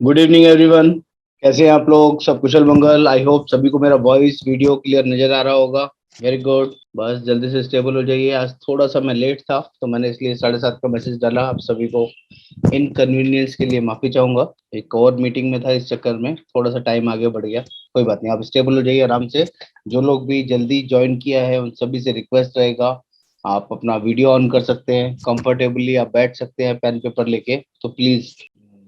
Good evening everyone. कैसे हैं आप लोग? सब कुशल मंगल। आई होप सभी को मेरा वॉइस वीडियो क्लियर नजर आ रहा होगा। Very good. बस जल्दी से स्टेबल हो जाइए। आज थोड़ा सा मैं लेट था तो मैंने इसलिए 7:30 का मैसेज डाला। आप सभी को इनकन्वीनियंस के लिए माफी चाहूंगा। एक और मीटिंग में था, इस चक्कर में थोड़ा सा टाइम आगे बढ़ गया। कोई बात नहीं, आप स्टेबल हो जाइए आराम से। जो लोग भी जल्दी ज्वाइन किया है उन सभी से रिक्वेस्ट रहेगा, आप अपना वीडियो ऑन कर सकते हैं, कंफर्टेबली आप बैठ सकते हैं पेन पेपर लेके। तो प्लीज,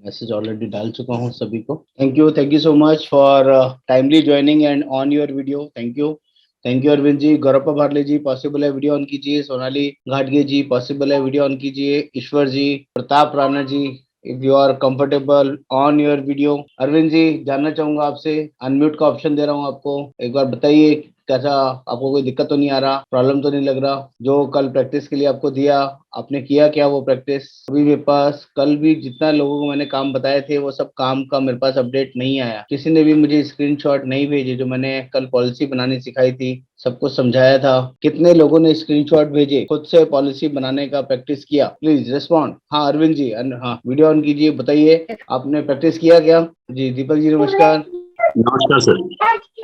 मैसेज ऑलरेडी डाल चुका हूँ सभी को। Thank you so much for timely joining and on your video. Thank you Arvind ji, Gaurav Bharle ji, possible है वीडियो ऑन कीजिए। सोनाली घाटगे जी, पॉसिबल है वीडियो ऑन कीजिए। Ishwar ji, Pratap Rana ji, if you are comfortable on your video. Arvind ji, जानना चाहूंगा आपसे, अनम्यूट का ऑप्शन दे रहा हूँ आपको, एक बार बताइए कैसा, आपको कोई दिक्कत तो नहीं आ रहा, प्रॉब्लम तो नहीं लग रहा? जो कल प्रैक्टिस के लिए आपको दिया, आपने किया क्या वो प्रैक्टिस? अभी मेरे पास कल भी जितना लोगों को मैंने काम बताए थे वो सब काम का मेरे पास अपडेट नहीं आया। किसी ने भी मुझे स्क्रीनशॉट नहीं भेजे जो मैंने कल पॉलिसी बनानी सिखाई थी, सबको समझाया था। कितने लोगों ने स्क्रीनशॉट भेजे, खुद से पॉलिसी बनाने का प्रैक्टिस किया? Please respond. हाँ अरविंद जी, हाँ वीडियो ऑन कीजिए, बताइए आपने प्रैक्टिस किया क्या? जी दीपक जी नमस्कार। नमस्कार सर।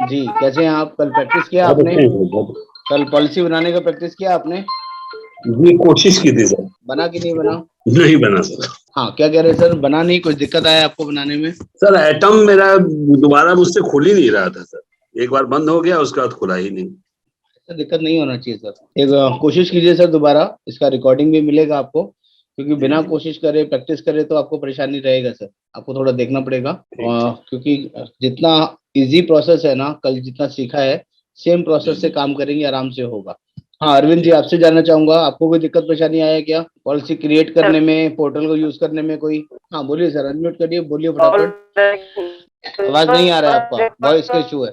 जी कैसे हैं आप? कल प्रैक्टिस किया बहुत आपने? अच्छे हैं सर, बहुत। कल पॉलिसी बनाने का प्रैक्टिस किया आपने? ये कोशिश की थी सर। बना कि नहीं बना? नहीं बना सर। हाँ क्या कह रहे हैं सर, बना नहीं? कुछ दिक्कत आया आपको बनाने में? सर एटम मेरा दोबारा मुझसे खुल ही नहीं रहा था सर। एक बार बंद हो गया, उसके बाद खुला ही नहीं। सर दिक्कत नहीं होना चाहिए सर। एक कोशिश कीजिए सर दोबारा, इसका रिकॉर्डिंग भी मिलेगा आपको, क्योंकि जी बिना जी। कोशिश करे प्रैक्टिस करे तो आपको परेशानी रहेगा सर। आपको थोड़ा देखना पड़ेगा, ठीक ठीक। क्योंकि जितना इजी प्रोसेस है ना, कल जितना सीखा है सेम जी प्रोसेस से जी। काम करेंगे, आराम से होगा। हाँ अरविंद जी, ठीक आपसे जानना चाहूंगा, आपको कोई दिक्कत परेशानी आया क्या पॉलिसी क्रिएट करने में, पोर्टल को यूज करने में कोई? हाँ बोलिए सर, अनम्यूट करिए, बोलिए फटाफट। आवाज नहीं आ रहा है आपका, वॉइस का इशू है।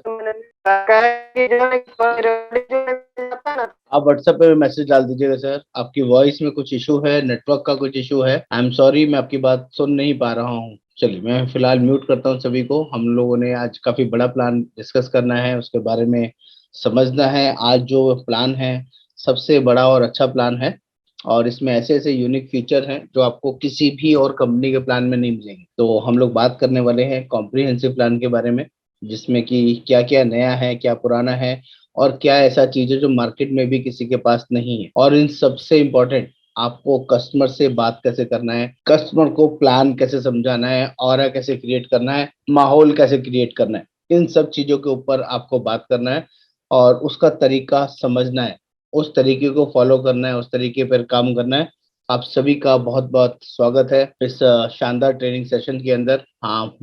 आप व्हाट्सएप पे मैसेज डाल दीजिएगा सर, आपकी वॉइस में कुछ इशू है, नेटवर्क का कुछ इशू है। आई एम सॉरी, मैं आपकी बात सुन नहीं पा रहा हूँ। चलिए मैं फिलहाल म्यूट करता हूँ सभी को। हम लोगों ने आज काफी बड़ा प्लान डिस्कस करना है, उसके बारे में समझना है। आज जो प्लान है सबसे बड़ा और अच्छा प्लान है, और इसमें ऐसे ऐसे यूनिक फीचर हैं जो आपको किसी भी और कंपनी के प्लान में नहीं मिलेंगे। तो हम लोग बात करने वाले हैं कॉम्प्रिहेंसिव प्लान के बारे में, जिसमें कि क्या क्या नया है, क्या पुराना है, और क्या ऐसा चीज है जो मार्केट में भी किसी के पास नहीं है। और इन सबसे इम्पोर्टेंट, आपको कस्टमर से बात कैसे करना है, कस्टमर को प्लान कैसे समझाना है, ऑरा कैसे क्रिएट करना है, माहौल कैसे क्रिएट करना है, इन सब चीजों के ऊपर आपको बात करना है और उसका तरीका समझना है, उस तरीके को फॉलो करना है, उस तरीके पर काम करना है। आप सभी का बहुत बहुत स्वागत है इस शानदार ट्रेनिंग सेशन के अंदर। हाँ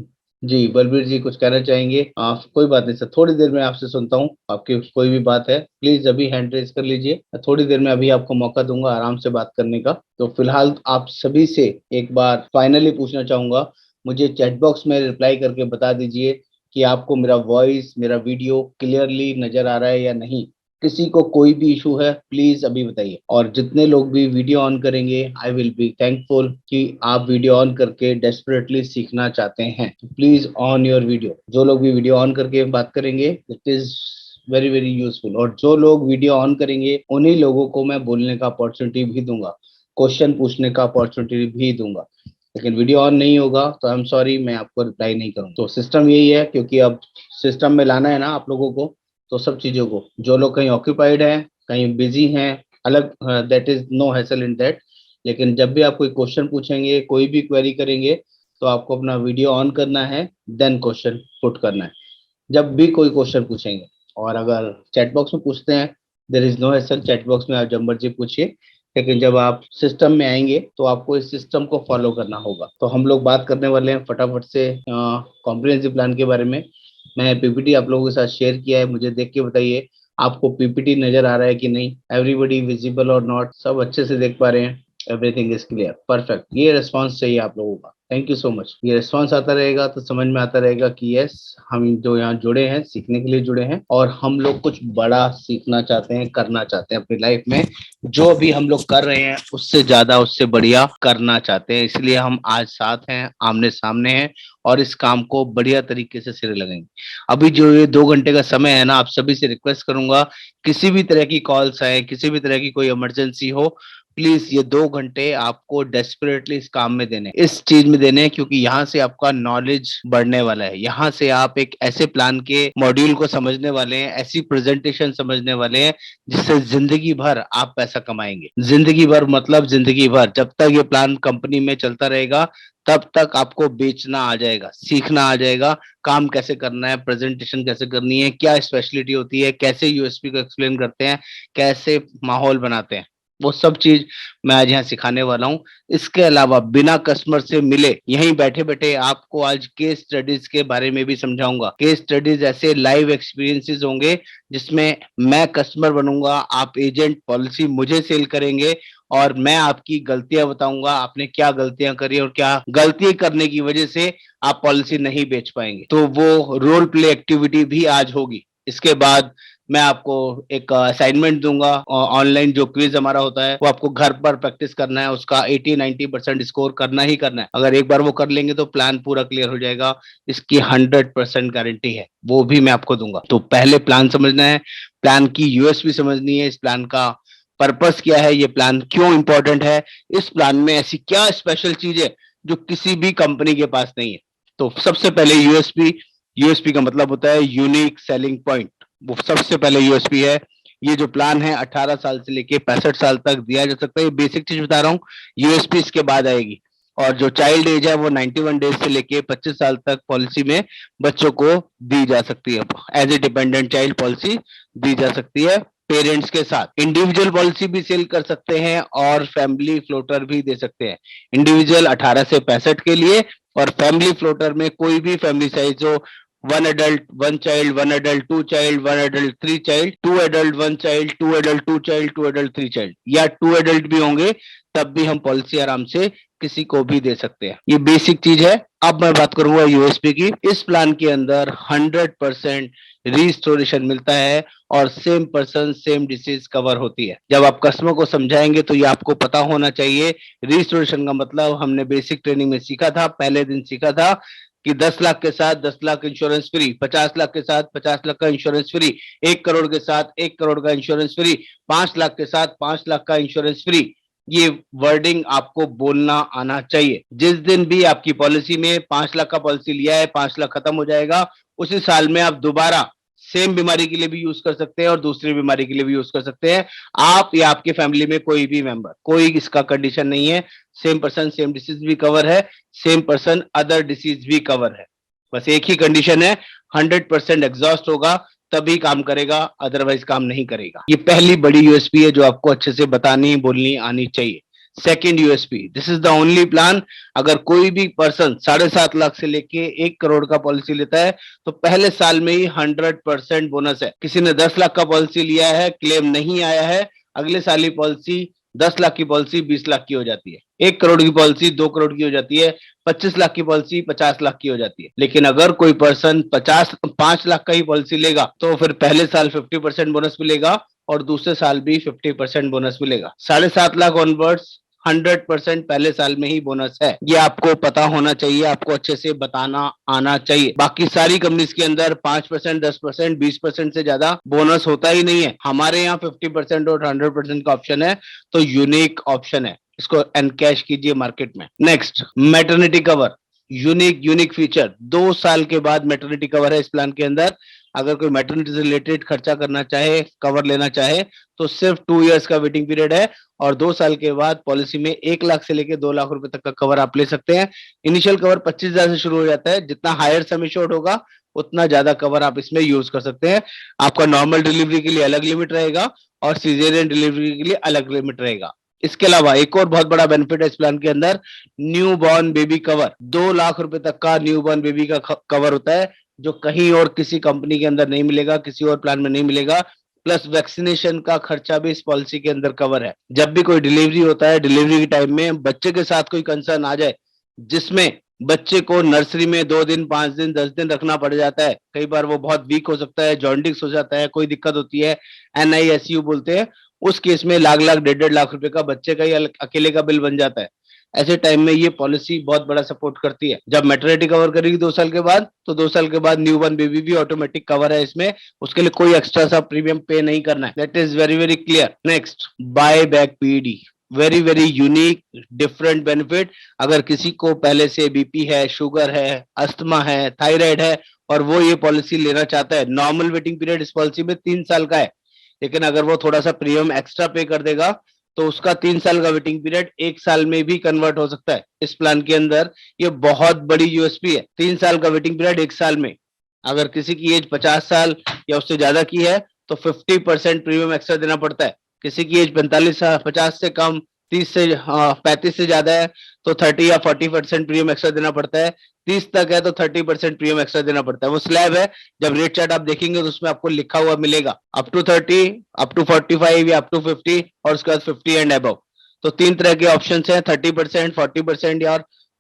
जी, बलबीर जी कुछ कहना चाहेंगे? कोई बात नहीं सर, थोड़ी देर में आपसे सुनता हूँ, आपकी कोई भी बात है प्लीज अभी हैंड रेज कर लीजिए। मैं थोड़ी देर में अभी आपको मौका दूंगा आराम से बात करने का। तो फिलहाल आप सभी से एक बार फाइनली पूछना चाहूंगा, मुझे चैट बॉक्स में रिप्लाई करके बता दीजिए कि आपको मेरा वॉइस, मेरा वीडियो क्लियरली नजर आ रहा है या नहीं। किसी को कोई भी इशू है प्लीज अभी बताइए। और जितने लोग भी वीडियो ऑन करेंगे, आई विल बी थैंकफुल कि आप वीडियो ऑन करके डेस्परेटली सीखना चाहते हैं। Please on your video. जो लोग भी वीडियो ऑन करके बात करेंगे, it is very very useful. और जो लोग वीडियो ऑन करेंगे उन्हीं लोगों को मैं बोलने का अपॉर्चुनिटी भी दूंगा, क्वेश्चन पूछने का अपॉर्चुनिटी भी दूंगा। लेकिन वीडियो ऑन नहीं होगा तो आई एम सॉरी, मैं आपको रिप्लाई नहीं करूँ। तो सिस्टम यही है, क्योंकि अब सिस्टम में लाना है ना आप लोगों को, तो सब चीजों को, जो लोग कहीं ऑक्यूपाइड हैं, कहीं बिजी हैं, अलग, that is no hassle in that. लेकिन जब भी आप कोई क्वेश्चन पूछेंगे, कोई भी क्वेरी करेंगे, तो आपको अपना वीडियो ऑन करना है, देन क्वेश्चन पुट करना है जब भी कोई क्वेश्चन पूछेंगे। और अगर चैट बॉक्स में पूछते हैं, there is no hassle, chat box में आप जब मर्जी पूछिए। लेकिन जब आप सिस्टम में आएंगे तो आपको इस सिस्टम को फॉलो करना होगा। तो हम लोग बात करने वाले हैं फटाफट से कॉम्प्रिहेंसिव प्लान के बारे में। मैं पीपीटी आप लोगों के साथ शेयर किया है, मुझे देख के बताइए आपको पीपीटी नजर आ रहा है कि नहीं, एवरीबडी विजिबल और नॉट, सब अच्छे से देख पा रहे हैं? Everything is clear, perfect. ये रिस्पॉन्स चाहिए आप लोगों का, थैंक यू सो मच। ये रिस्पॉन्स आता रहेगा तो समझ में आता रहेगा कि यस, हम जो यहाँ जुड़े हैं सीखने के लिए जुड़े हैं, और हम लोग कुछ बड़ा सीखना चाहते हैं, करना चाहते हैं अपनी लाइफ में। जो भी हम लोग कर रहे हैं उससे ज्यादा, उससे बढ़िया करना चाहते हैं, इसलिए हम आज साथ हैं, आमने सामने हैं, और इस काम को बढ़िया तरीके से सिरे लगेंगे। अभी जो ये 2 घंटे का समय है ना, आप सभी से रिक्वेस्ट करूंगा, किसी भी तरह की कॉल्स आए, किसी भी तरह की कोई इमरजेंसी हो, प्लीज ये 2 घंटे आपको डेस्परेटली इस काम में देने, इस चीज में देने हैं, क्योंकि यहाँ से आपका नॉलेज बढ़ने वाला है। यहाँ से आप एक ऐसे प्लान के मॉड्यूल को समझने वाले हैं, ऐसी प्रेजेंटेशन समझने वाले हैं जिससे जिंदगी भर आप पैसा कमाएंगे। जिंदगी भर मतलब जिंदगी भर, जब तक ये प्लान कंपनी में चलता रहेगा तब तक आपको बेचना आ जाएगा, सीखना आ जाएगा, काम कैसे करना है, प्रेजेंटेशन कैसे करनी है, क्या स्पेशलिटी होती है, कैसे यूएसपी को एक्सप्लेन करते हैं, कैसे माहौल बनाते हैं, वो सब चीज मैं आज यहाँ सिखाने वाला हूँ। इसके अलावा बिना कस्टमर से मिले यहीं बैठे बैठे आपको आज केस स्टडीज के बारे में भी समझाऊंगा। केस स्टडीज ऐसे लाइव एक्सपीरियंसेस होंगे जिसमें मैं कस्टमर बनूंगा, आप एजेंट, पॉलिसी मुझे सेल करेंगे और मैं आपकी गलतियां बताऊंगा, आपने क्या गलतियां करी और क्या गलती करने की वजह से आप पॉलिसी नहीं बेच पाएंगे। तो वो रोल प्ले एक्टिविटी भी आज होगी। इसके बाद मैं आपको एक असाइनमेंट दूंगा, ऑनलाइन जो क्विज हमारा होता है वो आपको घर पर प्रैक्टिस करना है, उसका 80-90% स्कोर करना ही करना है। अगर एक बार वो कर लेंगे तो प्लान पूरा क्लियर हो जाएगा, इसकी 100% गारंटी है, वो भी मैं आपको दूंगा। तो पहले प्लान समझना है, प्लान की यूएसपी समझनी है, इस प्लान का पर्पस क्या है, ये प्लान क्यों इंपॉर्टेंट है, इस प्लान में ऐसी क्या स्पेशल चीज है जो किसी भी कंपनी के पास नहीं है। तो सबसे पहले यूएसपी, यूएसपी का मतलब होता है यूनिक सेलिंग पॉइंट, वो सबसे पहले यूएसपी है। ये जो प्लान है 18 साल से लेके 65 साल तक दिया जा सकता है, ये बेसिक चीज बता रहा हूँ, यूएसपी इसके बाद आएगी। और जो चाइल्ड एज है वो 91 डेज से लेके 25 साल तक पॉलिसी में बच्चों को दी जा सकती है, as a dependent child policy दी जा सकती है पेरेंट्स के साथ। इंडिविजुअल पॉलिसी भी सेल कर सकते हैं और फैमिली फ्लोटर भी दे सकते हैं। इंडिविजुअल 18 से 65 के लिए और फैमिली फ्लोटर में कोई भी फैमिली साइज हो, 1 adult 1 child, 1 adult 2 child, 1 adult 3 child, 2 adult 1 child, 2 adult 2 child, 2 adult 3 child, या 2 adult भी होंगे तब भी हम पॉलिसी आराम से किसी को भी दे सकते हैं। ये बेसिक चीज है। अब मैं बात करूंगा यूएसपी की। इस प्लान के अंदर 100% रिस्टोरेशन मिलता है और same person same disease cover होती है। जब आप कस्टमर को समझाएंगे तो ये आपको पता होना चाहिए। रिस्टोरेशन का मतलब हमने बेसिक ट्रेनिंग में सीखा था, पहले दिन सीखा था कि 10 लाख के साथ 10 लाख इंश्योरेंस फ्री, 50 लाख के साथ 50 लाख का इंश्योरेंस फ्री, 1 करोड़ के साथ 1 करोड़ का इंश्योरेंस फ्री, 5 लाख के साथ 5 लाख का इंश्योरेंस फ्री। ये वर्डिंग आपको बोलना आना चाहिए। जिस दिन भी आपकी पॉलिसी में 5 लाख का पॉलिसी लिया है, 5 लाख खत्म हो जाएगा, उसी साल में आप दोबारा सेम बीमारी के लिए भी यूज कर सकते हैं और दूसरी बीमारी के लिए भी यूज कर सकते हैं, आप या आपकी फैमिली में कोई भी मेंबर, कोई इसका कंडीशन नहीं है। सेम पर्सन सेम डिसीज भी कवर है, सेम पर्सन अदर डिसीज भी कवर है। बस एक ही कंडीशन है, 100% एग्जॉस्ट होगा तभी काम करेगा, अदरवाइज काम नहीं करेगा। ये पहली बड़ी यूएसपी है जो आपको अच्छे से बतानी बोलनी आनी चाहिए। Second USP, this is the only plan, अगर कोई भी पर्सन 7.5 लाख से लेके 1 करोड़ का पॉलिसी लेता है तो पहले साल में ही 100% बोनस है। किसी ने 10 लाख का पॉलिसी लिया है, क्लेम नहीं आया है, अगले साल ही पॉलिसी 10 लाख की पॉलिसी 20 लाख की हो जाती है, 1 करोड़ की पॉलिसी 2 करोड़ की हो जाती है, 25 लाख की पॉलिसी 50 लाख की हो जाती है। लेकिन अगर कोई पर्सन 5 लाख का ही पॉलिसी लेगा तो फिर पहले साल 50% बोनस मिलेगा और दूसरे साल भी 50% बोनस मिलेगा। 7.5 लाख ऑनवर्ड्स 100% पहले साल में ही बोनस है। ये आपको पता होना चाहिए, आपको अच्छे से बताना आना चाहिए। बाकी सारी कंपनीज के अंदर 5%, 10%, 20% से ज्यादा बोनस होता ही नहीं है। हमारे यहाँ 50% और 100% का ऑप्शन है, तो यूनिक ऑप्शन है, इसको एनकैश कीजिए मार्केट में। Next, maternity cover, unique feature, 2 साल के बाद मैटरनिटी कवर है इस प्लान के अंदर। अगर कोई मैटरनिटी से रिलेटेड खर्चा करना चाहे, कवर लेना चाहे, तो सिर्फ 2 इयर्स का वेटिंग पीरियड है और 2 साल के बाद पॉलिसी में 1 लाख से लेकर 2 लाख रुपए तक का कवर आप ले सकते हैं। इनिशियल कवर 25,000 से शुरू हो जाता है, जितना हायर सम एश्योर्ड होगा उतना ज्यादा कवर आप इसमें यूज कर सकते हैं। आपका नॉर्मल डिलीवरी के लिए अलग लिमिट रहेगा और सीजेरियन डिलीवरी के लिए अलग लिमिट रहेगा। इसके अलावा एक और बहुत बड़ा बेनिफिट है इस प्लान के अंदर, new born baby cover. 2 lakh रुपए तक का न्यू बॉर्न बेबी का कवर होता है, जो कहीं और किसी कंपनी के अंदर नहीं मिलेगा, किसी और प्लान में नहीं मिलेगा। प्लस वैक्सीनेशन का खर्चा भी इस पॉलिसी के अंदर कवर है। जब भी कोई डिलीवरी होता है, डिलीवरी के टाइम में बच्चे के साथ कोई कंसर्न आ जाए, जिसमें बच्चे को नर्सरी में 2 दिन, 5 दिन, 10 दिन रखना पड़ जाता है, कई बार वो बहुत वीक हो सकता है, जॉन्डिस हो जाता है, कोई दिक्कत होती है, NICU बोलते हैं, उस केस में लाख लाख 1.5 लाख रुपए का बच्चे का ही अकेले का बिल बन जाता है। ऐसे टाइम में ये पॉलिसी बहुत बड़ा सपोर्ट करती है। जब मैटरनिटी कवर करेगी 2 साल के बाद, तो 2 साल के बाद न्यू बॉर्न बेबी भी ऑटोमेटिक कवर है इसमें, उसके लिए कोई एक्स्ट्रा सा प्रीमियम पे नहीं करना है। That is very very clear. Next, buy back PD. Very very unique different benefit. अगर किसी को पहले से बीपी है, शुगर है, अस्थमा है, थायराइड है और वो ये पॉलिसी लेना चाहता है, नॉर्मल वेटिंग पीरियड इस पॉलिसी में 3 साल का है, लेकिन अगर वो थोड़ा सा प्रीमियम एक्स्ट्रा पे कर देगा तो उसका 3 साल का वेटिंग पीरियड 1 साल में भी कन्वर्ट हो सकता है इस प्लान के अंदर। ये बहुत बड़ी यूएसपी है, 3 साल का वेटिंग पीरियड 1 साल में। अगर किसी की एज 50 साल या उससे ज्यादा की है तो 50% प्रीमियम एक्स्ट्रा देना पड़ता है। किसी की एज 45 से कम, 35 से ज्यादा है तो 30 या 40% प्रीमियम एक्स्ट्रा देना पड़ता है। 30 तक है तो 30% प्रीमियम एक्स्ट्रा देना पड़ता है। वो स्लैब है, जब रेट चार्ट आप देखेंगे तो उसमें आपको लिखा हुआ मिलेगा अप टू 30, अप टू 45 या अप टू 50 और उसके बाद 50 एंड अबव। तो 3 तरह के ऑप्शन है, 30%, 40% या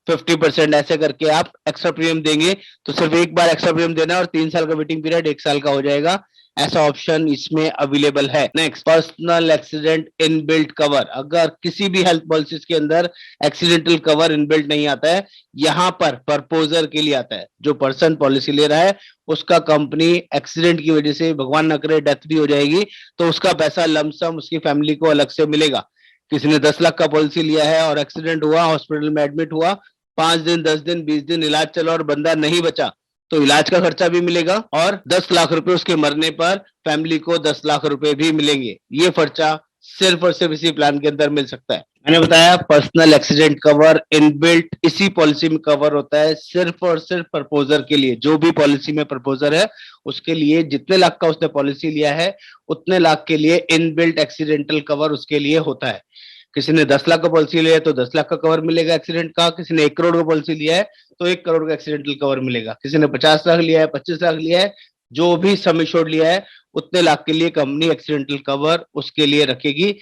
50%, ऐसे करके आप एक्स्ट्रा प्रीमियम देंगे तो सिर्फ एक बार एक्स्ट्रा प्रीमियम देना और 3 साल का वेटिंग पीरियड 1 साल का हो जाएगा। ऐसा ऑप्शन इसमें अवेलेबल है। Next, personal accident inbuilt cover. अगर किसी भी हेल्थ पॉलिसीज के अंदर एक्सीडेंटल कवर इनबिल्ट नहीं आता है, यहाँ पर प्रपोजर के लिए आता है। जो पर्सन पॉलिसी ले रहा है उसका कंपनी एक्सीडेंट की वजह से, भगवान न करे, डेथ भी हो जाएगी तो उसका पैसा लमसम उसकी फैमिली को अलग से मिलेगा। किसी ने 10 लाख का पॉलिसी लिया है और एक्सीडेंट हुआ, हॉस्पिटल में एडमिट हुआ, 5 दिन, 10 दिन, 20 दिन इलाज चला और बंदा नहीं बचा, तो इलाज का खर्चा भी मिलेगा और 10 लाख रुपए उसके मरने पर फैमिली को 10 लाख रुपए भी मिलेंगे। ये खर्चा सिर्फ और सिर्फ इसी प्लान के अंदर मिल सकता है। मैंने बताया पर्सनल एक्सीडेंट कवर इनबिल्ट इसी पॉलिसी में कवर होता है, सिर्फ और सिर्फ प्रपोजर के लिए। जो भी पॉलिसी में प्रपोजर है उसके लिए जितने लाख का उसने पॉलिसी लिया है उतने लाख के लिए इनबिल्ट एक्सीडेंटल कवर उसके लिए होता है। किसी ने 10 लाख का पॉलिसी लिया है तो 10 लाख का कवर मिलेगा एक्सीडेंट का। किसी ने 1 करोड़ का पॉलिसी लिया है तो 1 करोड़ का एक्सीडेंटल कवर मिलेगा। किसी ने 50 लाख लिया है, 25 लाख लिया है, जो भी सम एश्योर्ड लिया है उतने लाख के लिए कंपनी एक्सीडेंटल कवर उसके लिए रखेगी।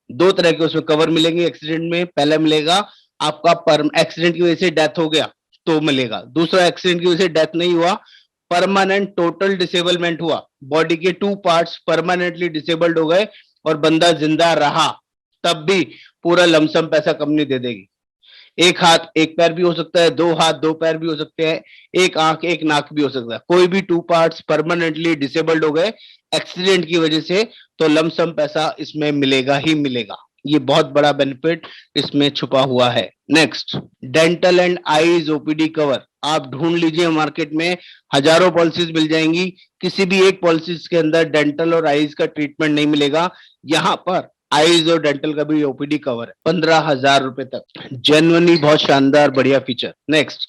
2 तरह के उसमें कवर मिलेंगे एक्सीडेंट में। पहला मिलेगा आपका एक्सीडेंट की वजह से डेथ हो गया तो मिलेगा। दूसरा, एक्सीडेंट की वजह से डेथ नहीं हुआ, परमानेंट टोटल डिसेबलमेंट हुआ, बॉडी के 2 पार्ट्स परमानेंटली डिसेबल्ड हो गए और बंदा जिंदा रहा, तब भी पूरा लमसम पैसा कंपनी दे देगी। एक हाथ एक पैर भी हो सकता है, 2 हाथ 2 पैर भी हो सकते हैं, एक आंख एक नाक भी हो सकता है। कोई भी 2 पार्ट्स परमानेंटली डिसेबल्ड हो गए एक्सीडेंट की वजह से तो लमसम पैसा इसमें मिलेगा ही मिलेगा। ये बहुत बड़ा बेनिफिट इसमें छुपा हुआ है। Next, dental and eyes OPD cover. आप ढूंढ लीजिए मार्केट में हजारों पॉलिसीज मिल जाएंगी, किसी भी एक पॉलिसीज के अंदर डेंटल और आईज का ट्रीटमेंट नहीं मिलेगा। यहाँ पर आईज और डेंटल का भी ओपीडी कवर है 15,000 रुपए तक। जेन्युइनली बहुत शानदार बढ़िया feature. Next,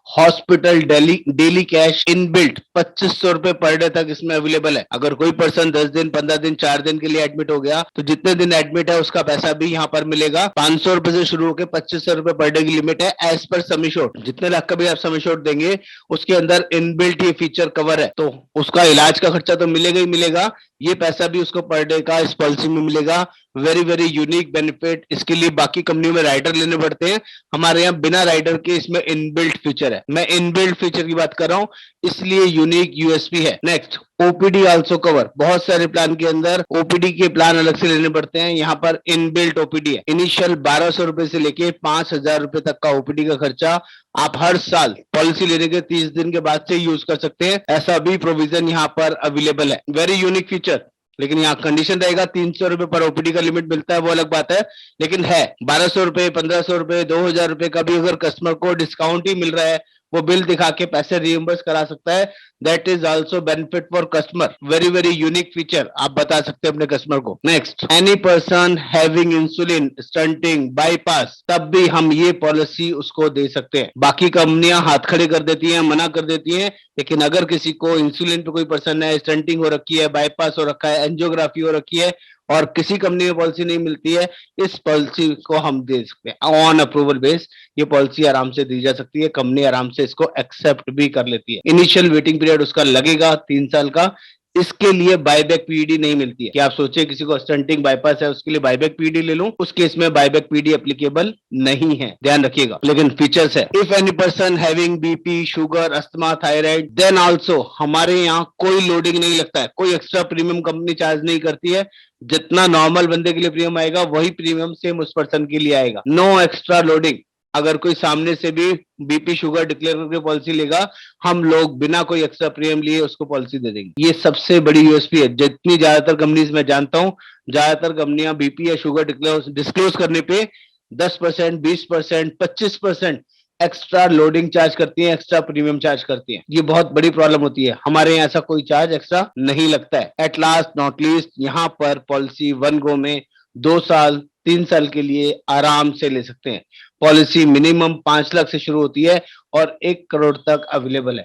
hospital daily daily cash inbuilt 2500 रुपए पर डे तक इसमें अवेलेबल है। अगर कोई पर्सन 10 दिन, 15 दिन, 4 दिन के लिए एडमिट हो गया तो जितने दिन एडमिट है उसका पैसा भी यहाँ पर मिलेगा। 500 रुपए से शुरू होकर 2500 रुपए पर डे की लिमिट है एज पर सम एश्योर्ड। जितने लाख का भी आप सम एश्योर्ड देंगे उसके अंदर इनबिल्ट ये फीचर कवर है तो उसका इलाज का खर्चा तो मिलेगा ही मिलेगा, ये पैसा भी उसको पर डे का इस पॉलिसी में मिलेगा। Very very unique benefit. इसके लिए बाकी कंपनियों में राइडर लेने पड़ते हैं, हमारे यहाँ बिना राइडर के इसमें इनबिल्ट फीचर है। मैं इनबिल्ट फीचर की बात कर रहा हूँ, इसलिए यूनिक यूएसपी है। Next, OPD also cover. बहुत सारे प्लान के अंदर ओपीडी के प्लान अलग से लेने पड़ते हैं, यहाँ पर इनबिल्ट ओपीडी है। इनिशियल 1200 रुपए से लेके 5,000 रुपए तक का ओपीडी का खर्चा आप हर साल पॉलिसी लेने के 30 दिन के बाद से यूज कर सकते हैं। ऐसा भी प्रोविजन यहाँ पर अवेलेबल है। Very unique feature. लेकिन यहाँ कंडीशन रहेगा 300 रुपए पर ओपीडी का लिमिट मिलता है, वो अलग बात है, लेकिन है 1200 रुपए, 1500 रुपए, 2000 रुपए का भी अगर कस्टमर को डिस्काउंट ही मिल रहा है, वो बिल दिखा के पैसे रिइंबर्स करा सकता है। That is also benefit for customer. Very very unique feature आप बता सकते हैं अपने कस्टमर को। Next, any person having insulin stunting bypass, तब भी हम ये पॉलिसी उसको दे सकते हैं। बाकी कंपनियां हाथ खड़े कर देती हैं, मना कर देती हैं, लेकिन अगर किसी को इंसुलिन पे कोई पर्सन है, स्टंटिंग हो रखी है, बाईपास हो रखा है, एंजियोग्राफी हो रखी है और किसी कंपनी में पॉलिसी नहीं मिलती है, इस पॉलिसी को हम दे सकते हैं ऑन अप्रूवल बेस। ये पॉलिसी आराम से दी जा सकती है, कंपनी आराम से इसको एक्सेप्ट भी कर लेती है। इनिशियल वेटिंग पीरियड उसका लगेगा 3 साल का। इसके लिए बायबैक पीडी नहीं मिलती है कि आप सोचे किसी को स्टंटिंग बाईपास है उसके लिए बायबैक पीडी ले लूं, उस केस में बायबैक पीडी एप्लीकेबल नहीं है, ध्यान रखिएगा। लेकिन फीचर्स है, if any person having BP, sugar, asthma, thyroid, then also हमारे यहाँ कोई लोडिंग नहीं लगता है, कोई एक्स्ट्रा प्रीमियम कंपनी चार्ज नहीं करती है। जितना नॉर्मल बंदे के लिए प्रीमियम आएगा वही प्रीमियम सेम उस पर्सन के लिए आएगा। No extra loading. अगर कोई सामने से भी बीपी शुगर डिक्लेयर करके पॉलिसी लेगा, हम लोग बिना कोई एक्स्ट्रा प्रीमियम लिए उसको पॉलिसी दे देंगे। ये सबसे बड़ी यूएसपी है। जितनी ज्यादातर कंपनीज मैं जानता हूँ, ज्यादातर कंपनियां बीपी या शुगर डिस्क्लोज करने पे 10%, 20%, 25% एक्स्ट्रा लोडिंग चार्ज करती है, एक्स्ट्रा प्रीमियम चार्ज करती है। ये बहुत बड़ी प्रॉब्लम होती है। हमारे यहाँ ऐसा कोई चार्ज एक्स्ट्रा नहीं लगता है। एट लास्ट नॉट लीस्ट, यहाँ पर पॉलिसी वन गो में 2 साल 3 साल के लिए आराम से ले सकते हैं। पॉलिसी मिनिमम 5 लाख से शुरू होती है और 1 करोड़ तक अवेलेबल है।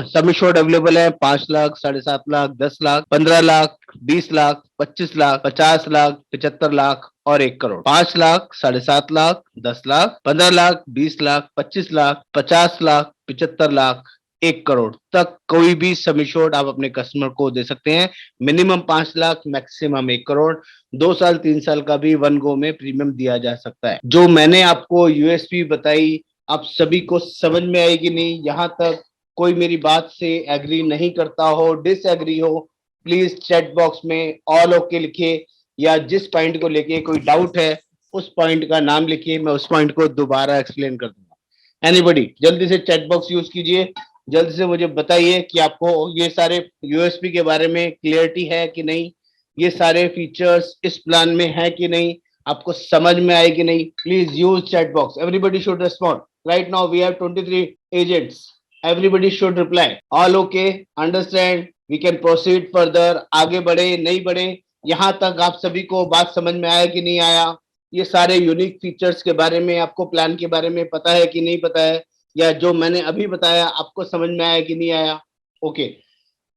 सम इंश्योर्ड अवेलेबल है 5 लाख, 7.5 लाख, 10 लाख, 15 लाख, 20 लाख, 25 लाख, 50 लाख, 75 लाख और 1 करोड़। 5 लाख, 7.5 लाख, 10 लाख, 15 लाख, 20 लाख, 25 लाख, 50 लाख, 75 लाख, 1 करोड़ तक कोई भी सम इंश्योर्ड आप अपने कस्टमर को दे सकते हैं। Minimum 5 lakh, maximum 1 crore. 2 साल 3 साल का भी वन गो में प्रीमियम दिया जा सकता है। जो मैंने आपको यूएसपी बताई, आप सभी को समझ में आएगी नहीं। यहाँ तक कोई मेरी बात से एग्री नहीं करता हो, डिसएग्री हो, प्लीज चैट बॉक्स में ऑल ओके लिखिए, या जिस पॉइंट को लेके कोई डाउट है उस पॉइंट का नाम लिखिए, मैं उस पॉइंट को दोबारा एक्सप्लेन कर दूंगा। एनीबॉडी जल्दी से चैट बॉक्स यूज कीजिए, जल्दी से मुझे बताइए कि आपको ये सारे यूएसपी के बारे में क्लियरिटी है कि नहीं, ये सारे फीचर्स इस प्लान में है कि नहीं, आपको समझ में आए कि नहीं। Please use chat box, everybody should respond. Right now we have 23 agents, everybody should reply all okay, understand, we can proceed further. आगे बढ़े नहीं बढ़े, यहाँ तक आप सभी को बात समझ में आया कि नहीं आया? ये सारे यूनिक फीचर्स के बारे में आपको प्लान के बारे में पता है कि नहीं पता है, या जो मैंने अभी बताया आपको समझ में आया कि नहीं आया? ओके,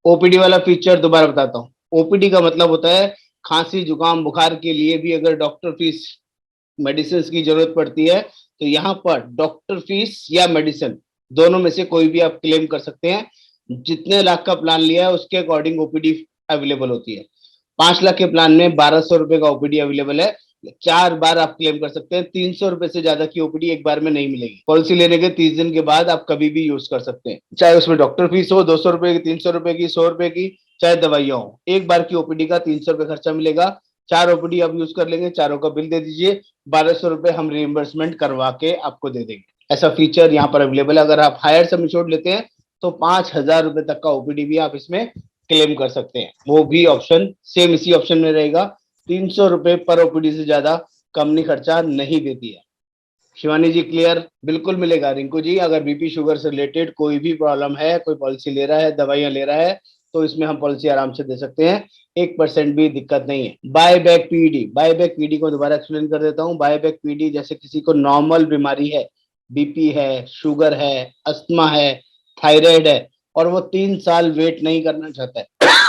ओपीडी वाला फीचर दोबारा बताता हूँ। ओपीडी का मतलब होता है खांसी जुकाम बुखार के लिए भी अगर डॉक्टर फीस मेडिसिन की जरूरत पड़ती है तो यहाँ पर डॉक्टर फीस या मेडिसिन दोनों में से कोई भी आप क्लेम कर सकते हैं। जितने लाख का प्लान लिया है उसके अकॉर्डिंग ओपीडी अवेलेबल होती है। 5 लाख के प्लान में 1200 रुपए का ओपीडी अवेलेबल है, 4 बार आप क्लेम कर सकते हैं। 300 रुपए से ज्यादा की ओपीडी एक बार में नहीं मिलेगी। पॉलिसी लेने के 30 दिन के बाद आप कभी भी यूज कर सकते हैं, चाहे उसमें डॉक्टर फीस हो 200 रुपए की, 300 रुपए की, 100 रुपए की, चाहे दवाइयां हो। एक बार की ओपीडी का 300 रुपए खर्चा मिलेगा। 4 ओपीडी आप यूज कर लेंगे, चारों का बिल दे दीजिए, 1200 रुपए हम रिइम्बर्समेंट करवा के आपको दे देंगे। ऐसा फीचर यहाँ पर अवेलेबल है। अगर आप हायर सम इंश्योर्ड लेते हैं तो 5,000 रुपए तक का ओपीडी भी आप इसमें क्लेम कर सकते हैं। वो भी ऑप्शन सेम इसी ऑप्शन में रहेगा। 300 रुपए पर ओपीडी से ज्यादा कंपनी खर्चा नहीं देती है। शिवानी जी क्लियर? बिल्कुल मिलेगा। रिंकू जी, अगर बीपी शुगर से रिलेटेड कोई भी प्रॉब्लम है, कोई पॉलिसी ले रहा है, दवाइयां ले रहा है, तो इसमें हम पॉलिसी आराम से दे सकते हैं। 1% भी दिक्कत नहीं है। Buy back PD, buy back PD को दोबारा एक्सप्लेन कर देता हूँ। बाय बैक पीडी जैसे किसी को नॉर्मल बीमारी है, बीपी है, शुगर है, अस्थमा है, थायराइड है, और वो 3 साल वेट नहीं करना चाहता है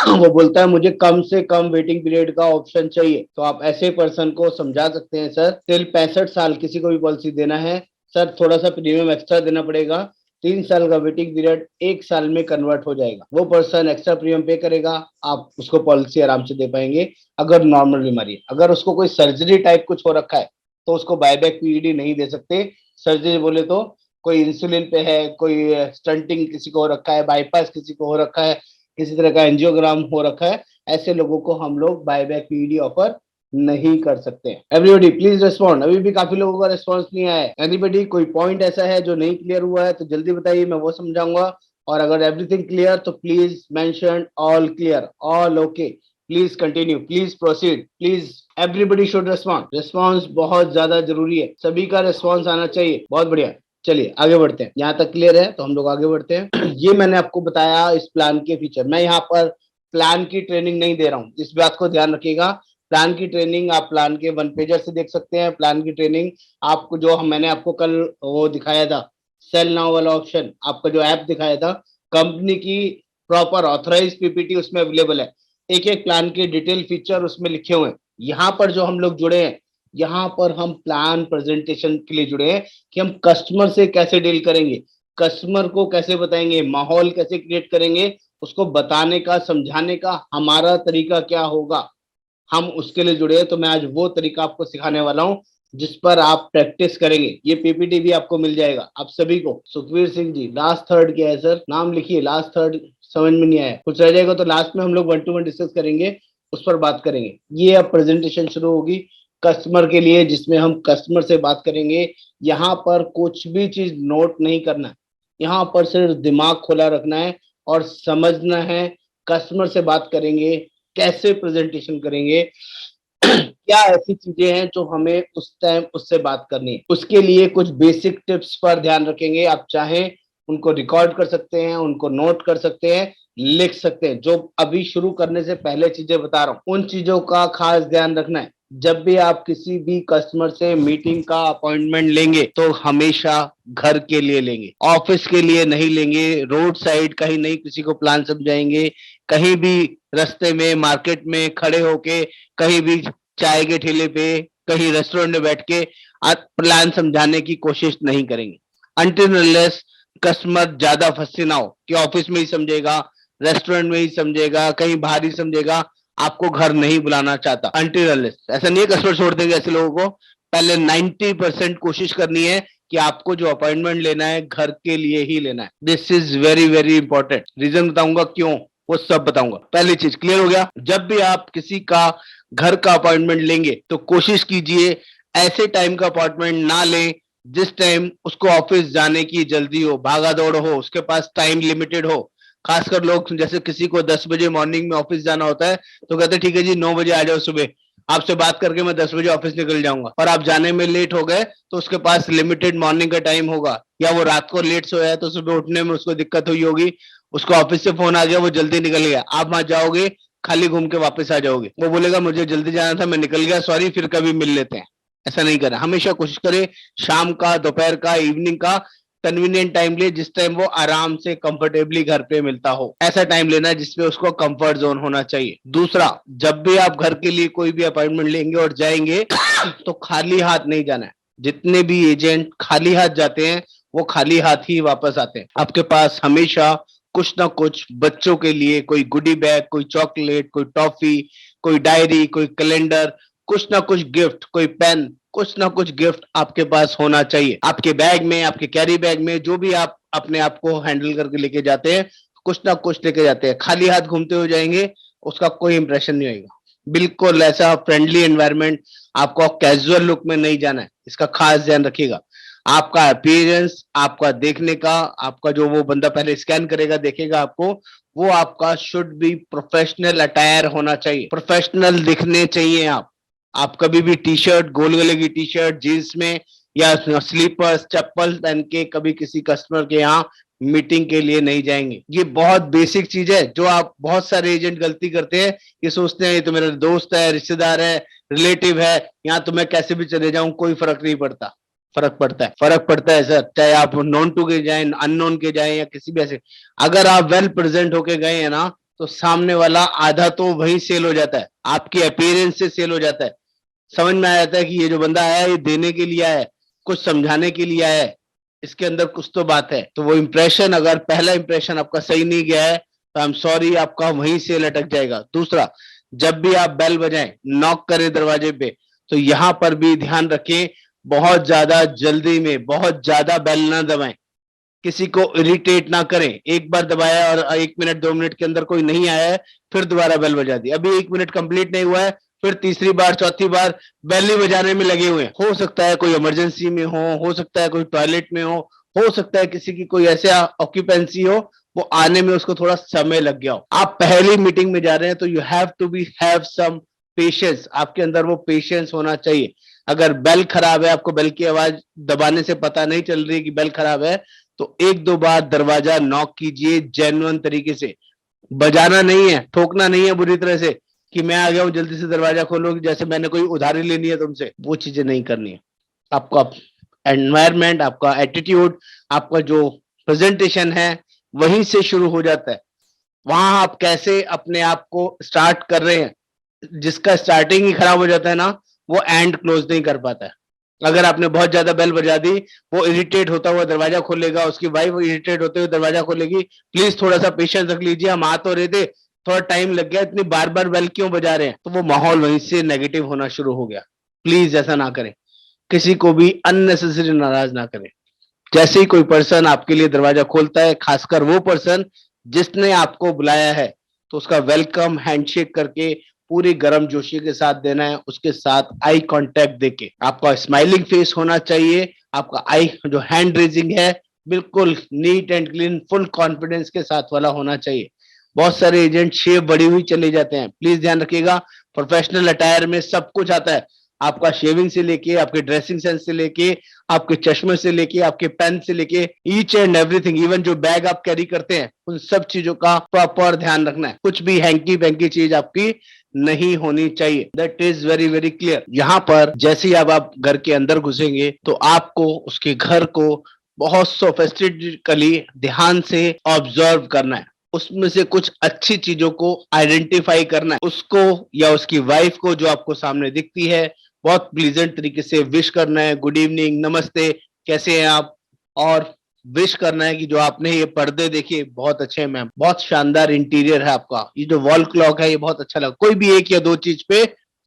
वो बोलता है मुझे कम से कम वेटिंग पीरियड का ऑप्शन चाहिए, तो आप ऐसे पर्सन को समझा सकते हैं सर टिल 65 साल किसी को भी पॉलिसी देना है सर, थोड़ा सा प्रीमियम एक्स्ट्रा देना पड़ेगा। 3 साल का वेटिंग पीरियड 1 साल में कन्वर्ट हो जाएगा। वो पर्सन एक्स्ट्रा प्रीमियम पे करेगा, आप उसको पॉलिसी आराम से दे पाएंगे। अगर नॉर्मल बीमारी है, अगर उसको कोई सर्जरी टाइप कुछ हो रखा है तो उसको बायबैक पीडी नहीं दे सकते। सर्जरी बोले तो कोई इंसुलिन पे है, कोई स्टंटिंग किसी को हो रखा है, बाईपास किसी को हो रखा है, किसी तरह का एंजियोग्राम हो रखा है, ऐसे लोगों को हम लोग बायबैक पीडी ऑफर नहीं कर सकते। Everybody please respond. अभी भी काफी लोगों का रिस्पॉन्स नहीं आया है। एनीबॉडी कोई पॉइंट ऐसा है जो नहीं क्लियर हुआ है तो जल्दी बताइए, मैं वो समझाऊंगा। और अगर एवरीथिंग क्लियर तो please mention all clear, all okay, please continue, please proceed, please everybody should respond. Response बहुत ज्यादा जरूरी है, सभी का रिस्पॉन्स आना चाहिए। बहुत बढ़िया, चलिए आगे बढ़ते हैं। यहाँ तक क्लियर है तो हम लोग आगे बढ़ते हैं। ये मैंने आपको बताया इस प्लान के फीचर। मैं यहाँ पर प्लान की ट्रेनिंग नहीं दे रहा हूँ, इस बात को ध्यान रखिएगा। प्लान की ट्रेनिंग आप प्लान के वन पेजर से देख सकते हैं। प्लान की ट्रेनिंग आपको जो मैंने आपको कल वो दिखाया था, सेल नाउ वाला ऑप्शन, आपका जो ऐप दिखाया था, कंपनी की प्रॉपर ऑथराइज पीपीटी उसमें अवेलेबल है। एक एक प्लान के डिटेल फीचर उसमें लिखे हुए हैं। यहाँ पर जो हम लोग जुड़े हैं, यहाँ पर हम प्लान प्रेजेंटेशन के लिए जुड़े हैं कि हम कस्टमर से कैसे डील करेंगे, कस्टमर को कैसे बताएंगे, माहौल कैसे क्रिएट करेंगे, उसको बताने का समझाने का हमारा तरीका क्या होगा, हम उसके लिए जुड़े हैं। तो मैं आज वो तरीका आपको सिखाने वाला हूँ जिस पर आप प्रैक्टिस करेंगे। ये पीपीटी भी आपको मिल जाएगा आप सभी को। सुखवीर सिंह जी लास्ट थर्ड क्या है सर? नाम लिखिए। लास्ट थर्ड समझ में नहीं आया, कुछ रह जाएगा तो लास्ट में हम लोग 1 to 1 डिस्कस करेंगे, उस पर बात करेंगे। ये अब प्रेजेंटेशन शुरू होगी, कस्टमर के लिए, जिसमें हम कस्टमर से बात करेंगे। यहाँ पर कुछ भी चीज नोट नहीं करना है, यहाँ पर सिर्फ दिमाग खुला रखना है और समझना है। कस्टमर से बात करेंगे, कैसे प्रेजेंटेशन करेंगे, क्या ऐसी चीजें हैं जो हमें उस टाइम उससे बात करनी है। उसके लिए कुछ बेसिक टिप्स पर ध्यान रखेंगे। आप चाहें उनको रिकॉर्ड कर सकते हैं, उनको नोट कर सकते हैं, लिख सकते हैं। जो अभी शुरू करने से पहले चीजें बता रहा हूं, उन चीजों का खास ध्यान रखना है। जब भी आप किसी भी कस्टमर से मीटिंग का अपॉइंटमेंट लेंगे तो हमेशा घर के लिए लेंगे, ऑफिस के लिए नहीं लेंगे। रोड साइड कहीं नहीं किसी को प्लान समझाएंगे, कहीं भी रास्ते में, मार्केट में खड़े होके, कहीं भी चाय के ठेले पे, कहीं रेस्टोरेंट में बैठ के आप प्लान समझाने की कोशिश नहीं करेंगे। अनटिल अनलेस कस्टमर ज्यादा फंसे ना हो कि ऑफिस में ही समझेगा, रेस्टोरेंट में ही समझेगा, कहीं बाहर ही समझेगा, आपको घर नहीं बुलाना चाहता। अनटिल अनलेस ऐसा नहीं है कस्टमर छोड़ देंगे ऐसे लोगों को। पहले 90% कोशिश करनी है कि आपको जो अपॉइंटमेंट लेना है घर के लिए ही लेना है। This is very very important. Reason बताऊंगा क्यों, वो सब बताऊंगा। पहली चीज क्लियर हो गया। जब भी आप किसी का घर का अपॉइंटमेंट लेंगे तो कोशिश कीजिए ऐसे टाइम का अपॉइंटमेंट ना लें जिस टाइम उसको ऑफिस जाने की जल्दी हो, भागा दौड़ हो, उसके पास टाइम लिमिटेड हो। खासकर लोग जैसे किसी को 10 बजे मॉर्निंग में ऑफिस जाना होता है तो कहते ठीक है जी 9 बजे आ जाओ, सुबह आपसे बात करके मैं 10 बजे ऑफिस निकल जाऊंगा। और आप जाने में लेट हो गए तो उसके पास लिमिटेड मॉर्निंग का टाइम होगा, या वो रात को लेट सोया है तो सुबह उठने में उसको दिक्कत हुई होगी, उसको ऑफिस से फोन आ गया, वो जल्दी निकल गया। आप वहां जाओगे, खाली घूम के वापस आ जाओगे। वो बोलेगा मुझे जल्दी जाना था, मैं निकल गया, सॉरी, फिर कभी मिल लेते हैं। ऐसा नहीं करें। हमेशा कोशिश करें शाम का, दोपहर का, इवनिंग का कन्वीनियंट टाइम ले, जिस टाइम वो आराम से कंफर्टेबली घर पे मिलता हो। ऐसा टाइम लेना है जिसमें उसको कंफर्ट जोन होना चाहिए। दूसरा, जब भी आप घर के लिए कोई भी अपॉइंटमेंट लेंगे और जाएंगे तो खाली हाथ नहीं जाना है। जितने भी एजेंट खाली हाथ जाते हैं वो खाली हाथ ही वापस आते हैं। आपके पास हमेशा कुछ ना कुछ बच्चों के लिए कोई गुडी बैग, कोई चॉकलेट, कोई टॉफी, कोई डायरी, कोई कैलेंडर, कुछ ना कुछ गिफ्ट, कोई पेन, कुछ ना कुछ गिफ्ट आपके पास होना चाहिए। आपके बैग में, आपके कैरी बैग में, जो भी आप अपने आप को हैंडल करके लेके जाते हैं, कुछ ना कुछ लेके जाते हैं। खाली हाथ घूमते हुए जाएंगे, उसका कोई इंप्रेशन नहीं होगा। बिल्कुल ऐसा फ्रेंडली एनवायरनमेंट, आपको कैजुअल लुक में नहीं जाना है, इसका खास ध्यान रखिएगा। आपका अपीयरेंस, आपका देखने का, आपका जो वो बंदा पहले स्कैन करेगा, देखेगा आपको, वो आपका शुड बी प्रोफेशनल अटायर होना चाहिए। प्रोफेशनल दिखने चाहिए आप कभी भी टी शर्ट, गोल गले की टी शर्ट, जीन्स में या स्लीपर्स, चप्पल पहन के कभी किसी कस्टमर के यहाँ मीटिंग के लिए नहीं जाएंगे। ये बहुत बेसिक चीज है जो आप, बहुत सारे एजेंट गलती करते हैं। ये सोचते हैं ये तो मेरा दोस्त है, रिश्तेदार है, रिलेटिव है, यहाँ तो मैं कैसे भी चले जाऊं, कोई फर्क नहीं पड़ता। फर्क पड़ता है, फर्क पड़ता है सर। चाहे आप नॉन टू के जाए, अननोन के जाए, या किसी भी ऐसे, अगर आप वेल प्रेजेंट होके गए हैं ना तो सामने वाला आधा तो वही सेल हो जाता है, आपके अपीयरेंस से सेल हो जाता है। समझ में आ जाता है कि ये जो बंदा आया है ये देने के लिए आया है, कुछ समझाने के लिए आया है, इसके अंदर कुछ तो बात है। तो वो इंप्रेशन, अगर पहला इंप्रेशन आपका सही नहीं गया है तो आई एम सॉरी, आपका वहीं से लटक जाएगा। दूसरा, जब भी आप बेल बजाएं, नॉक करें दरवाजे पे, तो यहां पर भी ध्यान रखें, बहुत ज्यादा जल्दी में बहुत ज्यादा बेल ना दबाएं, किसी को इरिटेट ना करें। एक बार दबाया और 1 मिनट 2 मिनट के अंदर कोई नहीं आया है, फिर दोबारा बेल बजा दी, अभी 1 मिनट कंप्लीट नहीं हुआ है, फिर तीसरी बार चौथी बार बेल ही बजाने में लगे हुए हैं। हो सकता है कोई इमरजेंसी में हो सकता है कोई टॉयलेट में हो सकता है किसी की कोई ऐसे ऑक्यूपेंसी हो, वो आने में उसको थोड़ा समय लग गया हो। आप पहली मीटिंग में जा रहे हैं तो you have to be have some patience, आपके अंदर वो पेशेंस होना चाहिए। अगर बेल खराब है, आपको बेल की आवाज दबाने से पता नहीं चल रही कि बेल खराब है, तो 1-2 बार दरवाजा नॉक कीजिए जेन्युइन तरीके से। बजाना नहीं है, ठोकना नहीं है बुरी तरह से कि मैं आ गया हूं जल्दी से दरवाजा खोलो, जैसे मैंने कोई उधारी लेनी है तुमसे। वो चीजें नहीं करनी है। आपका एनवायरमेंट, आपका एटीट्यूड, आपका जो प्रेजेंटेशन है वहीं से शुरू हो जाता है। वहां आप कैसे अपने आप को स्टार्ट कर रहे हैं, जिसका स्टार्टिंग ही खराब हो जाता है ना, वो एंड क्लोज नहीं कर पाता है। अगर आपने बहुत ज्यादा बेल बजा दी, वो इरिटेट होता हुआ दरवाजा खोलेगा, उसकी वाइफ इरिटेट होते हुए दरवाजा खोलेगी, प्लीज थोड़ा सा पेशेंस रख लीजिए, हम आ तो रहे थे, थोड़ा टाइम लग गया, इतनी बार बार बेल क्यों बजा रहे हैं। तो वो माहौल वहीं से नेगेटिव होना शुरू हो गया। प्लीज ऐसा ना करें, किसी को भी अननेसेसरी नाराज ना करें। जैसे ही कोई पर्सन आपके लिए दरवाजा खोलता है, खासकर वो पर्सन जिसने आपको बुलाया है, तो उसका वेलकम हैंडशेक करके पूरी गर्मजोशी के साथ देना है, उसके साथ आई कांटेक्ट देके आपका स्माइलिंग फेस होना चाहिए, आपका आई जो हैंड रेजिंग है बिल्कुल neat and clean full confidence के साथ वाला होना चाहिए। बहुत सारे एजेंट शेप बड़ी हुई चले जाते हैं, प्लीज ध्यान रखिएगा, प्रोफेशनल अटायर में सब कुछ आता है, आपका शेविंग से लेके आपके ड्रेसिंग सेंस से लेके आपके चश्मे से लेके आपके पेन से लेके ईच एंड एवरीथिंग, इवन जो बैग आप कैरी करते हैं उन सब चीजों का प्रॉपर ध्यान रखना है, कुछ भी हैंकी पैंकी चीज आपकी नहीं होनी चाहिए। That is very very clear. यहाँ पर जैसे ही अब आप घर के अंदर घुसेंगे तो आपको उसके घर को बहुत सोफिस्टिकेटली ध्यान से ऑब्जर्व करना है, उसमें से कुछ अच्छी चीजों को आइडेंटिफाई करना है, उसको या उसकी वाइफ को जो आपको सामने दिखती है बहुत प्लीजेंट तरीके से विश करना है, गुड इवनिंग, नमस्ते, कैसे हैं आप, और विश करना है कि जो आपने ये पर्दे देखे बहुत अच्छे हैं मैम, बहुत शानदार इंटीरियर है आपका, ये जो वॉल क्लॉक है ये बहुत अच्छा लगा। कोई भी एक या दो चीज पे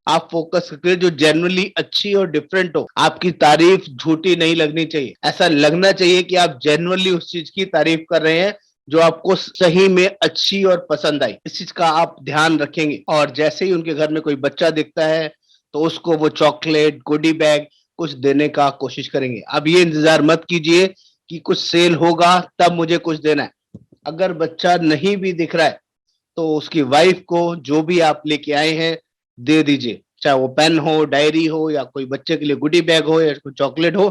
आप फोकस करके जो जेन्युइनली अच्छी और डिफरेंट हो, आपकी तारीफ झूठी नहीं लगनी चाहिए, ऐसा लगना चाहिए कि आप जेन्युइनली उस चीज की तारीफ कर रहे हैं जो आपको सही में अच्छी और पसंद आई, इस चीज का आप ध्यान रखेंगे। और जैसे ही उनके घर में कोई बच्चा दिखता है तो उसको वो चॉकलेट गोडी बैग कुछ देने का कोशिश करेंगे। अब ये इंतजार मत कीजिए कि कुछ सेल होगा तब मुझे कुछ देना है, अगर बच्चा नहीं भी दिख रहा है तो उसकी वाइफ को जो भी आप लेके आए हैं दे दीजिए, चाहे वो पेन हो, डायरी हो, या कोई बच्चे के लिए गुडी बैग हो या कोई चॉकलेट हो,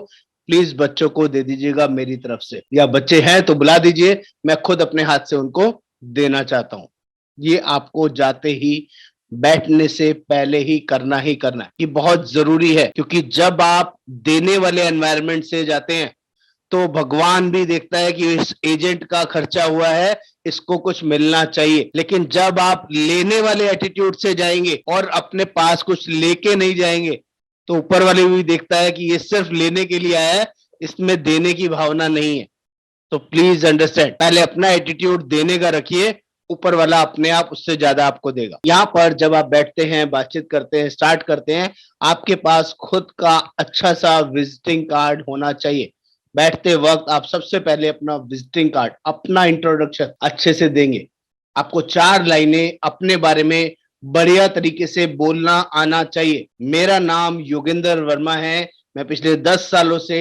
प्लीज बच्चों को दे दीजिएगा मेरी तरफ से, या बच्चे हैं तो बुला दीजिए, मैं खुद अपने हाथ से उनको देना चाहता हूँ। ये आपको जाते ही बैठने से पहले ही करना है, ये बहुत जरूरी है, क्योंकि जब आप देने वाले एनवायरनमेंट से जाते हैं तो भगवान भी देखता है कि इस एजेंट का खर्चा हुआ है, इसको कुछ मिलना चाहिए। लेकिन जब आप लेने वाले एटीट्यूड से जाएंगे और अपने पास कुछ लेके नहीं जाएंगे तो ऊपर वाले भी देखता है कि ये सिर्फ लेने के लिए आया है, इसमें देने की भावना नहीं है। तो प्लीज अंडरस्टैंड, पहले अपना एटीट्यूड देने का रखिए, ऊपर वाला अपने आप उससे ज्यादा आपको देगा। यहाँ पर जब आप बैठते हैं, बातचीत करते हैं, स्टार्ट करते हैं, आपके पास खुद का अच्छा सा विजिटिंग कार्ड होना चाहिए। बैठते वक्त आप सबसे पहले अपना विजिटिंग कार्ड, अपना इंट्रोडक्शन अच्छे से देंगे, आपको 4 लाइनें अपने बारे में बढ़िया तरीके से बोलना आना चाहिए। मेरा नाम योगेंद्र वर्मा है, मैं पिछले 10 सालों से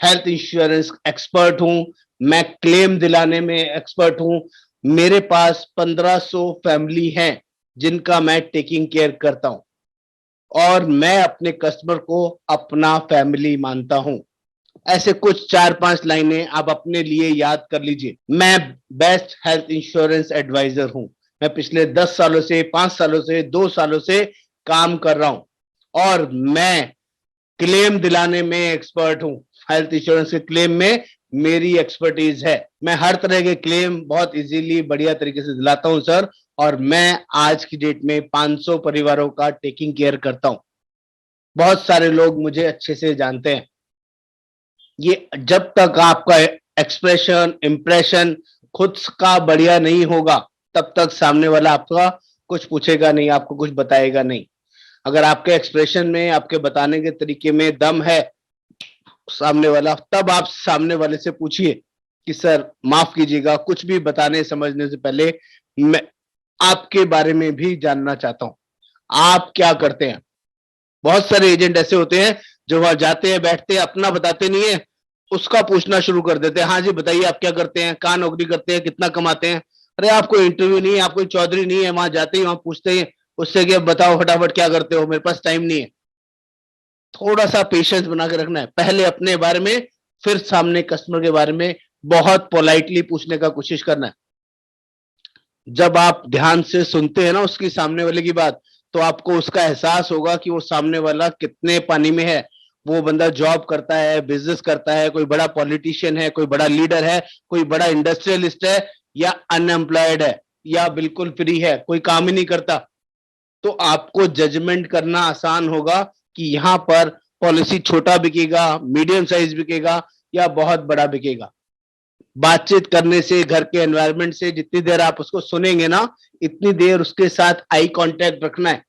हेल्थ इंश्योरेंस एक्सपर्ट हूं, मैं क्लेम दिलाने में एक्सपर्ट हूं, मेरे पास 1500 फैमिली हैं जिनका मैं टेकिंग केयर करता हूं, और मैं अपने कस्टमर को अपना फैमिली मानता हूं। ऐसे कुछ 4-5 लाइनें आप अपने लिए याद कर लीजिए। मैं बेस्ट हेल्थ इंश्योरेंस एडवाइजर हूं, मैं पिछले 10 सालों से, 5 सालों से, 2 सालों से काम कर रहा हूं, और मैं क्लेम दिलाने में एक्सपर्ट हूं, हेल्थ इंश्योरेंस के क्लेम में मेरी एक्सपर्टीज है, मैं हर तरह के क्लेम बहुत इजीली बढ़िया तरीके से दिलाता हूं सर, और मैं आज की डेट में 500 परिवारों का टेकिंग केयर करता हूं। बहुत सारे लोग मुझे अच्छे से जानते हैं। ये जब तक आपका एक्सप्रेशन इंप्रेशन खुद का बढ़िया नहीं होगा तब तक सामने वाला आपका कुछ पूछेगा नहीं, आपको कुछ बताएगा नहीं। अगर आपके एक्सप्रेशन में, आपके बताने के तरीके में दम है सामने वाला, तब आप सामने वाले से पूछिए कि सर माफ कीजिएगा, कुछ भी बताने समझने से पहले मैं आपके बारे में भी जानना चाहता हूं, आप क्या करते हैं। बहुत सारे एजेंट ऐसे होते हैं जो वहां जाते हैं, बैठते हैं, अपना बताते नहीं है, उसका पूछना शुरू कर देते हैं, हाँ जी बताइए आप क्या करते हैं, कहाँ नौकरी करते हैं, कितना कमाते हैं। अरे आपको इंटरव्यू नहीं है, आप कोई चौधरी नहीं है, वहां जाते ही वहां पूछते हैं उससे कि अब बताओ फटाफट क्या करते हो, मेरे पास टाइम नहीं है। थोड़ा सा पेशेंस बना के रखना है, पहले अपने बारे में फिर सामने कस्टमर के बारे में बहुत पोलाइटली पूछने का कोशिश करना है। जब आप ध्यान से सुनते हैं ना उसकी सामने वाले की बात, तो आपको उसका एहसास होगा कि वो सामने वाला कितने पानी में है। वो बंदा जॉब करता है, बिजनेस करता है, कोई बड़ा पॉलिटिशियन है, कोई बड़ा लीडर है, कोई बड़ा इंडस्ट्रियलिस्ट है, या अनएम्प्लॉयड है, या बिल्कुल फ्री है, कोई काम ही नहीं करता। तो आपको जजमेंट करना आसान होगा कि यहाँ पर पॉलिसी छोटा बिकेगा, मीडियम साइज बिकेगा, या बहुत बड़ा बिकेगा। बातचीत करने से, घर के एनवायरनमेंट से जितनी देर आप उसको सुनेंगे ना, इतनी देर उसके साथ आई कांटेक्ट रखना है,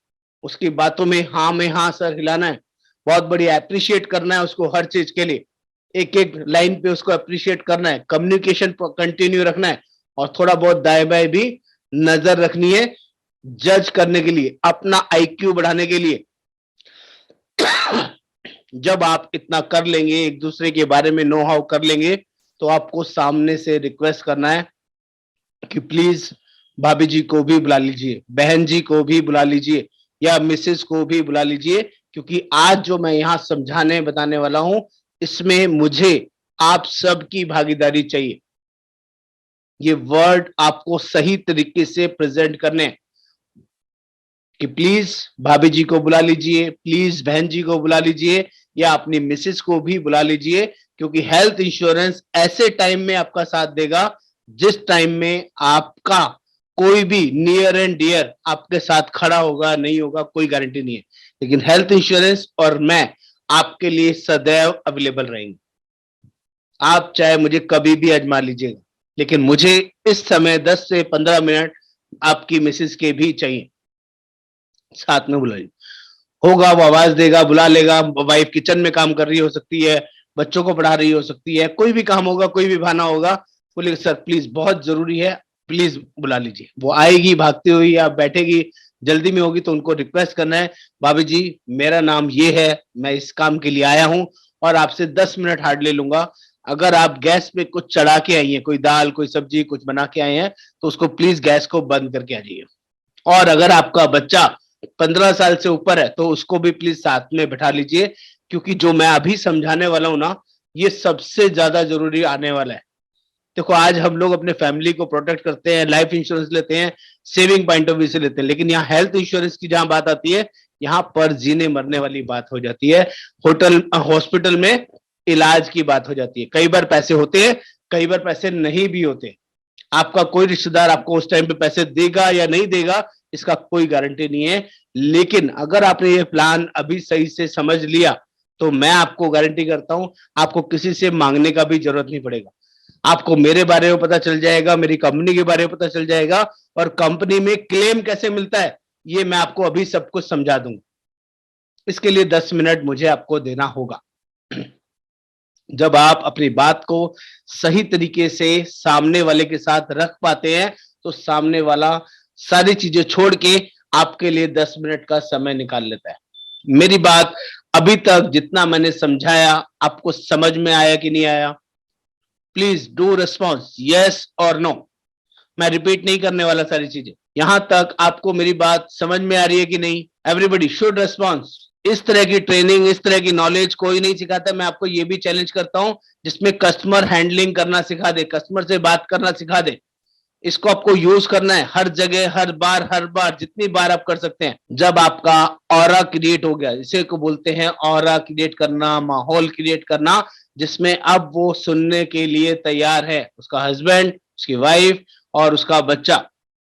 उसकी बातों में हाँ सर हिलाना है, बहुत बढ़िया अप्रिशिएट करना है उसको हर चीज के लिए, एक एक लाइन पे उसको अप्रिशिएट करना है, कम्युनिकेशन कंटिन्यू रखना है, और थोड़ा बहुत दाएं बाएं भी नजर रखनी है। जज करने के लिए, अपना आईक्यू बढ़ाने के लिए। जब आप इतना कर लेंगे, एक दूसरे के बारे में नो हाउ कर लेंगे, तो आपको सामने से रिक्वेस्ट करना है कि प्लीज भाभी जी को भी बुला लीजिए, बहन जी को भी बुला लीजिए, या मिसेस को भी बुला लीजिए, क्योंकि आज जो मैं यहां समझाने बताने वाला हूं, इसमें मुझे आप सबकी भागीदारी चाहिए। ये वर्ड आपको सही तरीके से प्रेजेंट करने हैं कि प्लीज भाभी जी को बुला लीजिए, प्लीज बहन जी को बुला लीजिए, या अपनी मिसेस को भी बुला लीजिए, क्योंकि हेल्थ इंश्योरेंस ऐसे टाइम में आपका साथ देगा जिस टाइम में आपका कोई भी नियर एंड डियर आपके साथ खड़ा होगा नहीं होगा, कोई गारंटी नहीं है। लेकिन हेल्थ इंश्योरेंस और मैं आपके लिए सदैव अवेलेबल रहेंगे। आप चाहे मुझे कभी भी आजमा लीजिएगा, लेकिन मुझे इस समय 10 से 15 मिनट आपकी मिसेस के भी चाहिए। साथ में बुलाइए, होगा वो आवाज देगा, बुला लेगा। वाइफ किचन में काम कर रही हो सकती है, बच्चों को पढ़ा रही हो सकती है, कोई भी काम होगा, कोई भी बहाना होगा, बोलेगा सर प्लीज बहुत जरूरी है, प्लीज बुला लीजिए। वो आएगी भागती हुई या बैठेगी, जल्दी में होगी, तो उनको रिक्वेस्ट करना है, भाभी जी मेरा नाम ये है, मैं इस काम के लिए आया हूं और आपसे 10 मिनट हार्ड ले लूंगा। अगर आप गैस पे कुछ चढ़ा के आई हैं, कोई दाल कोई सब्जी कुछ बना के आए हैं, तो उसको प्लीज गैस को बंद करके आ जाइए। और अगर आपका बच्चा 15 साल से ऊपर है तो उसको भी प्लीज साथ में बैठा लीजिए, क्योंकि जो मैं अभी समझाने वाला हूं ना, ये सबसे ज्यादा जरूरी आने वाला है। देखो आज हम लोग अपने फैमिली को प्रोटेक्ट करते हैं, लाइफ इंश्योरेंस लेते हैं, सेविंग पॉइंट ऑफ व्यू से लेते हैं, लेकिन यहाँ हेल्थ इंश्योरेंस की जहां बात आती है, यहाँ पर जीने मरने वाली बात हो जाती है। होटल हॉस्पिटल में इलाज की बात हो जाती है। कई बार पैसे होते हैं, कई बार पैसे नहीं भी होते। आपका कोई रिश्तेदार आपको उस टाइम पे पैसे देगा या नहीं देगा, इसका कोई गारंटी नहीं है। लेकिन अगर आपने ये प्लान अभी सही से समझ लिया, तो मैं आपको गारंटी करता हूं, आपको किसी से मांगने का भी जरूरत नहीं पड़ेगा। आपको मेरे बारे में पता चल जाएगा, मेरी कंपनी के बारे में पता चल जाएगा, और कंपनी में क्लेम कैसे मिलता है ये मैं आपको अभी सब कुछ समझा दूंगा। इसके लिए 10 मिनट मुझे आपको देना होगा। जब आप अपनी बात को सही तरीके से सामने वाले के साथ रख पाते हैं, तो सामने वाला सारी चीजें छोड़ के आपके लिए 10 मिनट का समय निकाल लेता है। मेरी बात अभी तक जितना मैंने समझाया, आपको समझ में आया कि नहीं आया? प्लीज डू रिस्पॉन्स, यस और नो। मैं रिपीट नहीं करने वाला सारी चीजें। यहां तक आपको मेरी बात समझ में आ रही है कि नहीं? Everybody should response. इस तरह की ट्रेनिंग, इस तरह की नॉलेज कोई नहीं सिखाता। मैं आपको ये भी चैलेंज करता हूं, जिसमें कस्टमर हैंडलिंग करना सिखा दे, कस्टमर से बात करना सिखा दे। इसको आपको यूज करना है हर जगह, हर बार, जितनी बार आप कर सकते हैं। जब आपका ऑरा क्रिएट हो गया, इसे को बोलते हैं ऑरा क्रिएट करना, माहौल क्रिएट करना, जिसमें अब वो सुनने के लिए तैयार है। उसका हस्बैंड, उसकी वाइफ और उसका बच्चा,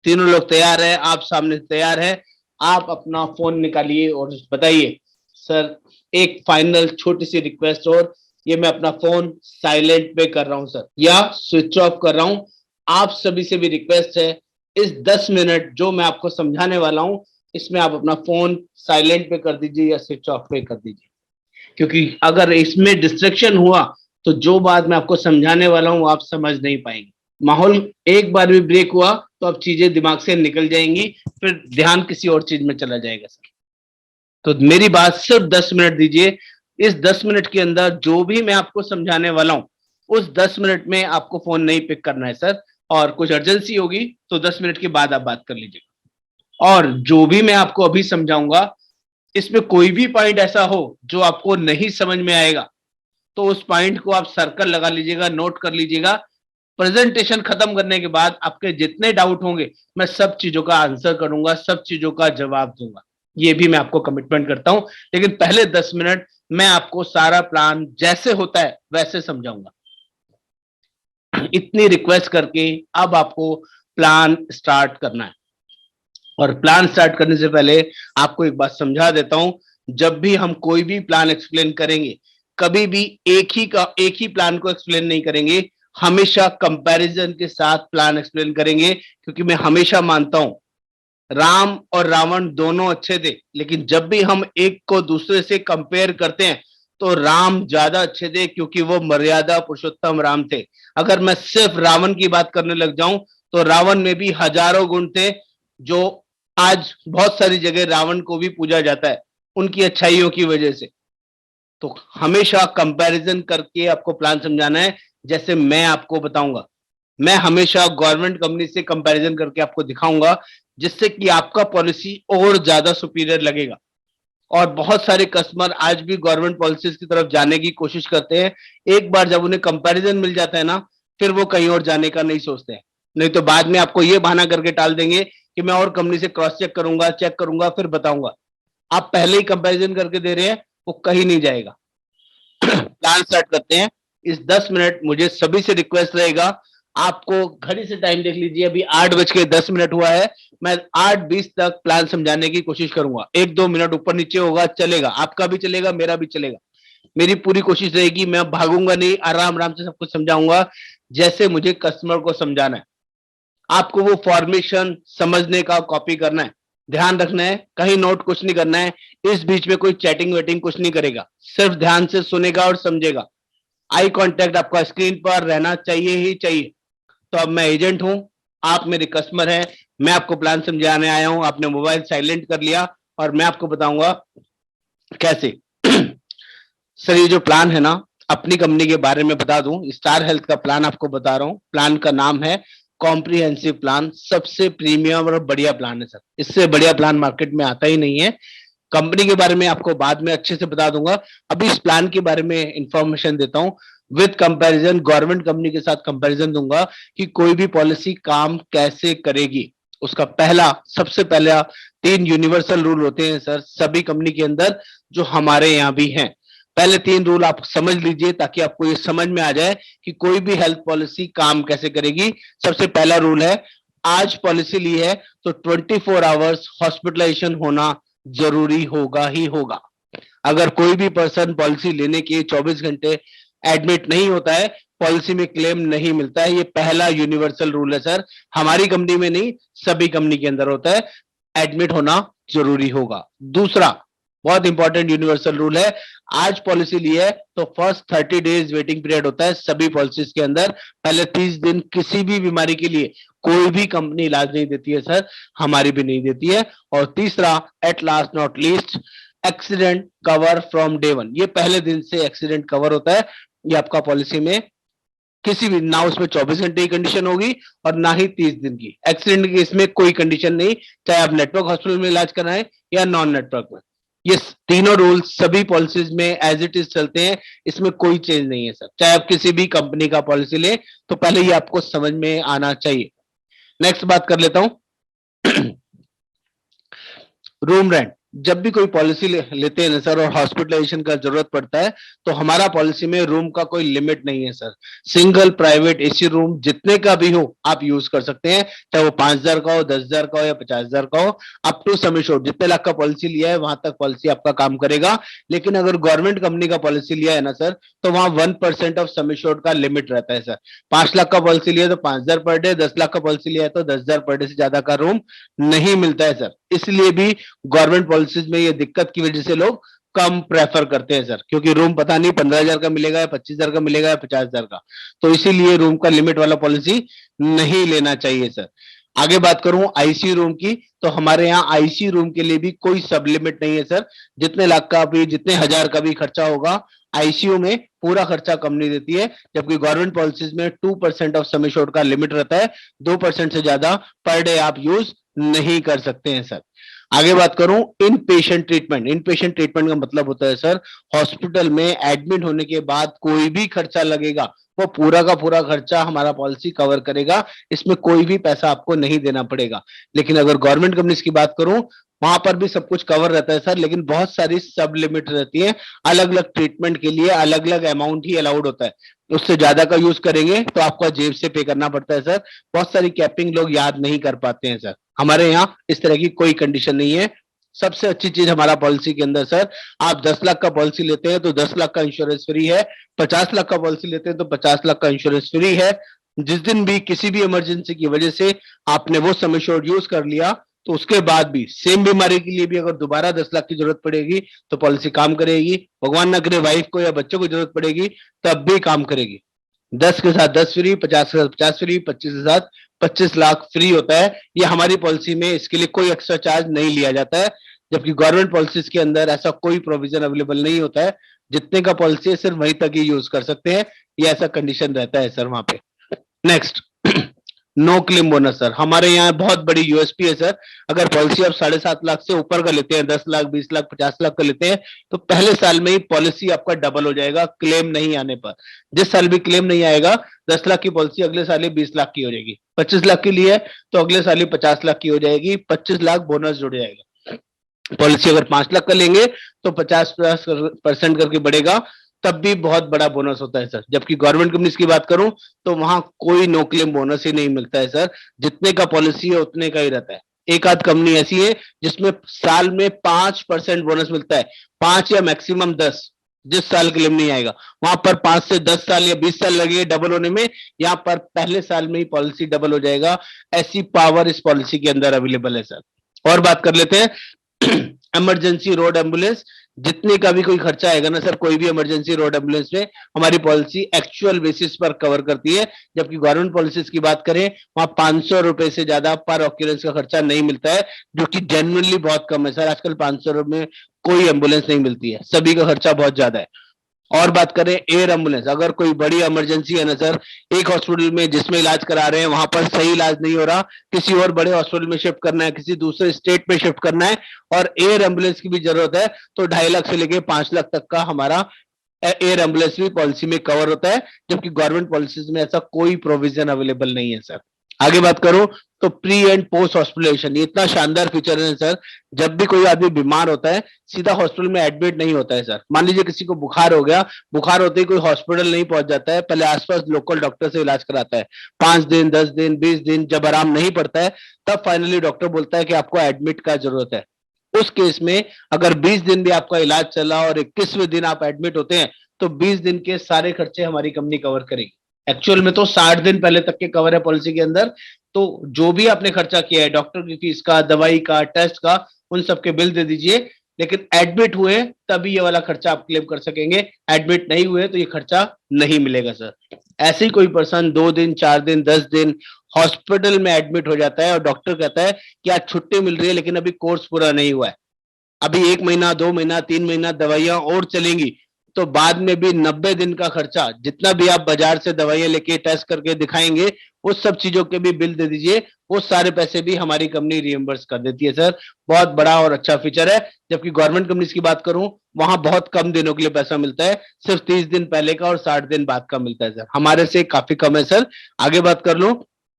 तीनों लोग तैयार है, आप सामने तैयार है। आप अपना फोन निकालिए और बताइए, सर एक फाइनल छोटी सी रिक्वेस्ट, और ये मैं अपना फोन साइलेंट पे कर रहा हूं सर, या स्विच ऑफ कर रहा हूं। आप सभी से भी रिक्वेस्ट है, इस 10 मिनट जो मैं आपको समझाने वाला हूं, इसमें आप अपना फोन साइलेंट पे कर दीजिए या स्विच ऑफ पे कर दीजिए, क्योंकि अगर इसमें डिस्ट्रैक्शन हुआ तो जो बात मैं आपको समझाने वाला हूं आप समझ नहीं पाएंगे। माहौल एक बार भी ब्रेक हुआ तो अब चीजें दिमाग से निकल जाएंगी, फिर ध्यान किसी और चीज में चला जाएगा सर। तो मेरी बात सिर्फ 10 मिनट दीजिए। इस 10 मिनट के अंदर जो भी मैं आपको समझाने वाला हूं, उस 10 मिनट में आपको फोन नहीं पिक करना है सर। और कुछ अर्जेंसी होगी तो 10 मिनट के बाद आप बात कर लीजिएगा। और जो भी मैं आपको अभी समझाऊंगा, इसमें कोई भी पॉइंट ऐसा हो जो आपको नहीं समझ में आएगा, तो उस पॉइंट को आप सर्कल लगा लीजिएगा, नोट कर लीजिएगा। प्रेजेंटेशन खत्म करने के बाद आपके जितने डाउट होंगे, मैं सब चीजों का आंसर करूंगा, सब चीजों का जवाब दूंगा। ये भी मैं आपको कमिटमेंट करता हूं। लेकिन पहले 10 मिनट मैं आपको सारा प्लान जैसे होता है वैसे समझाऊंगा। इतनी रिक्वेस्ट करके अब आपको प्लान स्टार्ट करना है। और प्लान स्टार्ट करने से पहले आपको एक बात समझा देता हूं, जब भी हम कोई भी प्लान एक्सप्लेन करेंगे, कभी भी एक ही प्लान को एक्सप्लेन नहीं करेंगे, हमेशा कंपैरिजन के साथ प्लान एक्सप्लेन करेंगे। क्योंकि मैं हमेशा मानता हूं, राम और रावण दोनों अच्छे थे, लेकिन जब भी हम एक को दूसरे से कंपेयर करते हैं तो राम ज्यादा अच्छे थे, क्योंकि वो मर्यादा पुरुषोत्तम राम थे। अगर मैं सिर्फ रावण की बात करने लग जाऊं तो रावण में भी हजारों गुण थे जो आज बहुत सारी जगह रावण को भी पूजा जाता है उनकी अच्छाइयों की वजह से। तो हमेशा कंपैरिजन करके आपको प्लान समझाना है, जैसे मैं आपको बताऊंगा। मैं हमेशा गवर्नमेंट कंपनी से कंपैरिजन करके आपको दिखाऊंगा, जिससे कि आपका पॉलिसी और ज्यादा सुपीरियर लगेगा। और बहुत सारे कस्टमर आज भी गवर्नमेंट पॉलिसीज की तरफ जाने की कोशिश करते हैं। एक बार जब उन्हें कंपैरिजन मिल जाता है ना, फिर वो कहीं और जाने का नहीं सोचते हैं। नहीं तो बाद में आपको ये बहाना करके टाल देंगे कि मैं और कंपनी से क्रॉस चेक करूंगा फिर बताऊंगा। आप पहले ही कंपैरिजन करके दे रहे हैं, वो कहीं नहीं जाएगा। प्लान स्टार्ट करते हैं। इस 10 मिनट मुझे सभी से रिक्वेस्ट रहेगा, आपको घड़ी से टाइम देख लीजिए, अभी 8:10 हुआ है। मैं 8:20 तक प्लान समझाने की कोशिश करूंगा। 1-2 मिनट ऊपर नीचे होगा, चलेगा, आपका भी चलेगा, मेरा भी चलेगा। मेरी पूरी कोशिश रहेगी, मैं भागूंगा नहीं, आराम आराम से सब कुछ समझाऊंगा जैसे मुझे कस्टमर को समझाना है। आपको वो फॉर्मेशन समझने का कॉपी करना है, ध्यान रखना है, कहीं नोट कुछ नहीं करना है। इस बीच में कोई चैटिंग वेटिंग कुछ नहीं करेगा, सिर्फ ध्यान से सुनेगा और समझेगा। आई कांटेक्ट आपका स्क्रीन पर रहना चाहिए ही चाहिए। तो अब मैं एजेंट हूं, आप मेरे कस्टमर हैं, मैं आपको प्लान समझाने आया हूं। आपने मोबाइल साइलेंट कर लिया और मैं आपको बताऊंगा कैसे। सर ये जो प्लान है ना, अपनी कंपनी के बारे में बता दूं, स्टार हेल्थ का प्लान आपको बता रहा हूं। प्लान का नाम है कॉम्प्रिहेंसिव प्लान। सबसे प्रीमियम और बढ़िया प्लान है सर, इससे बढ़िया प्लान मार्केट में आता ही नहीं है। कंपनी के बारे में आपको बाद में अच्छे से बता दूंगा। अभी इस प्लान के बारे में इंफॉर्मेशन देता हूं। विद कंपैरिजन, गवर्नमेंट कंपनी के साथ कंपैरिजन दूंगा कि कोई भी पॉलिसी काम कैसे करेगी। उसका सबसे पहला 3 यूनिवर्सल रूल होते हैं सर सभी कंपनी के अंदर, जो हमारे यहाँ भी हैं। पहले 3 रूल आप समझ लीजिए ताकि आपको ये समझ में आ जाए कि कोई भी हेल्थ पॉलिसी काम कैसे करेगी। सबसे पहला रूल है, आज पॉलिसी ली है तो 24 आवर्स हॉस्पिटलाइजेशन होना जरूरी होगा ही होगा। अगर कोई भी पर्सन पॉलिसी लेने के 24 घंटे एडमिट नहीं होता है, पॉलिसी में क्लेम नहीं मिलता है। ये पहला यूनिवर्सल रूल है सर, हमारी कंपनी में नहीं, सभी कंपनी के अंदर होता है, एडमिट होना जरूरी होगा। दूसरा बहुत इंपॉर्टेंट यूनिवर्सल रूल है, आज पॉलिसी ली है तो फर्स्ट 30 डेज वेटिंग पीरियड होता है सभी पॉलिसीज के अंदर। पहले 30 दिन किसी भी बीमारी के लिए कोई भी कंपनी इलाज नहीं देती है सर, हमारी भी नहीं देती है। और तीसरा, at last not least, accident cover from day one. ये पहले दिन से एक्सीडेंट कवर होता है। ये आपका पॉलिसी में किसी भी ना, उसमें 24 घंटे की कंडीशन होगी और ना ही 30 दिन की। एक्सीडेंट के इसमें कोई कंडीशन नहीं, चाहे आप नेटवर्क हॉस्पिटल में इलाज कराएं या नॉन नेटवर्क में। ये तीनों रूल्स सभी पॉलिसीज में एज इट इज चलते हैं, इसमें कोई चेंज नहीं है सर। चाहे आप किसी भी कंपनी का पॉलिसी ले, तो पहले ये आपको समझ में आना चाहिए। नेक्स्ट बात कर लेता हूं। Room rent. जब भी कोई पॉलिसी लेते हैं ना सर और हॉस्पिटलाइजेशन का जरूरत पड़ता है, तो हमारा पॉलिसी में रूम का कोई लिमिट नहीं है sir. Single private AC room जितने का भी हो आप यूज कर सकते हैं, चाहे वो 5,000 का हो, 10,000 का हो या 50,000 का हो। अप टू सम एश्योर्ड, जितने लाख का पॉलिसी लिया है वहां तक पॉलिसी आपका काम करेगा। लेकिन अगर गवर्नमेंट कंपनी का पॉलिसी लिया है ना सर, तो वहां 1% ऑफ सम एश्योर्ड का लिमिट रहता है सर। 5 लाख का पॉलिसी लिया तो 5,000 पर डे, 10 लाख का पॉलिसी लिया है तो 10,000 पर डे से ज्यादा का रूम नहीं मिलता है सर। इसलिए भी गवर्नमेंट पॉलिसीज में ये दिक्कत की वजह से लोग कम प्रेफर करते हैं सर, क्योंकि रूम पता नहीं 15,000 का मिलेगा या 25,000 का मिलेगा या 50,000 का। तो इसीलिए रूम का लिमिट वाला पॉलिसी नहीं लेना चाहिए सर। आगे बात करूं आईसीयू रूम की, तो हमारे यहाँ आईसीयू रूम के लिए भी कोई सब लिमिट नहीं है सर। जितने लाख का भी, जितने हजार का भी खर्चा होगा, आईसीयू में पूरा खर्चा कंपनी देती है। जबकि गवर्नमेंट पॉलिसीज में 2% ऑफ सम एश्योर्ड का लिमिट रहता है, 2% से ज्यादा पर डे आप यूज नहीं कर सकते हैं सर। आगे बात करूं इन पेशेंट ट्रीटमेंट। इन पेशेंट ट्रीटमेंट का मतलब होता है सर, हॉस्पिटल में एडमिट होने के बाद कोई भी खर्चा लगेगा, वो पूरा का पूरा खर्चा हमारा पॉलिसी कवर करेगा। इसमें कोई भी पैसा आपको नहीं देना पड़ेगा। लेकिन अगर गवर्नमेंट कंपनीज की बात करूं, वहां पर भी सब कुछ कवर रहता है सर, लेकिन बहुत सारी सब लिमिट रहती है। अलग अलग ट्रीटमेंट के लिए अलग अलग अमाउंट ही अलाउड होता है। उससे ज्यादा का यूज करेंगे तो आपको जेब से पे करना पड़ता है सर। बहुत सारी कैपिंग लोग याद नहीं कर पाते हैं सर। हमारे यहाँ इस तरह की कोई कंडीशन नहीं है। सबसे अच्छी चीज हमारा पॉलिसी के अंदर सर, आप 10 लाख का पॉलिसी लेते हैं तो 10 लाख का इंश्योरेंस फ्री है। 50 लाख का पॉलिसी लेते हैं तो 50 लाख का इंश्योरेंस फ्री है। जिस दिन भी किसी भी इमरजेंसी की वजह से आपने वो सम एश्योर्ड यूज कर लिया, तो उसके बाद भी सेम बीमारी के लिए भी अगर दोबारा 10 लाख की जरूरत पड़ेगी तो पॉलिसी काम करेगी। भगवान ना करे वाइफ को या बच्चों को जरूरत पड़ेगी, तब भी काम करेगी। 10 के साथ 10 फ्री, 50 के साथ 50 फ्री, 25 के साथ 25 लाख फ्री होता है। ये हमारी पॉलिसी में इसके लिए कोई एक्स्ट्रा चार्ज नहीं लिया जाता है, जबकि गवर्नमेंट पॉलिसीज के अंदर ऐसा कोई प्रोविजन अवेलेबल नहीं होता है। जितने का पॉलिसी है सिर्फ वहीं तक ही यूज कर सकते हैं, ये ऐसा कंडीशन रहता है सर वहां पे। Next, no claim bonus sir, हमारे यहाँ बहुत बड़ी यूएसपी है सर। अगर पॉलिसी आप 7.5 लाख से ऊपर का लेते हैं, 10 लाख, 20 लाख, 50 लाख का लेते हैं, तो पहले साल में ही पॉलिसी आपका डबल हो जाएगा क्लेम नहीं आने पर। जिस साल भी क्लेम नहीं आएगा, 10 लाख की पॉलिसी अगले साल ही 20 लाख की हो जाएगी। 25 लाख की लिए तो अगले साल ही 50 लाख की हो जाएगी, 25 लाख बोनस जुड़ जाएगा। पॉलिसी अगर 5 लाख का लेंगे तो 50% करके बढ़ेगा, तब भी बहुत बड़ा बोनस होता है सर। जबकि गवर्नमेंट कंपनीज की बात करूं तो वहां कोई नो क्लेम बोनस ही नहीं मिलता है सर, जितने का पॉलिसी है उतने का ही रहता है। एक आध कंपनी ऐसी है जिसमें साल में 5% बोनस मिलता है, 5 या मैक्सिमम 10, जिस साल क्लेम नहीं आएगा वहां पर 5 से 10 साल या 20 साल लगेगा डबल होने में, यहाँ पर पहले साल में ही पॉलिसी डबल हो जाएगा। ऐसी पावर इस पॉलिसी के अंदर अवेलेबल है सर। और बात कर लेते हैं इमरजेंसी रोड एम्बुलेंस। जितने का भी कोई खर्चा आएगा ना सर, कोई भी इमरजेंसी रोड एम्बुलेंस में हमारी पॉलिसी एक्चुअल बेसिस पर कवर करती है। जबकि गवर्नमेंट पॉलिसीज की बात करें, वहां 500 रुपए से ज्यादा पर ऑक्यूरेंस का खर्चा नहीं मिलता है, जो कि जेन्युइनली बहुत कम है सर। आजकल 500 रुपए में कोई एम्बुलेंस नहीं मिलती है, सभी का खर्चा बहुत ज्यादा है। और बात करें एयर एम्बुलेंस, अगर कोई बड़ी इमरजेंसी है ना सर, एक हॉस्पिटल में जिसमें इलाज करा रहे हैं वहां पर सही इलाज नहीं हो रहा, किसी और बड़े हॉस्पिटल में शिफ्ट करना है, किसी दूसरे स्टेट में शिफ्ट करना है, और एयर एम्बुलेंस की भी जरूरत है, तो 2.5 लाख से लेके 5 लाख तक का हमारा एयर एम्बुलेंस भी पॉलिसी में कवर होता है। जबकि गवर्नमेंट पॉलिसीज में ऐसा कोई प्रोविजन अवेलेबल नहीं है सर। आगे बात करूं तो प्री एंड पोस्ट हॉस्पिटलाइजेशन, ये इतना शानदार फीचर है सर। जब भी कोई आदमी बीमार होता है, सीधा हॉस्पिटल में एडमिट नहीं होता है सर। मान लीजिए किसी को बुखार हो गया, बुखार होते ही कोई हॉस्पिटल नहीं पहुंच जाता है, पहले आसपास लोकल डॉक्टर से इलाज कराता है, 5 दिन, 10 दिन, 20 दिन, जब आराम नहीं पड़ता है तब फाइनली डॉक्टर बोलता है कि आपको एडमिट का जरूरत है। उस केस में अगर 20 दिन भी आपका इलाज चला और 21वें दिन आप एडमिट होते हैं, तो 20 दिन के सारे खर्चे हमारी कंपनी कवर करेगी। एक्चुअल में तो 60 दिन पहले तक के कवर है पॉलिसी के अंदर। तो जो भी आपने खर्चा किया है, डॉक्टर की फीस का, दवाई का, टेस्ट का, उन सबके बिल दे दीजिए। लेकिन एडमिट हुए तभी ये वाला खर्चा आप क्लेम कर सकेंगे, एडमिट नहीं हुए तो ये खर्चा नहीं मिलेगा सर। ऐसे ही कोई पर्सन 2 दिन, 4 दिन, 10 दिन हॉस्पिटल में एडमिट हो जाता है और डॉक्टर कहता है कि आज छुट्टी मिल रही है लेकिन अभी कोर्स पूरा नहीं हुआ है, अभी 1 महीना, 2 महीना, 3 महीना दवाइयां और चलेंगी, तो बाद में भी 90 दिन का खर्चा, जितना भी आप बाजार से दवाइयां लेके टेस्ट करके दिखाएंगे, उस सब चीजों के भी बिल दे दीजिए, वो सारे पैसे भी हमारी कंपनी रिएम्बर्स कर देती है सर। बहुत बड़ा और अच्छा फीचर है। जबकि गवर्नमेंट कंपनीज की बात करूं, वहां बहुत कम दिनों के लिए पैसा मिलता है, सिर्फ 30 दिन पहले का और 60 दिन बाद का मिलता है सर। हमारे से काफी कम है सर। आगे बात कर लूं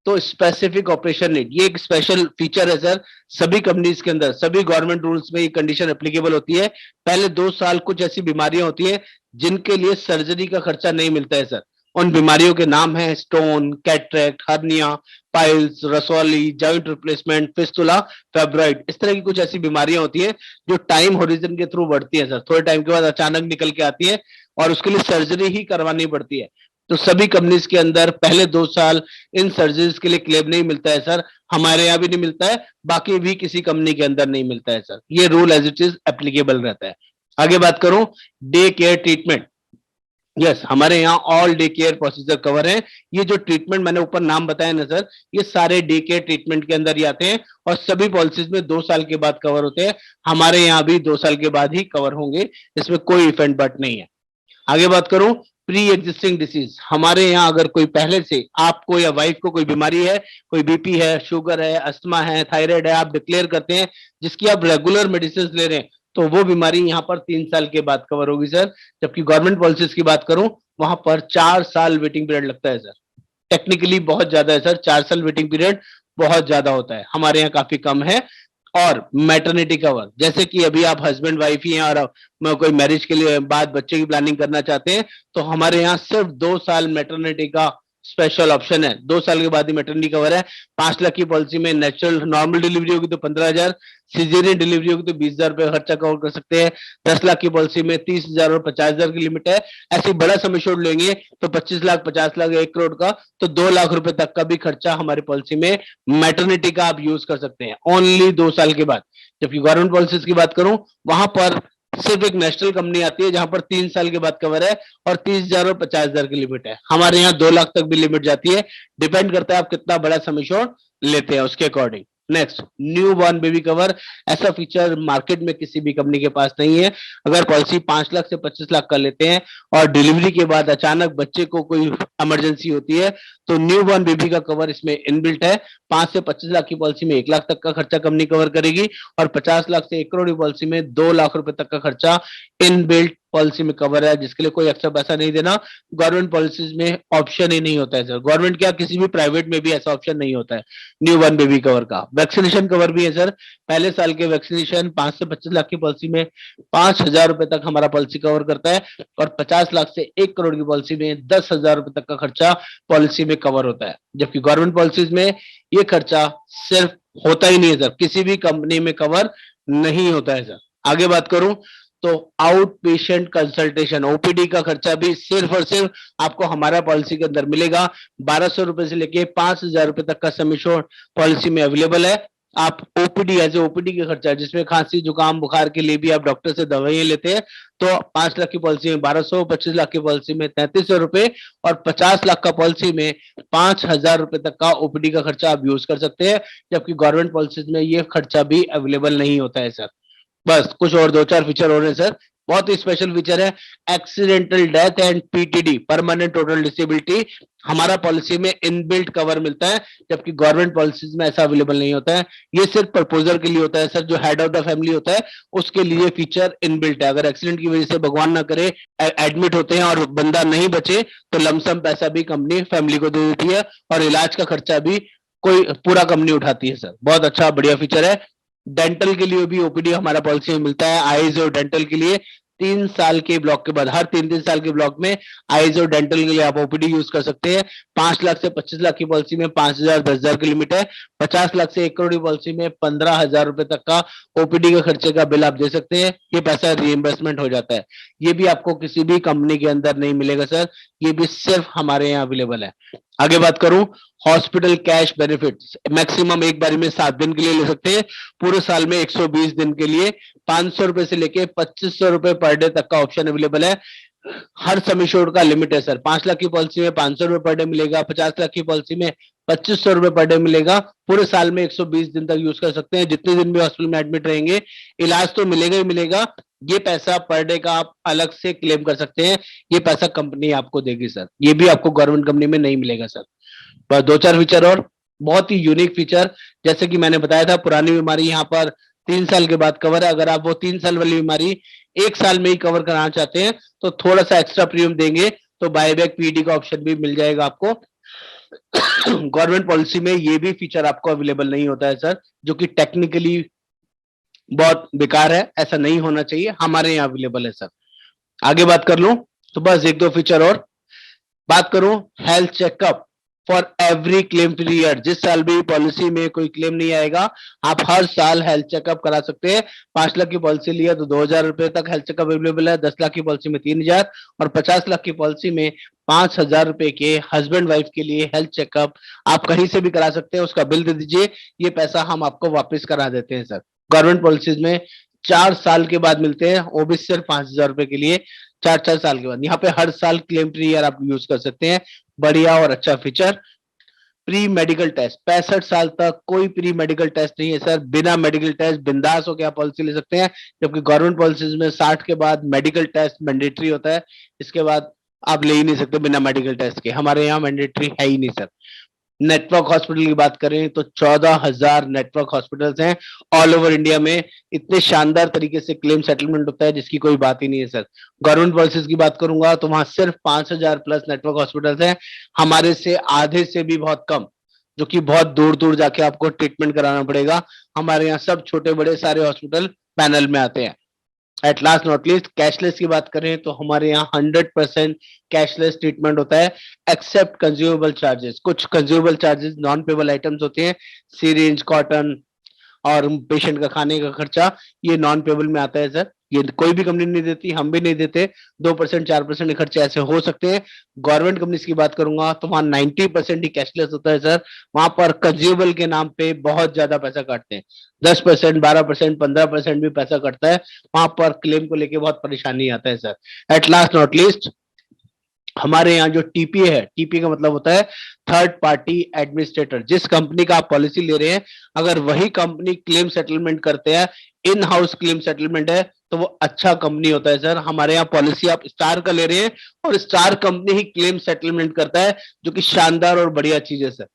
तो स्पेसिफिक ऑपरेशन नीड, ये एक स्पेशल फीचर है सर। सभी कंपनीज के अंदर, सभी गवर्नमेंट रूल्स में ये कंडीशन एप्लीकेबल होती है। पहले 2 साल कुछ ऐसी बीमारियां होती है जिनके लिए सर्जरी का खर्चा नहीं मिलता है सर। उन बीमारियों के नाम है स्टोन, कैटरेक्ट, हर्निया, पाइल्स, रसौली, जॉइंट रिप्लेसमेंट, फिस्टुला, फेब्रॉइड, इस तरह की कुछ ऐसी बीमारियां होती है जो टाइम होरिजन के थ्रू बढ़ती है सर, थोड़े टाइम के बाद अचानक निकल के आती है और उसके लिए सर्जरी ही करवानी पड़ती है। तो सभी कंपनीज के अंदर पहले 2 साल इन सर्जरीज के लिए क्लेम नहीं मिलता है सर। हमारे यहाँ भी नहीं मिलता है, बाकी भी किसी कंपनी के अंदर नहीं मिलता है सर। ये rule as it is applicable रहता है। आगे बात करूं डे केयर ट्रीटमेंट, यस, हमारे यहाँ all day care procedure cover है। ये जो ट्रीटमेंट मैंने ऊपर नाम बताया ना सर, ये सारे डे केयर ट्रीटमेंट के अंदर ही आते हैं और सभी पॉलिसीज में 2 साल के बाद कवर होते हैं। हमारे यहाँ भी 2 साल के बाद ही कवर होंगे, इसमें कोई इफेंट बट नहीं है। आगे बात करूं प्री एग्जिस्टिंग डिसीज, हमारे यहाँ अगर कोई पहले से आपको या वाइफ को कोई बीमारी है, कोई बीपी है, शुगर है, अस्थमा है, थायराइड है, आप डिक्लेयर करते हैं, जिसकी आप रेगुलर मेडिसिन ले रहे हैं, तो वो बीमारी यहाँ पर 3 साल के बाद कवर होगी सर। जबकि गवर्नमेंट पॉलिसीज की बात करूं, वहां पर 4 साल वेटिंग पीरियड लगता है सर। टेक्निकली बहुत ज्यादा है सर, 4 साल वेटिंग पीरियड बहुत ज्यादा होता है, हमारे यहाँ काफी कम है। और मैटरनिटी कवर, जैसे कि अभी आप हस्बैंड वाइफ ही हैं और कोई मैरिज के लिए बाद बच्चे की प्लानिंग करना चाहते हैं, तो हमारे यहाँ सिर्फ 2 साल मैटरनिटी का स्पेशल ऑप्शन है। 2 साल के बाद ही मैटरनिटी कवर है। 5 लाख की पॉलिसी में नेचुरल नॉर्मल डिलीवरी होगी तो 15,000, सीजेरियन डिलीवरी होगी तो 20,000 रुपए खर्चा कवर कर सकते हैं। 10 लाख की पॉलिसी में 30,000 और 50,000 की लिमिट है। ऐसे बड़ा सम एश्योर्ड लेंगे तो 25 लाख, 50 लाख, 1 करोड़ का, तो 2 लाख रुपए तक का भी खर्चा हमारी पॉलिसी में मैटरनिटी का आप यूज कर सकते हैं ओनली 2 साल के बाद। जबकि गवर्नमेंट पॉलिसीज की बात करूं, वहां पर सिर्फ एक नेशनल कंपनी आती है जहां पर 3 साल के बाद कवर है और 30,000 और 50,000 की लिमिट है। हमारे यहाँ 2 लाख तक भी लिमिट जाती है, डिपेंड करता है आप कितना बड़ा सम एश्योर्ड लेते हैं उसके according. Next, new born baby cover. ऐसा फीचर मार्केट में किसी भी कंपनी के पास नहीं है। अगर पॉलिसी 5 लाख से 25 लाख का लेते हैं और डिलीवरी के बाद अचानक बच्चे को कोई इमरजेंसी होती है तो न्यू बॉर्न बेबी का कवर इसमें इनबिल्ट है। 5 से 25 लाख की पॉलिसी में 1 लाख तक का खर्चा कंपनी कवर करेगी और 50 लाख से 1 करोड़ की पॉलिसी में 2 लाख रुपए तक का खर्चा इनबिल्ट पॉलिसी में कवर है, जिसके लिए कोई एक्स्ट्रा पैसा नहीं देना। गवर्नमेंट पॉलिसीज में ऑप्शन ही नहीं होता है सर। गवर्नमेंट क्या, किसी भी प्राइवेट में भी ऐसा ऑप्शन नहीं होता है न्यू बॉर्न बेबी कवर का। वैक्सीनेशन कवर भी है सर। पहले साल के वैक्सीनेशन 5 से 25 लाख की पॉलिसी में 5,000 रुपए तक हमारा पॉलिसी कवर करता है और 50 लाख से 1 करोड़ की पॉलिसी में 10,000 रुपए तक का खर्चा पॉलिसी में कवर होता है। जबकि गवर्नमेंट पॉलिसीज में ये खर्चा सिर्फ होता ही नहीं है सर, किसी भी कंपनी में कवर नहीं होता है सर। आगे बात करूं तो आउट पेशेंट कंसल्टेशन ओपीडी का खर्चा भी सिर्फ और सिर्फ आपको हमारा पॉलिसी के अंदर मिलेगा। 1,200 रुपए से लेके 5,000 रुपए तक का सम एश्योर्ड पॉलिसी में अवेलेबल है। आप ओपीडी एज ओपीडी का खर्चा, जिसमें खांसी जुकाम बुखार के लिए भी आप डॉक्टर से दवाइयां लेते हैं, तो 5 लाख की पॉलिसी में 1,200, 25 लाख की पॉलिसी में 3,300 रुपए और 50 लाख का पॉलिसी में 5,000 रुपए तक का ओपीडी का खर्चा आप यूज कर सकते हैं। जबकि गवर्नमेंट पॉलिसीज में ये खर्चा भी अवेलेबल नहीं होता है सर। बस कुछ और 2-4 फीचर हो रहे हैं सर, बहुत ही स्पेशल फीचर है। Accidental death and PTD, permanent total disability, हमारा पॉलिसी में इनबिल्ट कवर मिलता है, जबकि गवर्नमेंट पॉलिसीज में ऐसा अवेलेबल नहीं होता है। ये सिर्फ प्रपोजर के लिए होता है सर, जो हेड ऑफ द फैमिली होता है उसके लिए फीचर इनबिल्ट है। अगर एक्सीडेंट की वजह से भगवान ना करे एडमिट होते हैं और बंदा नहीं बचे तो लमसम पैसा भी कंपनी फैमिली को दे देती है और इलाज का खर्चा भी कोई पूरा कंपनी उठाती है सर। बहुत अच्छा बढ़िया फीचर है। डेंटल के लिए भी ओपीडी हमारा पॉलिसी में मिलता है। आईज और डेंटल के लिए 3 साल के ब्लॉक के बाद, हर 3-3 साल के ब्लॉक में आईज और डेंटल के लिए आप ओपीडी यूज कर सकते हैं। 5 लाख से 25 लाख की पॉलिसी में 5,000, 10,000 की लिमिट है। 50 लाख से 1 करोड़ की पॉलिसी में 15,000 रुपए तक का ओपीडी का खर्चे का बिल आप दे सकते हैं। ये पैसा रिइंबर्समेंट हो जाता है। ये भी आपको किसी भी कंपनी के अंदर नहीं मिलेगा सर, ये भी सिर्फ हमारे यहाँ अवेलेबल है। आगे बात करूं, हॉस्पिटल कैश बेनिफिट्स मैक्सिमम एक बारी में 7 दिन के लिए ले सकते हैं, पूरे साल में 120 दिन के लिए 500 रुपए से लेके 2,500 रुपए पर डे तक का ऑप्शन अवेलेबल है। हर सम एश्योर्ड का लिमिट है सर। 5 लाख की पॉलिसी में 500 रुपए पर डे मिलेगा, 50 लाख की पॉलिसी में 2,500 रुपए पर डे मिलेगा। पूरे साल में 120 दिन तक यूज कर सकते हैं। जितने दिन भी हॉस्पिटल में एडमिट रहेंगे इलाज तो मिलेगा ही मिलेगा। ये पैसा पर डे का आप अलग से क्लेम कर सकते हैं, ये पैसा कंपनी आपको देगी सर। ये भी आपको गवर्नमेंट कंपनी में नहीं मिलेगा सर। बस 2-4 फीचर और बहुत ही यूनिक फीचर, जैसे कि मैंने बताया था पुरानी बीमारी यहाँ पर 3 साल के बाद कवर है। अगर आप वो 3 साल वाली बीमारी 1 साल में ही कवर कराना चाहते हैं तो थोड़ा सा एक्स्ट्रा प्रीमियम देंगे तो बायबैक पीडी का ऑप्शन भी मिल जाएगा आपको। गवर्नमेंट पॉलिसी में ये भी फीचर आपको अवेलेबल नहीं होता है सर, जो कि टेक्निकली बहुत बेकार है, ऐसा नहीं होना चाहिए, हमारे यहाँ अवेलेबल है सर। आगे बात कर लूं तो बस 1-2 फीचर और बात करूं, health checkup for every claim period. जिस साल भी पॉलिसी में कोई क्लेम नहीं आएगा आप हर साल हेल्थ चेकअप करा सकते हैं। 5 लाख की पॉलिसी लिया तो 2,000 रुपए तक हेल्थ चेकअप अवेलेबल है। 10 लाख की पॉलिसी में 3,000 और 50 लाख की पॉलिसी में 5,000 रुपए के हस्बैंड वाइफ के लिए हेल्थ चेकअप आप कहीं से भी करा सकते हैं। उसका बिल दे दीजिए, ये पैसा हम आपको वापस करा देते हैं सर। गवर्नमेंट पॉलिसीज में 4 साल के बाद मिलते हैं, वो भी सिर्फ 5,000 रुपए के लिए 4 साल के बाद। यहाँ पे हर साल क्लेम पीरियड आप यूज कर सकते हैं। बढ़िया और अच्छा फीचर। प्री मेडिकल टेस्ट 65 साल तक कोई प्री मेडिकल टेस्ट नहीं है सर। बिना मेडिकल टेस्ट बिंदास होकर आप पॉलिसी ले सकते हैं, जबकि गवर्नमेंट पॉलिसीज में 60 के बाद मेडिकल टेस्ट मैंडेटरी होता है। इसके बाद आप ले ही नहीं सकते बिना मेडिकल टेस्ट के, हमारे यहाँ मैंडेटरी है ही नहीं सर। नेटवर्क हॉस्पिटल की बात करें तो 14,000 नेटवर्क हॉस्पिटल्स हैं ऑल ओवर इंडिया में। इतने शानदार तरीके से क्लेम सेटलमेंट होता है जिसकी कोई बात ही नहीं है सर। गवर्नमेंट पॉलिसीज की बात करूंगा तो वहां सिर्फ 5,000 प्लस नेटवर्क हॉस्पिटल्स हैं, हमारे से आधे से भी बहुत कम, जो कि बहुत दूर दूर जाके आपको ट्रीटमेंट कराना पड़ेगा। हमारे यहाँ सब छोटे बड़े सारे हॉस्पिटल पैनल में आते हैं। At last not least, cashless की बात करें तो हमारे यहाँ 100% कैशलेस ट्रीटमेंट होता है, एक्सेप्ट कंज्यूमेबल चार्जेस। कुछ consumable charges non payable items होते हैं, सीरिंज, कॉटन, और पेशेंट का खाने का खर्चा ये नॉन पेबल में आता है सर। ये कोई भी कंपनी नहीं देती, हम भी नहीं देते। 2% 4% खर्चे ऐसे हो सकते हैं। गवर्नमेंट कंपनीज की बात करूंगा तो वहां 90% ही कैशलेस होता है सर। वहां पर कंज्यूमेबल के नाम पे बहुत ज्यादा पैसा काटते हैं। 10%, 12%, 15% भी पैसा कटता है। वहां पर क्लेम को लेके बहुत परेशानी आता है sir. At last not least, हमारे यहाँ जो टीपीए है, टीपीए का मतलब होता है थर्ड पार्टी एडमिनिस्ट्रेटर। जिस कंपनी का आप पॉलिसी ले रहे हैं, अगर वही कंपनी क्लेम सेटलमेंट करते हैं, इन हाउस क्लेम सेटलमेंट है, तो वो अच्छा कंपनी होता है सर। हमारे यहाँ पॉलिसी आप स्टार का ले रहे हैं और स्टार कंपनी ही क्लेम सेटलमेंट करता है, जो कि शानदार और बढ़िया चीज है सर।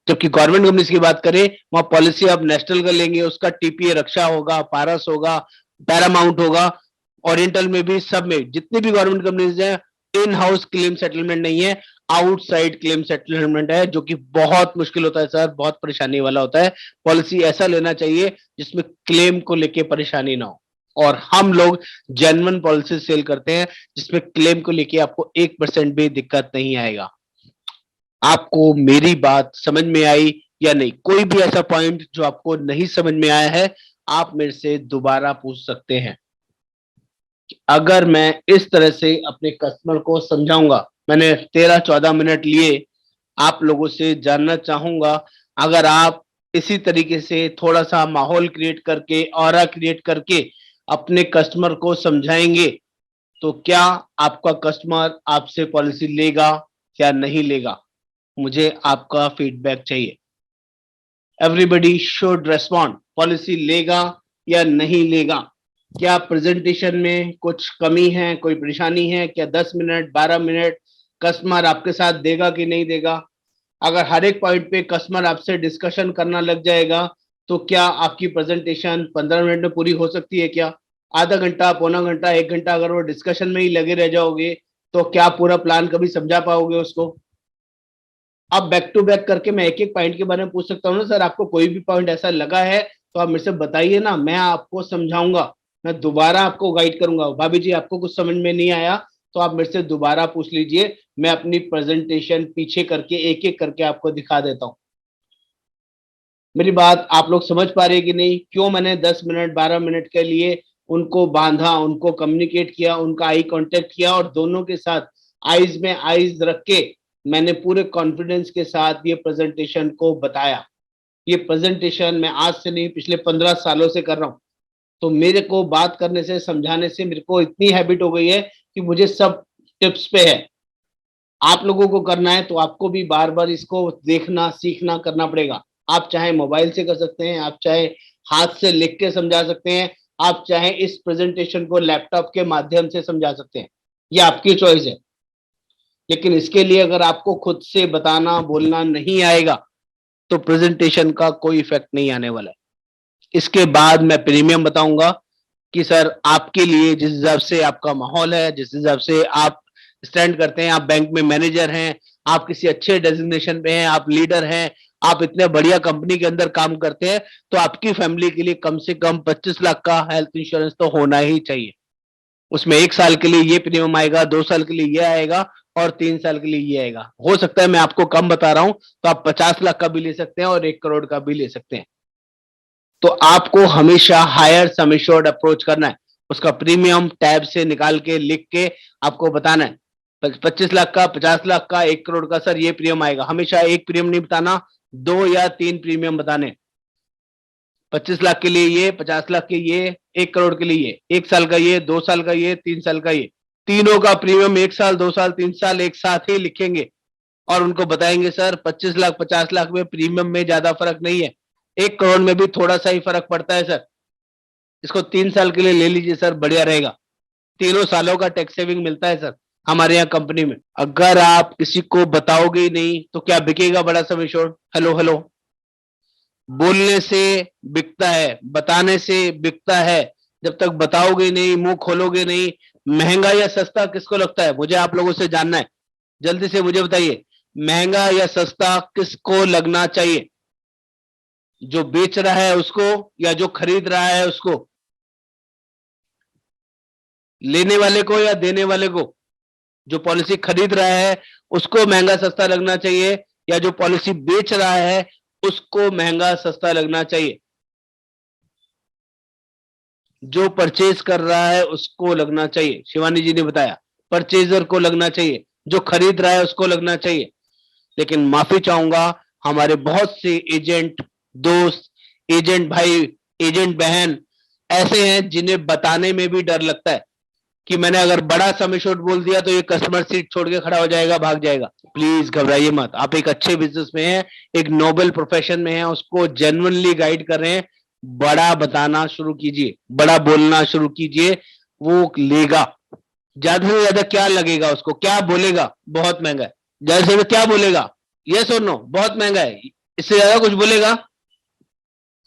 जबकि गवर्नमेंट कंपनी की बात करें, वहां पॉलिसी आप नेशनल का लेंगे, उसका टीपीए रक्षा होगा, पारस होगा, पैरामाउंट होगा, ओरिएंटल में भी, सब में जितनी भी गवर्नमेंट कंपनीज है, इन हाउस क्लेम सेटलमेंट नहीं है, आउटसाइड क्लेम सेटलमेंट है, जो कि बहुत मुश्किल होता है सर, बहुत परेशानी वाला होता है। पॉलिसी ऐसा लेना चाहिए जिसमें क्लेम को लेके परेशानी ना हो। और हम लोग जेन्युइन पॉलिसी सेल करते हैं जिसमें क्लेम को लेके आपको 1% भी दिक्कत नहीं आएगा। आपको मेरी बात समझ में आई या नहीं? कोई भी ऐसा पॉइंट जो आपको नहीं समझ में आया है, आप मेरे से दोबारा पूछ सकते हैं। अगर मैं इस तरह से अपने कस्टमर को समझाऊंगा, मैंने 13-14 मिनट लिए आप लोगों से जानना चाहूंगा, अगर आप इसी तरीके से थोड़ा सा माहौल क्रिएट करके, ऑरा क्रिएट करके अपने कस्टमर को समझाएंगे, तो क्या आपका कस्टमर आपसे पॉलिसी लेगा या नहीं लेगा? मुझे आपका फीडबैक चाहिए। Everybody should respond. पॉलिसी लेगा या नहीं लेगा? क्या प्रेजेंटेशन में कुछ कमी है, कोई परेशानी है क्या? 10 मिनट, 12 मिनट कस्टमर आपके साथ देगा कि नहीं देगा? अगर हर एक पॉइंट पे कस्टमर आपसे डिस्कशन करना लग जाएगा, तो क्या आपकी प्रेजेंटेशन 15 मिनट में पूरी हो सकती है क्या? आधा घंटा, पौना घंटा, 1 घंटा अगर वो डिस्कशन में ही लगे रह जाओगे, तो क्या पूरा प्लान कभी समझा पाओगे उसको? अब बैक टू बैक करके मैं एक एक पॉइंट के बारे में पूछ सकता हूँ ना सर। आपको कोई भी पॉइंट ऐसा लगा है तो आप मेरे से बताइए ना, मैं आपको समझाऊंगा, मैं दोबारा आपको गाइड करूंगा। भाभी जी, आपको कुछ समझ में नहीं आया तो आप मेरे से दोबारा पूछ लीजिए, मैं अपनी प्रेजेंटेशन पीछे करके एक एक करके आपको दिखा देता हूँ। मेरी बात आप लोग समझ पा रहे कि नहीं? क्यों मैंने 10 मिनट, 12 मिनट के लिए उनको बांधा, उनको कम्युनिकेट किया, उनका आई कांटेक्ट किया, और दोनों के साथ आईज में आईज रख के मैंने पूरे कॉन्फिडेंस के साथ ये प्रेजेंटेशन को बताया। ये प्रेजेंटेशन मैं आज से नहीं, पिछले 15 सालों से कर रहा हूँ। तो मेरे को बात करने से, समझाने से मेरे को इतनी हैबिट हो गई है कि मुझे सब टिप्स पे है। आप लोगों को करना है तो आपको भी बार बार इसको देखना, सीखना, करना पड़ेगा। आप चाहे मोबाइल से कर सकते हैं, आप चाहे हाथ से लिख के समझा सकते हैं, आप चाहे इस प्रेजेंटेशन को लैपटॉप के माध्यम से समझा सकते हैं, ये आपकी चॉइस है। लेकिन इसके लिए अगर आपको खुद से बताना, बोलना नहीं आएगा, तो प्रेजेंटेशन का कोई इफेक्ट नहीं आने वाला है। इसके बाद मैं प्रीमियम बताऊंगा कि सर आपके लिए जिस हिसाब से आपका माहौल है, जिस हिसाब से आप स्टैंड करते हैं, आप बैंक में मैनेजर हैं, आप किसी अच्छे डेजिग्नेशन पे हैं, आप लीडर हैं, आप इतने बढ़िया कंपनी के अंदर काम करते हैं, तो आपकी फैमिली के लिए कम से कम 25 लाख का हेल्थ इंश्योरेंस तो होना ही चाहिए। उसमें 1 साल के लिए ये प्रीमियम आएगा, 2 साल के लिए ये आएगा, और 3 साल के लिए ये आएगा। हो सकता है मैं आपको कम बता रहा हूं, तो आप 50 लाख का भी ले सकते हैं और 1 करोड़ का भी ले सकते हैं। तो आपको हमेशा हायर सम एश्योर्ड अप्रोच करना है। उसका प्रीमियम टैब से निकाल के लिख के आपको बताना है। 25 लाख का, 50 लाख का, 1 करोड़ का, सर ये प्रीमियम आएगा। हमेशा एक प्रीमियम नहीं बताना, 2 या 3 प्रीमियम बताने। 25 लाख के लिए ये, 50 लाख के ये, 1 करोड़ के लिए ये, 1 साल का ये, 2 साल का ये, 3 साल का ये। तीनों का प्रीमियम 1 साल, 2 साल, 3 साल एक साथ ही लिखेंगे और उनको बताएंगे सर 25 लाख, 50 लाख में प्रीमियम में ज्यादा फर्क नहीं है, 1 करोड़ में भी थोड़ा सा ही फर्क पड़ता है सर। इसको 3 साल के लिए ले लीजिए सर, बढ़िया रहेगा। तीनों सालों का टैक्स सेविंग मिलता है सर हमारे यहाँ कंपनी में। अगर आप किसी को बताओगे ही नहीं तो क्या बिकेगा बड़ा सम एश्योर्ड? Hello hello. बोलने से बिकता है, बताने से बिकता है। जब तक बताओगे नहीं, मुंह खोलोगे नहीं। महंगा या सस्ता किसको लगता है? मुझे आप लोगों से जानना है, जल्दी से मुझे बताइए, महंगा या सस्ता किसको लगना चाहिए? जो बेच रहा है उसको या जो खरीद रहा है उसको? लेने वाले को या देने वाले को? जो पॉलिसी खरीद रहा है उसको महंगा सस्ता लगना चाहिए, या जो पॉलिसी बेच रहा है उसको महंगा सस्ता लगना चाहिए? जो परचेज कर रहा है उसको लगना चाहिए, शिवानी जी ने बताया, परचेजर को लगना चाहिए, जो खरीद रहा है उसको लगना चाहिए। लेकिन माफी चाहूंगा, हमारे बहुत से एजेंट दोस्त, एजेंट भाई, एजेंट बहन ऐसे हैं जिन्हें बताने में भी डर लगता है कि मैंने अगर बड़ा सम एश्योर्ड बोल दिया तो ये कस्टमर सीट छोड़ के खड़ा हो जाएगा, भाग जाएगा। प्लीज घबराइए मत, आप एक अच्छे बिजनेस में हैं, एक नोबल प्रोफेशन में हैं, उसको जेन्युइनली गाइड कर रहे हैं। बड़ा बताना शुरू कीजिए, बड़ा बोलना शुरू कीजिए, वो लेगा। ज्यादा से ज्यादा क्या लगेगा उसको, क्या बोलेगा? बहुत महंगा है। ज्यादा से ज्यादा क्या बोलेगा? यस और नो, बहुत महंगा है। इससे ज्यादा कुछ बोलेगा?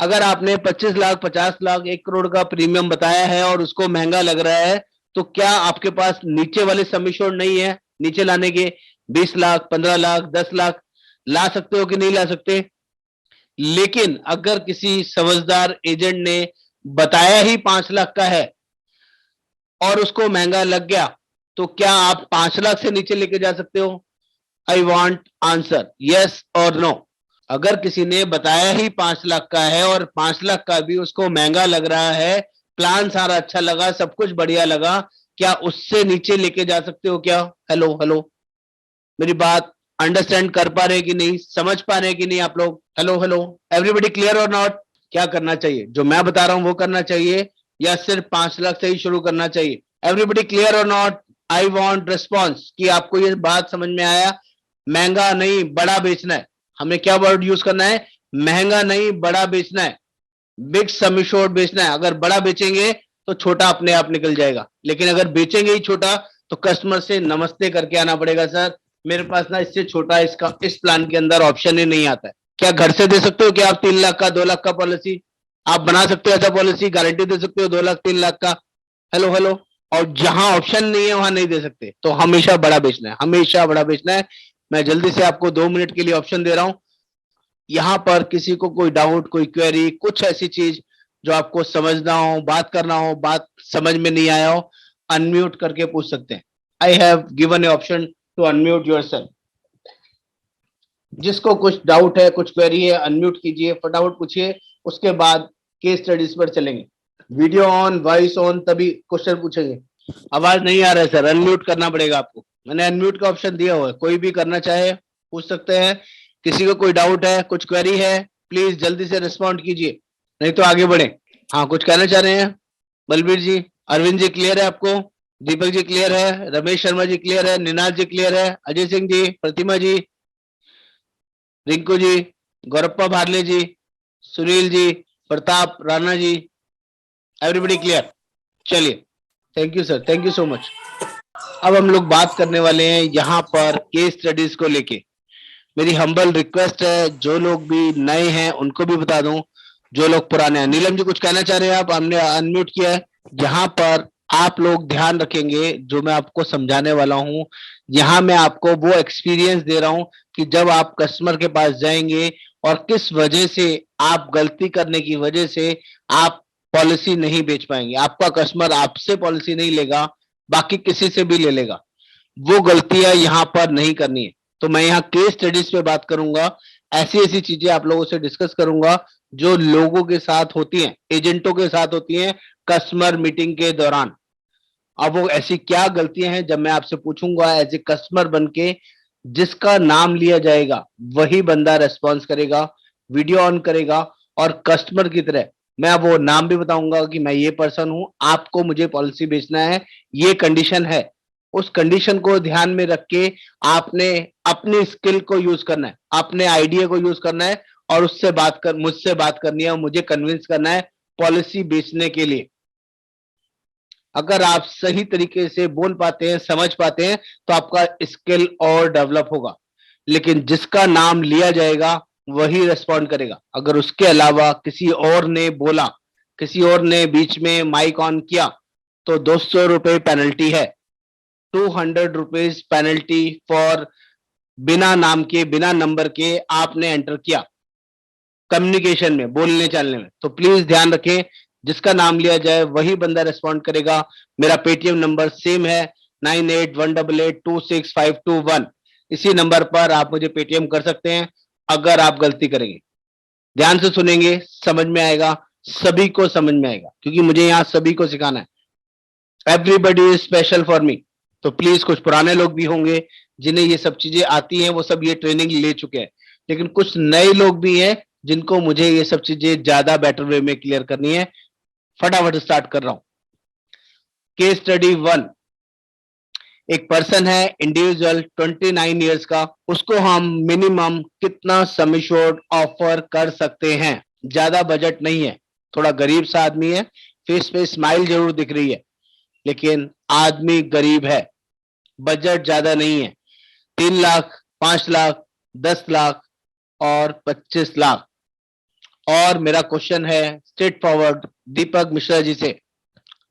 अगर आपने 25 लाख, 50 लाख, 1 करोड़ का प्रीमियम बताया है और उसको महंगा लग रहा है, तो क्या आपके पास नीचे वाले सम एश्योर्ड नहीं है नीचे लाने के? 20 लाख, 15 लाख, 10 लाख ला सकते हो कि नहीं ला सकते? लेकिन अगर किसी समझदार एजेंट ने बताया ही 5 लाख का है और उसको महंगा लग गया, तो क्या आप 5 लाख से नीचे लेके जा सकते हो? आई वॉन्ट आंसर, यस और नो। अगर किसी ने बताया ही 5 लाख का है और 5 लाख का भी उसको महंगा लग रहा है, प्लान सारा अच्छा लगा, सब कुछ बढ़िया लगा, क्या उससे नीचे लेके जा सकते हो क्या? हेलो हेलो, मेरी बात अंडरस्टैंड कर पा रहे कि नहीं, समझ पा रहे कि नहीं आप लोग? हेलो हेलो, एवरीबडी क्लियर और नॉट? क्या करना चाहिए? जो मैं बता रहा हूं वो करना चाहिए या सिर्फ 5 लाख से ही शुरू करना चाहिए? एवरीबडी क्लियर और नॉट? आई वॉन्ट रिस्पॉन्स कि आपको ये बात समझ में आया। महंगा नहीं, बड़ा बेचना है। हमें क्या वर्ड यूज करना है? महंगा नहीं, बड़ा बेचना है, बिग सम एश्योर्ड बेचना है। अगर बड़ा बेचेंगे तो छोटा अपने आप निकल जाएगा, लेकिन अगर बेचेंगे ही छोटा तो कस्टमर से नमस्ते करके आना पड़ेगा, सर मेरे पास ना इससे छोटा इसका इस प्लान के अंदर ऑप्शन ही नहीं आता है। क्या घर से दे सकते हो क्या आप 3 लाख का, 2 लाख का पॉलिसी? आप बना सकते हो ऐसा पॉलिसी? गारंटी दे सकते हो 2 लाख, 3 लाख का? Hello hello. और जहां ऑप्शन नहीं है वहां नहीं दे सकते, तो हमेशा बड़ा बेचना है, हमेशा बड़ा बेचना है। मैं जल्दी से आपको 2 मिनट के लिए ऑप्शन दे रहा हूं। यहां पर किसी को कोई डाउट, कोई क्वेरी, कुछ ऐसी चीज जो आपको समझना हो, बात करना हो, बात समझ में नहीं आया हो, अनम्यूट करके पूछ सकते हैं। I have given a option to unmute yourself. जिसको कुछ डाउट है, कुछ क्वेरी है, अनम्यूट कीजिए, फटाफट पूछिए, उसके बाद केस स्टडीज पर चलेंगे। वीडियो ऑन, वॉइस ऑन, तभी क्वेश्चन पूछेंगे। आवाज नहीं आ रहा है सर, अनम्यूट करना पड़ेगा आपको। मैंने अनम्यूट का ऑप्शन दिया हुआ है, कोई भी करना चाहे पूछ सकते हैं। किसी को कोई डाउट है, कुछ क्वेरी है, प्लीज जल्दी से रिस्पॉन्ड कीजिए, नहीं तो आगे बढ़े। हाँ, कुछ कहना चाह रहे हैं? बलबीर जी, अरविंद जी क्लियर है आपको? दीपक जी क्लियर है? रमेश शर्मा जी क्लियर है? निनाद जी क्लियर है? अजय सिंह जी, प्रतिमा जी, रिंकू जी, गौरप्पा भारले जी, सुनील जी, प्रताप राणा जी, एवरीबडी क्लियर? चलिए, thank you sir, thank you so much. अब हम लोग बात करने वाले हैं यहाँ पर केस स्टडीज को लेके। मेरी हम्बल रिक्वेस्ट है, जो लोग भी नए हैं उनको भी बता दूं, जो लोग पुराने हैं। नीलम जी कुछ कहना चाह रहे हैं आप? हमने अनम्यूट किया है। यहाँ पर आप लोग ध्यान रखेंगे, जो मैं आपको समझाने वाला हूँ, यहाँ मैं आपको वो एक्सपीरियंस दे रहा हूँ कि जब आप कस्टमर के पास जाएंगे और किस वजह से, आप गलती करने की वजह से आप पॉलिसी नहीं बेच पाएंगे। आपका कस्टमर आपसे पॉलिसी नहीं लेगा, बाकी किसी से भी ले लेगा। वो गलतियां यहाँ पर नहीं करनी है। तो मैं यहाँ केस स्टडीज पे बात करूंगा, ऐसी ऐसी चीजें आप लोगों से डिस्कस करूंगा जो लोगों के साथ होती हैं, एजेंटों के साथ होती हैं कस्टमर मीटिंग के दौरान। अब वो ऐसी क्या गलतियां हैं, जब मैं आपसे पूछूंगा एज ए कस्टमर बन के, जिसका नाम लिया जाएगा वही बंदा रेस्पॉन्स करेगा, वीडियो ऑन करेगा, और कस्टमर की तरह मैं वो नाम भी बताऊंगा कि मैं ये पर्सन हूं, आपको मुझे पॉलिसी बेचना है, ये कंडीशन है। उस कंडीशन को ध्यान में रख के आपने अपनी स्किल को यूज करना है, अपने आइडिया को यूज करना है, और उससे बात कर, मुझसे बात करनी है और मुझे कन्विंस करना है पॉलिसी बेचने के लिए। अगर आप सही तरीके से बोल पाते हैं, समझ पाते हैं, तो आपका स्किल और डेवलप होगा। लेकिन जिसका नाम लिया जाएगा वही रेस्पॉन्ड करेगा। अगर उसके अलावा किसी और ने बोला, किसी और ने बीच में माइक ऑन किया, तो 200 रुपए पेनल्टी है। 200 रुपीज पेनल्टी फॉर बिना नाम के, बिना नंबर के आपने एंटर किया कम्युनिकेशन में, बोलने चालने में। तो प्लीज ध्यान रखें, जिसका नाम लिया जाए वही बंदा रेस्पॉन्ड करेगा। मेरा पेटीएम नंबर सेम है, 9818826521। इसी नंबर पर आप मुझे पेटीएम कर सकते हैं अगर आप गलती करेंगे। ध्यान से सुनेंगे, समझ में आएगा। सभी को समझ में आएगा, क्योंकि मुझे यहाँ सभी को सिखाना है। Everybody is special for me. तो प्लीज, कुछ पुराने लोग भी होंगे जिन्हें ये सब चीजें आती हैं, वो सब ये ट्रेनिंग ले चुके हैं, लेकिन कुछ नए लोग भी हैं जिनको मुझे ये सब चीजें ज्यादा बेटर वे में क्लियर करनी है। फटाफट स्टार्ट कर रहा हूं। Case study 1। एक पर्सन है, इंडिविजुअल, 29 इयर्स का, उसको हम मिनिमम कितना सम एश्योर्ड ऑफर कर सकते हैं? ज्यादा बजट नहीं है, थोड़ा गरीब सा आदमी है, फेस पे स्माइल जरूर दिख रही है, लेकिन आदमी गरीब है, बजट ज्यादा नहीं है। 3 लाख, 5 लाख, 10 लाख और 25 लाख। और मेरा क्वेश्चन है स्ट्रेट फॉरवर्ड दीपक मिश्रा जी से।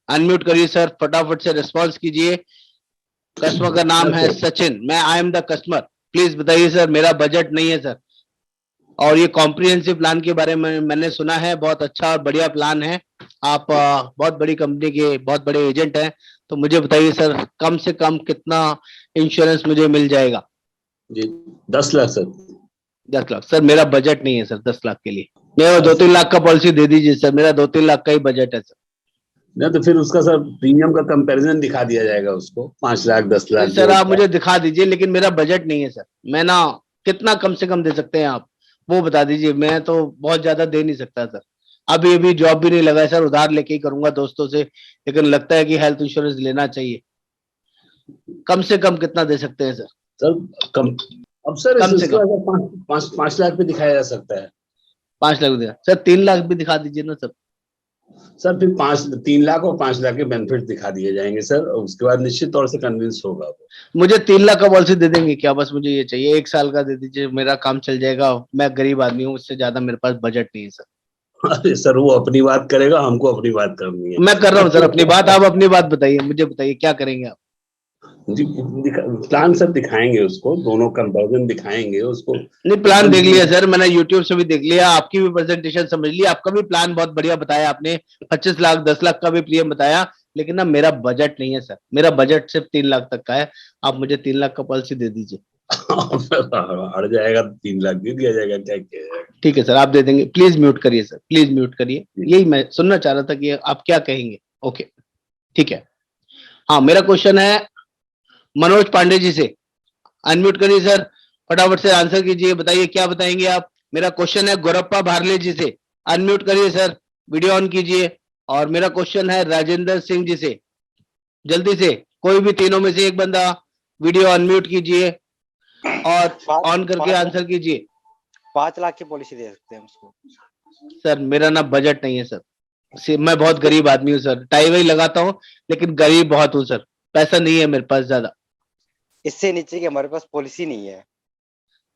अनम्यूट करिए सर, फटाफट से रिस्पॉन्स कीजिए। कस्टमर का नाम है सचिन, मैं I am the customer. Please बताइए सर, मेरा बजट नहीं है सर, और ये कॉम्प्रिहेंसिव प्लान के बारे में मैंने सुना है, बहुत अच्छा और बढ़िया प्लान है। आप बहुत बड़ी कंपनी के बहुत बड़े एजेंट हैं, तो मुझे बताइए सर, कम से कम कितना इंश्योरेंस मुझे मिल जाएगा? जी 10 लाख सर। 10 लाख सर, मेरा बजट नहीं है सर 10 लाख के लिए। मैं 2-3 लाख का पॉलिसी दे दीजिए सर, मेरा 2-3 लाख का ही बजट है सर। नहीं तो फिर उसका सर प्रीमियम का कंपैरिजन दिखा दिया जाएगा उसको, 5 लाख 10 लाख सर आप मुझे दिखा दीजिए, लेकिन मेरा बजट नहीं है सर। मैं ना, कितना कम से कम दे सकते हैं आप, वो बता दीजिए। मैं तो बहुत ज्यादा दे नहीं सकता सर, अभी जॉब भी नहीं लगा है सर, उधार लेके ही करूंगा दोस्तों से, लेकिन लगता है कि हेल्थ इंश्योरेंस लेना चाहिए। कम से कम कितना दे सकते हैं सर? सर कम, अब सर कम से इसको कम अगर 5 लाख पे दिखाया जा सकता है। 5 लाख दिया सर, 3 लाख भी दिखा दीजिए ना सर। सर फिर 3 लाख और 5 लाख के बेनिफिट दिखा दिए जाएंगे सर, और उसके बाद निश्चित तौर से कन्विंस होगा वो। मुझे 3 लाख का पॉलिसी दे देंगे क्या? बस मुझे ये चाहिए, 1 साल का दे दीजिए, मेरा काम चल जाएगा। मैं गरीब आदमी हूँ, उससे ज्यादा मेरे पास बजट नहीं है सर। अरे सर वो अपनी बात करेगा, हमको अपनी बात करनी है। मैं कर रहा हूँ सर अपनी बात, आप अपनी बात बताइए, मुझे बताइए क्या करेंगे आप? जी प्लान सर दिखाएंगे उसको, दोनों कंपैरिजन दिखाएंगे उसको। नहीं, प्लान देख लिया सर मैंने, यूट्यूब से भी देख लिया, आपकी भी प्रेजेंटेशन समझ ली, आपका भी प्लान बहुत बढ़िया बताया आपने। 25 लाख 10 लाख का भी प्रीमियम बताया, लेकिन ना मेरा बजट नहीं है सर, मेरा बजट सिर्फ 3 लाख तक का है। आप मुझे 3 लाख का पॉलिसी दे दीजिए। अड़ जाएगा, 3 लाख दे दिया जाएगा, क्या किया जाएगा। ठीक है सर, आप दे देंगे। प्लीज म्यूट करिए सर, प्लीज म्यूट करिए, यही मैं सुनना चाह रहा था कि आप क्या कहेंगे। ओके ठीक है। हाँ, मेरा क्वेश्चन है मनोज पांडे जी से। अनम्यूट करिए सर, फटाफट से आंसर कीजिए, बताइए क्या बताएंगे आप। मेरा क्वेश्चन है गोरप्पा भारले जी से। अनम्यूट करिए सर, वीडियो ऑन कीजिए। और मेरा क्वेश्चन है राजेंद्र सिंह जी से। जल्दी से कोई भी तीनों में से एक बंदा वीडियो अनम्यूट कीजिए और ऑन करके आंसर कीजिए। 5 लाख की पॉलिसी दे सकते हैं उसको। सर मेरा ना बजट नहीं है सर, मैं बहुत गरीब आदमी हूँ सर, टाई वाई लगाता हूँ, लेकिन गरीब बहुत हूँ सर, पैसा नहीं है मेरे पास ज्यादा। इससे नीचे की हमारे पास पॉलिसी नहीं है।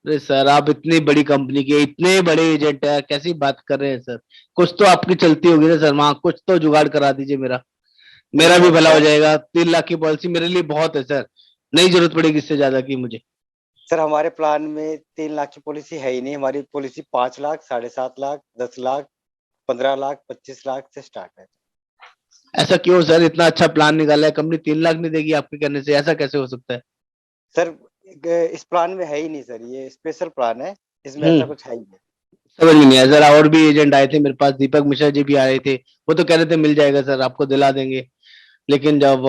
अरे सर, आप इतनी बड़ी कंपनी के इतने बड़े एजेंट है, कैसी बात कर रहे हैं सर? कुछ तो आपकी चलती होगी ना सर, वहां कुछ तो जुगाड़ करा दीजिए, मेरा भी भला हो जाएगा। 3 लाख की पॉलिसी मेरे लिए बहुत है सर, नहीं जरूरत पड़ेगी इससे ज्यादा की मुझे। सर हमारे प्लान में 3 लाख की पॉलिसी है ही नहीं, हमारी पॉलिसी 5 लाख, 7.5 लाख, 10 लाख, 15 लाख, 25 लाख से स्टार्ट है। ऐसा क्यों सर? इतना अच्छा प्लान निकाला है कंपनी, 3 लाख नहीं देगी आपके कहने से? ऐसा कैसे हो सकता है सर इस प्लान में है ही नहीं सर, ये स्पेशल प्लान है, इसमें ऐसा कुछ है ही नहीं। समझ में नहीं आया सर। और भी एजेंट आए थे मेरे पास, दीपक मिश्रा जी भी आए थे, वो तो कह रहे थे मिल जाएगा सर, आपको दिला देंगे। लेकिन जब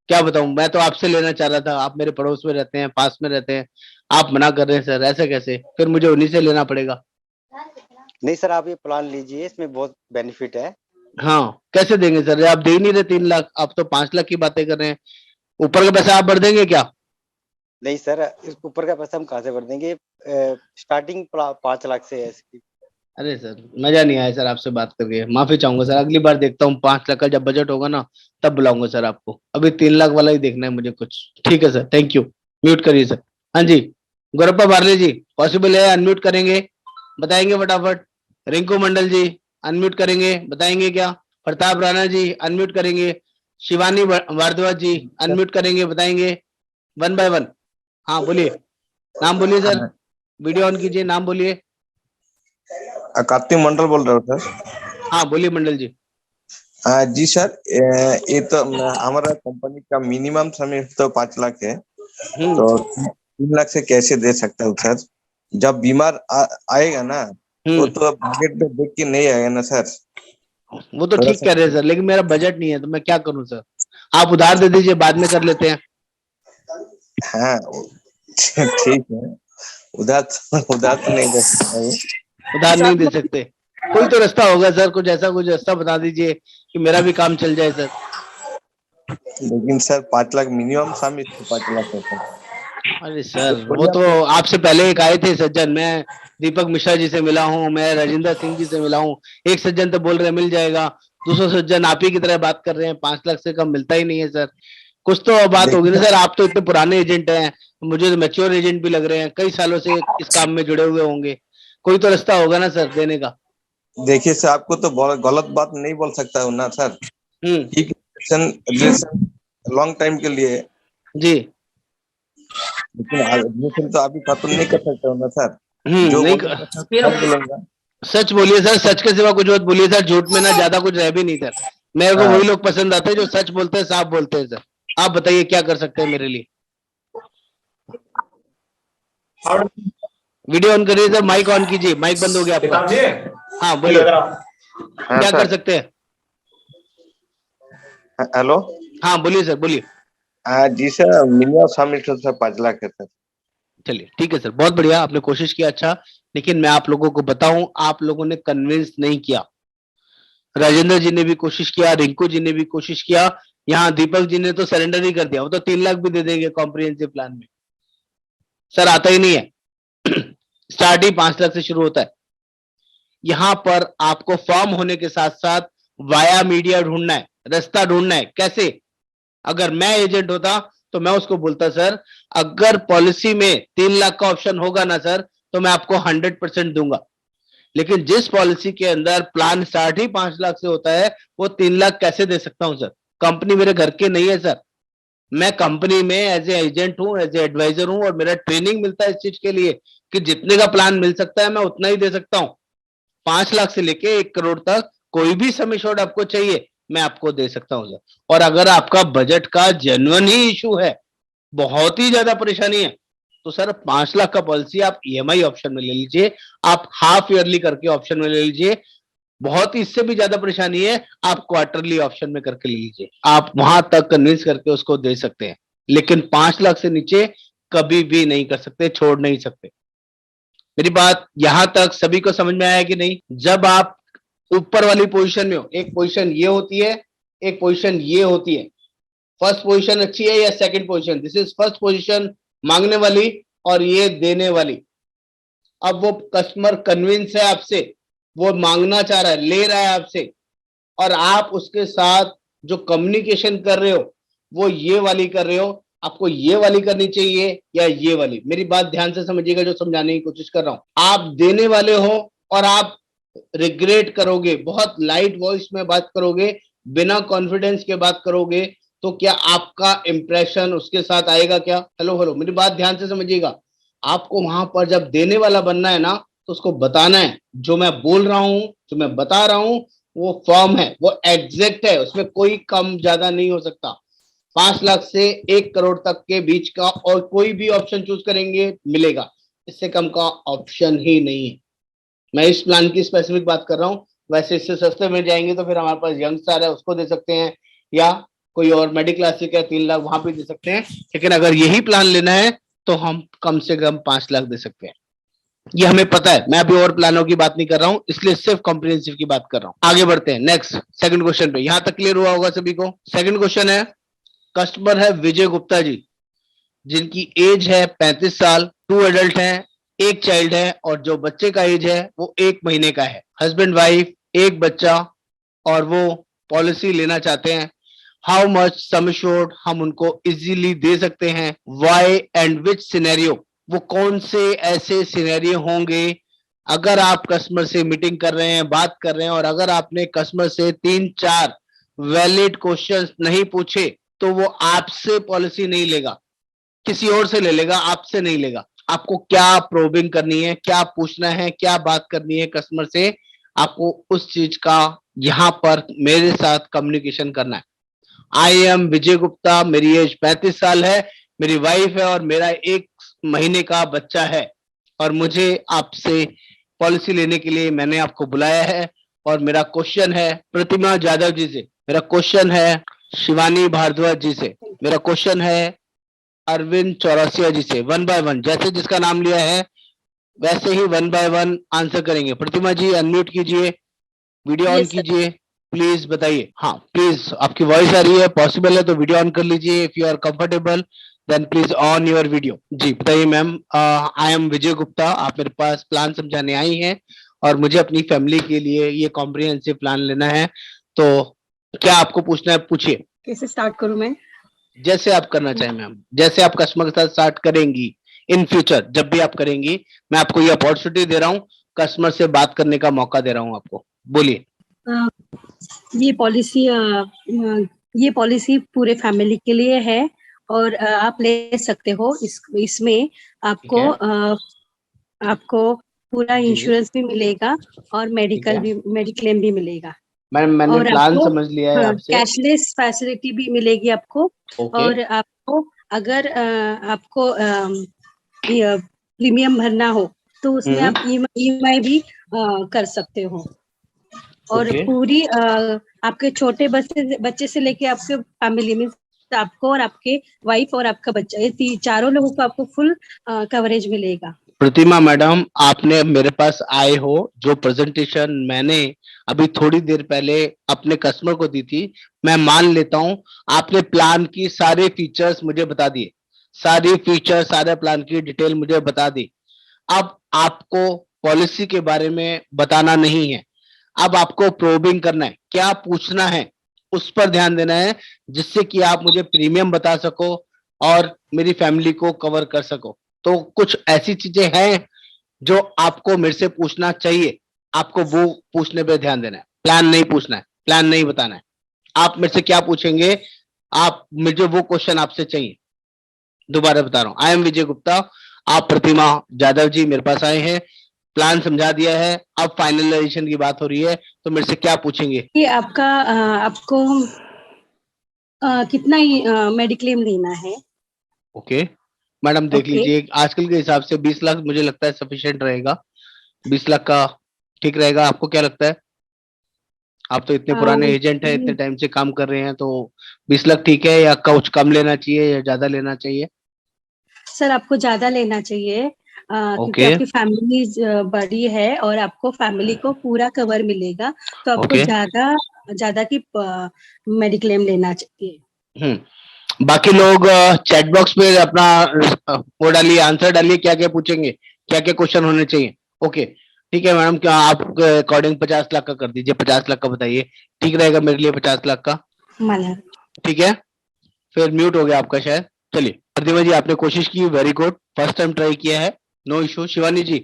क्या बताऊं, मैं तो आपसे लेना चाह रहा था, आप मेरे पड़ोस में रहते हैं, पास में रहते हैं, आप मना कर रहे हैं सर, ऐसे कैसे? फिर मुझे उन्हीं से लेना पड़ेगा। नहीं सर, आप ये प्लान लीजिए, इसमें बहुत बेनिफिट है। हाँ, कैसे देंगे सर? आप दे ही नहीं रहे 3 लाख, आप तो 5 लाख की बातें कर रहे हैं। ऊपर का पैसा आप भर देंगे क्या? नहीं सर, इस ऊपर का पैसा हम कहाँ से भर देंगे, स्टार्टिंग 5 लाख से है इसकी। अरे सर, मजा नहीं आया सर आपसे बात करके, माफी चाहूंगा सर, अगली बार देखता हूँ, 5 लाख का जब बजट होगा ना तब बुलाऊंगा सर आपको, अभी 3 लाख वाला ही देखना है मुझे कुछ। ठीक है सर, थैंक यू। म्यूट करिए सर। हाँ जी, गोरप्पा बारले जी, पॉसिबल है? अनम्यूट करेंगे, बताएंगे फटाफट। रिंकू मंडल जी अनम्यूट करेंगे, बताएंगे क्या? प्रताप राणा जी अनम्यूट करेंगे। शिवानी भारद्वाज जी अनम्यूट करेंगे, बताएंगे 1 बाय 1। हाँ बोलिए, नाम बोलिए सर, वीडियो ऑन कीजिए, नाम बोलिए। कार्तिक मंडल बोल रहे हो सर? हाँ बोलिए मंडल जी। जी सर, ये तो हमारा कंपनी का मिनिमम समय तो 5 लाख है, तो 3 लाख से कैसे दे सकता हूँ सर? जब बीमार आएगा ना वो तो बजट में देख के नहीं आएगा ना सर। वो तो थोड़ा ठीक सा कह रहे हैं सर, लेकिन मेरा बजट नहीं है तो मैं क्या करूं सर? आप उधार दे दीजिए, बाद में कर लेते हैं। हाँ ठीक है, उधार तो नहीं दे सकता हूँ। उधार नहीं दे सकते? कोई तो रास्ता होगा सर, कुछ ऐसा कुछ रास्ता बता दीजिए कि मेरा भी काम चल जाए सर। लेकिन सर 5 लाख मिनिमम शामिल, 5 लाख है सर। अरे तो सर, वो थोड़ी तो आप आपसे पहले एक आए थे सज्जन, मैं दीपक मिश्रा जी से मिला हूँ, मैं राजेंद्र सिंह जी से मिला हूँ। एक सज्जन तो बोल रहे हैं मिल जाएगा, दूसरा सज्जन आप ही की तरह बात कर रहे हैं, 5 लाख से कम मिलता ही नहीं है सर। कुछ तो बात होगी ना देखिए सर, आप तो इतने पुराने एजेंट हैं, मुझे तो मैच्योर एजेंट भी लग रहे हैं, कई सालों से इस काम में जुड़े हुए होंगे, कोई तो रास्ता होगा ना सर देने का। देखिए सर, आपको तो गलत बात नहीं बोल सकता हूँ ना सर। हम्म। ठीक रिलेशन लॉन्ग टाइम के लिए, जी। लेकिन रिलेशन तो अभी खत्म नहीं कर सकता हूँ ना सर। जो नहीं बोलूंगा सर सच बोलूंगा। सच बोलिए सर, सच के सिवा कुछ मत बोलिए सर, झूठ में ना ज्यादा कुछ रह भी नहीं सर। मेरे को हाँ, वही लोग पसंद आते हैं जो सच बोलते हैं, साफ बोलते हैं सर। आप बताइए क्या कर सकते हैं मेरे लिए? वीडियो ऑन करिए सर, माइक ऑन कीजिए, माइक बंद हो गया आपका। हाँ बोलिए, हाँ क्या कर सर। सकते हैं? हेलो। हाँ बोलिए सर, बोलिए। जी सर, मिनिमम शामिल सर 5 लाख है सर। चलिए ठीक है सर, बहुत बढ़िया, आपने कोशिश किया, अच्छा। लेकिन मैं आप लोगों को बताऊं, आप लोगों ने कन्विंस नहीं किया। राजेंद्र जी ने भी कोशिश किया, रिंकू जी ने भी कोशिश किया, यहाँ दीपक जी ने तो सरेंडर ही कर दिया, वो तो 3 लाख भी दे देंगे कॉम्प्रिहेंसिव प्लान में। सर आता ही नहीं है। स्टार्ट ही 5 लाख से शुरू होता है। यहां पर आपको फॉर्म होने के साथ साथ वाया मीडिया ढूंढना है, रास्ता ढूंढना है। कैसे? अगर मैं एजेंट होता तो मैं उसको बोलता सर, अगर पॉलिसी में 3 लाख का ऑप्शन होगा ना सर, तो मैं आपको 100% दूंगा। लेकिन जिस पॉलिसी के अंदर प्लान स्टार्ट ही 5 लाख से होता है, वो 3 लाख कैसे दे सकता हूं सर? कंपनी मेरे घर की नहीं है सर, मैं कंपनी में एज ए एजेंट हूं, एज ए एडवाइजर हूं, और मेरा ट्रेनिंग मिलता है इस चीज के लिए कि जितने का प्लान मिल सकता है मैं उतना ही दे सकता हूं। 5 लाख से लेके 1 करोड़ तक कोई भी सम एश्योर्ड आपको चाहिए, मैं आपको दे सकता हूं सर। और अगर आपका बजट का जेन्युइन ही इशू है, बहुत ही ज्यादा परेशानी है, तो सर 5 लाख का पॉलिसी आप ईएमआई ऑप्शन में ले लीजिए, आप हाफ ईयरली करके ऑप्शन में ले लीजिए। बहुत ही इससे भी ज्यादा परेशानी है, आप क्वार्टरली ऑप्शन में करके ले लीजिए, आप वहां तक कन्विंस करके उसको दे सकते हैं। लेकिन 5 लाख से नीचे कभी भी नहीं कर सकते, छोड़ नहीं सकते। मेरी बात यहां तक सभी को समझ में आया कि नहीं? जब आप ऊपर वाली पोजीशन में हो, एक पोजीशन ये होती है, एक पोजीशन ये होती है। फर्स्ट पोजीशन अच्छी है या second position? This is first position, मांगने वाली, और ये देने वाली। अब वो कस्टमर कन्विंस है आपसे, वो मांगना चाह रहा है, ले रहा है आपसे, और आप उसके साथ जो कम्युनिकेशन कर रहे हो वो ये वाली कर रहे हो। आपको ये वाली करनी चाहिए या ये वाली? मेरी बात ध्यान से समझिएगा जो समझाने की कोशिश कर रहा हूं। आप देने वाले हो और आप रिग्रेट करोगे, बहुत लाइट वॉइस में बात करोगे, बिना कॉन्फिडेंस के बात करोगे, तो क्या आपका इंप्रेशन उसके साथ आएगा क्या? हेलो हेलो, मेरी बात ध्यान से समझिएगा। आपको वहां पर जब देने वाला बनना है ना, तो उसको बताना है जो मैं बोल रहा हूं, जो मैं बता रहा हूं, वो फॉर्म है, वो एग्जैक्ट है, उसमें कोई कम ज्यादा नहीं हो सकता। 5 लाख से 1 करोड़ तक के बीच का और कोई भी ऑप्शन चूज करेंगे मिलेगा, इससे कम का ऑप्शन ही नहीं है। मैं इस प्लान की स्पेसिफिक बात कर रहा हूँ। वैसे इससे सस्ते में जाएंगे तो फिर हमारे पास यंग स्टार है, उसको दे सकते हैं, या कोई और मेडी क्लासिक है 3 लाख, वहां पे दे सकते हैं। लेकिन अगर यही प्लान लेना है तो हम कम से कम 5 लाख दे सकते हैं, ये हमें पता है। मैं अभी और प्लानों की बात नहीं कर रहा हूं, इसलिए सिर्फ कॉम्प्रिहेंसिव की बात कर रहा हूं। आगे बढ़ते हैं नेक्स्ट सेकंड क्वेश्चन पे। यहां तक क्लियर हुआ होगा सभी को? सेकंड क्वेश्चन है, कस्टमर है विजय गुप्ता जी, जिनकी एज है 35 साल, 2 एडल्ट हैं, एक चाइल्ड है, और जो बच्चे का एज है वो 1 महीने का है। हस्बैंड वाइफ, एक बच्चा, और वो पॉलिसी लेना चाहते हैं। हाउ मच सम एश्योर्ड हम उनको इजीली दे सकते हैं? वाई एंड विच सिनेरियो, वो कौन से ऐसे सिनेरियो होंगे? अगर आप कस्टमर से मीटिंग कर रहे हैं, बात कर रहे हैं, और अगर आपने कस्टमर से 3-4 वैलिड क्वेश्चंस नहीं पूछे, तो वो आपसे पॉलिसी नहीं लेगा, किसी और से ले लेगा, आपसे नहीं लेगा। आपको क्या प्रोबिंग करनी है, क्या पूछना है, क्या बात करनी है कस्टमर से, आपको उस चीज का यहां पर मेरे साथ कम्युनिकेशन करना है। आई एम विजय गुप्ता, मेरी एज 35 साल है, मेरी वाइफ है, और मेरा 1 महीने का बच्चा है, और मुझे आपसे पॉलिसी लेने के लिए मैंने आपको बुलाया है। और मेरा क्वेश्चन है प्रतिमा यादव जी से, मेरा क्वेश्चन है शिवानी भारद्वाज जी से, मेरा क्वेश्चन है अरविंद चौरसिया जी से। वन बाय वन, जैसे जिसका नाम लिया है वैसे ही वन बाय वन आंसर करेंगे। प्रतिमा जी अनम्यूट कीजिए, वीडियो ऑन यस सर। कीजिए, प्लीज बताइए। हाँ प्लीज, आपकी वॉइस आ रही है, पॉसिबल है तो वीडियो ऑन कर लीजिए। If you are comfortable then please on your video. जी बताइए ma'am. I am Vijay Gupta, आप मेरे पास प्लान समझाने आई हैं और मुझे अपनी फैमिली के लिए ये कॉम्प्रिहेंसिव प्लान लेना है, तो क्या आपको पूछना है पूछिए। कैसे स्टार्ट करूं मैं? जैसे आप करना चाहें मैम, जैसे आप कस्टमर के साथ स्टार्ट करेंगी इन फ्यूचर, जब भी आप करेंगी, मैं आपको ये अपॉर्चुनिटी दे रहा हूँ, कस्टमर से बात करने का मौका दे रहा हूँ आपको, बोलिए। अ, ये पॉलिसी ये पॉलिसी पूरे फैमिली के लिए है और आप ले सकते हो। इसमें आपको आपको पूरा जी। इंश्योरेंस भी मिलेगा और ठीक है। मेडिक्लेम भी मिलेगा। मैम मैंने और प्लान आपको समझ लिया है आपसे। कैशलेस फैसिलिटी भी मिलेगी आपको। ओके। और आपको अगर आपको प्रीमियम भरना हो तो उसमें आप ईएमआई भी कर सकते हो। और ओके। पूरी आपके छोटे बच्चे से लेके आपके फैमिली में आपको और आपके वाइफ और आपका बच्चा, ये चारों लोगों को आपको फुल कवरेज मिलेगा। प्रतिमा मैडम, आपने मेरे पास आए हो, जो प्रेजेंटेशन मैंने अभी थोड़ी देर पहले अपने कस्टमर को दी थी, मैं मान लेता हूं आपने प्लान की सारे फीचर्स मुझे बता दिए, सारी फीचर सारे प्लान की डिटेल मुझे बता दी। अब आपको पॉलिसी के बारे में बताना नहीं है, अब आपको प्रोबिंग करना है, क्या पूछना है उस पर ध्यान देना है, जिससे कि आप मुझे प्रीमियम बता सको और मेरी फैमिली को कवर कर सको। तो कुछ ऐसी चीजें हैं जो आपको मेरे से पूछना चाहिए, आपको वो पूछने पे ध्यान देना है, प्लान नहीं पूछना है, प्लान नहीं बताना है। आप मेरे से क्या पूछेंगे, आप मुझे वो क्वेश्चन आपसे चाहिए। दोबारा बता रहा हूँ, आई एम विजय गुप्ता, आप प्रतिमा यादव जी मेरे पास आए हैं, प्लान समझा दिया है, अब फाइनलाइजेशन की बात हो रही है, तो मेरे से क्या पूछेंगे। ये आपका आपको कितना ही मेडिक्लेम लेना है? ओके मैडम, देख ओके। लीजिए, आजकल के हिसाब से 20 लाख मुझे लगता है सफिशिएंट रहेगा। 20 लाख का ठीक रहेगा, आपको क्या लगता है? आप तो इतने पुराने एजेंट हैं, इतने टाइम से काम कर रहे हैं, तो 20 लाख ठीक है या कुछ कम लेना चाहिए या ज्यादा लेना चाहिए? सर आपको ज्यादा लेना चाहिए क्योंकि ओके। आपकी फैमिली बड़ी है और आपको फैमिली को पूरा कवर मिलेगा, तो आपको ओके। ज्यादा ज्यादा की मेडिक्लेम लेना चाहिए। बाकी लोग चैट बॉक्स पे अपना वो डालिए, आंसर डालिए, क्या क्या पूछेंगे, क्या क्या क्वेश्चन होने चाहिए। ओके ठीक है मैडम, क्या आप अकॉर्डिंग 50 लाख का कर दीजिए, 50 लाख का बताइए, ठीक रहेगा मेरे लिए 50 लाख का? मला ठीक है, फिर म्यूट हो गया आपका शायद। चलिए प्रतिमा जी, आपने कोशिश की, very good, first time try किया है, नो इशू। शिवानी जी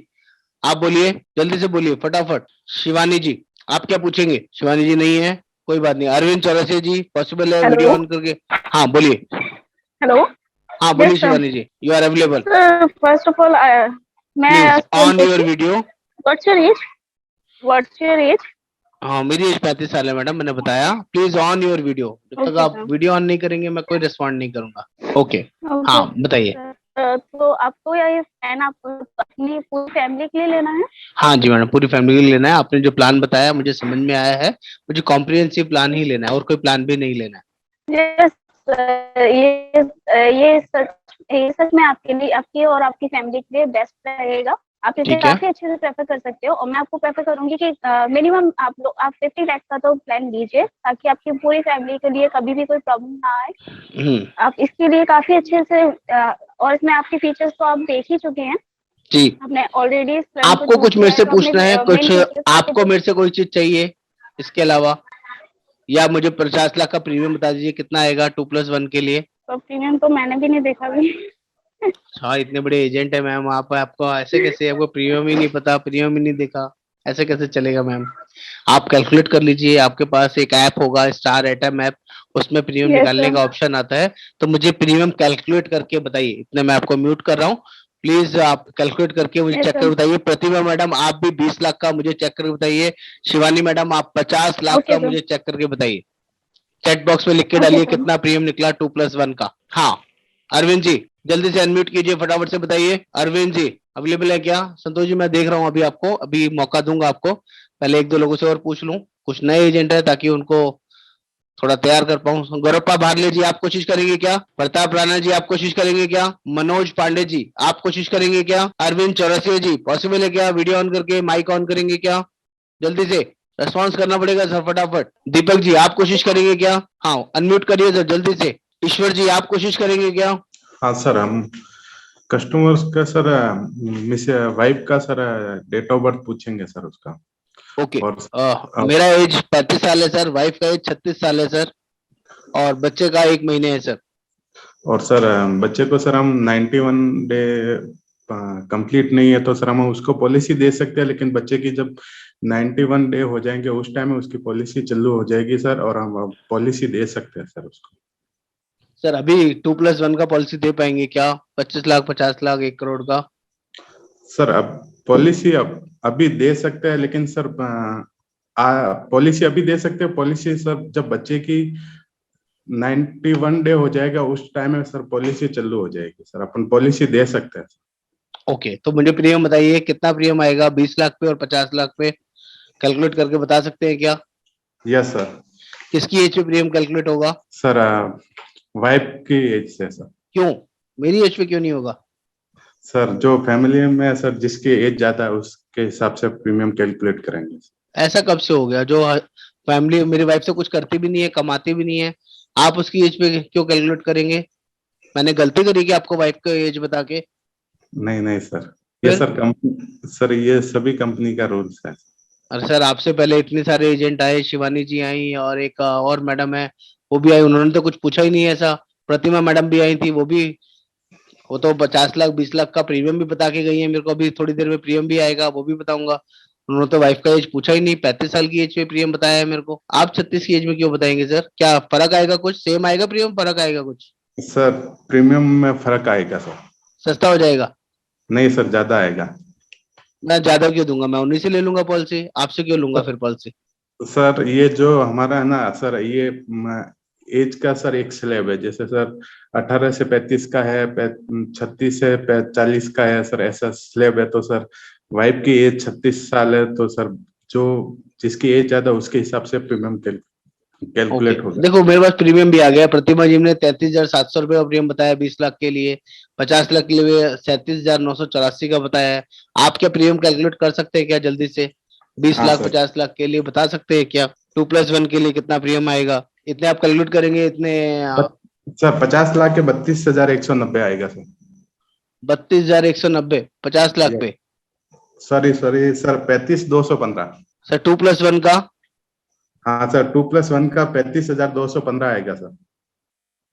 आप बोलिए, जल्दी से बोलिए फटाफट। शिवानी जी आप क्या पूछेंगे? शिवानी जी नहीं है, कोई बात नहीं। अरविंद चौरसिया जी, पॉसिबल है वीडियो हेलो ऑन करके? हाँ बोलिए। हेलो। हाँ बोलिए yes sir. Shivani ji, you are available, first of all मैं प्लीज आज ऑन बोलती योर थी video. What's your age? What's your age? हाँ मेरी एज 35 साल है मैडम, मैंने बताया, प्लीज ऑन योर वीडियो, जब तक ओके आप सर। वीडियो ऑन नहीं करेंगे मैं कोई रिस्पॉन्ड नहीं करूंगा। ओके ओके हाँ बताइए। सर। तो आपको या ये फैन आप अपनी पूरी फैमिली के लिए लेना है? हाँ जी मैडम, पूरी फैमिली के लिए लेना है, आपने जो प्लान बताया मुझे समझ में आया है, मुझे कॉम्प्रिहेंसिव प्लान ही लेना है और कोई प्लान भी नहीं लेना है। Yes sir. ये सच में आपके लिए, आपकी और आपकी फैमिली के लिए बेस्ट रहेगा। आप इसे ठीक है। काफी अच्छे से प्रेफर कर सकते हो और मैं आपको प्रेफर करूंगी कि मिनिमम आप 50 लाख का तो प्लान लीजिए, ताकि आपकी पूरी फैमिली के लिए कभी भी कोई प्रॉब्लम ना आए। आप इसके लिए काफी अच्छे से और इसमें आपके फीचर्स तो आप देख ही चुके हैं, जी। आपने ऑलरेडी इस प्लान को आपको चूज कुछ किया मेरे है, से तो पूछना है, अपने कुछ मेन फीचर्स आपको मेरे से कोई चीज चाहिए इसके अलावा, या मुझे 50 लाख का प्रीमियम बता दीजिए कितना आएगा 2+1 के लिए? तो प्रीमियम तो मैंने भी नहीं देखा अभी। हाँ इतने बड़े एजेंट है मैम आप, आपको ऐसे कैसे, आपको प्रीमियम ही नहीं पता, प्रीमियम ही नहीं देखा, ऐसे कैसे चलेगा मैम? आप कैलकुलेट कर लीजिए, आपके पास एक ऐप होगा स्टार एटम ऐप, उसमें प्रीमियम यस निकालने सर। का ऑप्शन आता है, तो मुझे प्रीमियम कैलकुलेट करके बताइए। इतने मैं आपको म्यूट कर रहा हूँ, प्लीज आप कैलकुलेट करके मुझे यस चेक कर सर। बताइए। प्रतिभा मैडम आप भी 20 लाख का मुझे चेक करके बताइए। शिवानी मैडम आप 50 लाख ओके का सर। मुझे चेक करके बताइए, चैट बॉक्स में लिख के ओके डालिए सर। कितना प्रीमियम निकला 2+1 का। हाँ अरविंद जी जल्दी से अनम्यूट कीजिए, फटाफट से बताइए। अरविंद जी अवेलेबल है क्या? संतोष जी मैं देख रहा हूँ अभी आपको, अभी मौका दूंगा आपको, पहले एक दो लोगों से और पूछ लूं, कुछ नए एजेंट है ताकि उनको थोड़ा तैयार कर पाऊं। गौरप्पा भारले जी आप कोशिश करेंगे क्या? प्रताप राणा जी आप कोशिश करेंगे क्या? मनोज पांडे जी आप कोशिश करेंगे क्या? अरविंद चौरसिया जी पॉसिबल है क्या? वीडियो ऑन करके माइक ऑन करेंगे क्या? जल्दी से रेस्पॉन्स करना पड़ेगा सर, फटाफट। दीपक जी आप कोशिश करेंगे क्या? हाँ अनम्यूट करिए सर जल्दी से। ईश्वर जी आप कोशिश करेंगे क्या? हाँ सर, हम कस्टमर्स का सर मिस वाइफ का सर डेट ऑफ बर्थ पूछेंगे सर उसका। ओके और मेरा एज 35 साल है सर, वाइफ का एज 36 साल है सर, और बच्चे का 1 महीने है सर। और सर बच्चे को सर हम 91 डे कंप्लीट नहीं है तो सर हम उसको पॉलिसी दे सकते हैं, लेकिन बच्चे की जब 91 डे हो जाएंगे उस टाइम में उसकी पॉलिसी चालू हो जाएगी सर, और हम पॉलिसी दे सकते हैं सर उसको। सर अभी 2+1 का पॉलिसी दे पाएंगे क्या? 25 लाख 50 लाख 1 करोड़ का? सर अब पॉलिसी अभी दे सकते हैं, लेकिन सर पॉलिसी अभी दे सकते हैं, पॉलिसी सर जब बच्चे की 91 डे हो जाएगा उस टाइम में सर पॉलिसी चालू हो जाएगी सर, अपन पॉलिसी दे सकते हैं। ओके तो मुझे प्रीमियम बताइए कितना प्रीमियम आएगा 20 लाख पे और 50 लाख पे? कैलकुलेट करके बता सकते हैं क्या? Yes sir. किसकी एज पे प्रीमियम कैलकुलेट होगा? सर वाइफ की एज से सर। क्यों मेरी एज पे क्यों नहीं होगा? सर जो फैमिली में सर जिसकी एज ज्यादा है उसके हिसाब से प्रीमियम कैलकुलेट करेंगे। ऐसा कब से हो गया? जो फैमिली मेरी वाइफ से कुछ करती भी नहीं है, कमाती भी नहीं है, आप उसकी एज पे क्यों कैलकुलेट करेंगे? मैंने गलती करी कि आपको वाइफ का एज बता के? नहीं नहीं सर, ये सर कंपनी सर ये सभी कंपनी का रूल्स है। अरे सर आपसे पहले इतने सारे एजेंट आए, शिवानी जी आई और एक और मैडम है वो भी आई, उन्होंने तो कुछ पूछा ही नहीं है ऐसा। प्रतिमा मैडम भी आई थी, वो तो 50 लाख 20 लाख का प्रीमियम भी बता के गई है मेरे को। अभी थोड़ी देर में प्रीमियम भी आएगा, वो भी बताऊंगा। उन्होंने तो वाइफ का एज पूछा ही नहीं, 35 साल की एज पे प्रीमियम बताया है मेरे को। आप 36 की एज में क्यों बताएंगे सर? क्या फर्क आएगा? कुछ सेम आएगा प्रीमियम, फर्क आएगा कुछ? सर प्रीमियम में फर्क आएगा सर। सस्ता हो जाएगा? नहीं सर, ज्यादा आएगा। मैं ज्यादा क्यों दूंगा? मैं उन्हीं से ले लूंगा पॉलिसी, आपसे क्यों लूंगा फिर पॉलिसी? सर ये जो हमारा है ना सर, ये एज का सर एक स्लैब है, जैसे सर 18 से 35 का है, 36 से 40 का है सर, ऐसा स्लैब है। तो सर वाइफ की एज 36 साल है तो सर जो जिसकी एज ज्यादा उसके हिसाब से प्रीमियम कैलकुलेट होगा। देखो मेरे पास प्रीमियम भी आ गया। प्रतिमा जी ने 33,700 रुपए का प्रीमियम बताया 20 लाख के लिए, 50 लाख के लिए 37,984 का बताया है। आप क्या प्रीमियम कैलकुलेट कर सकते हैं क्या जल्दी से? 20 हाँ लाख सर। 50 लाख के लिए बता सकते हैं क्या? 2+1 के लिए कितना प्रीमियम आएगा? इतने आप कैलकुलेट करेंगे? इतने सर 50 लाख के 32,190 आएगा सर। 32,190 50 लाख पे? Sorry sir 35,215। सर 2+1 का? हाँ सर 2+1 का 35,215 आएगा सर।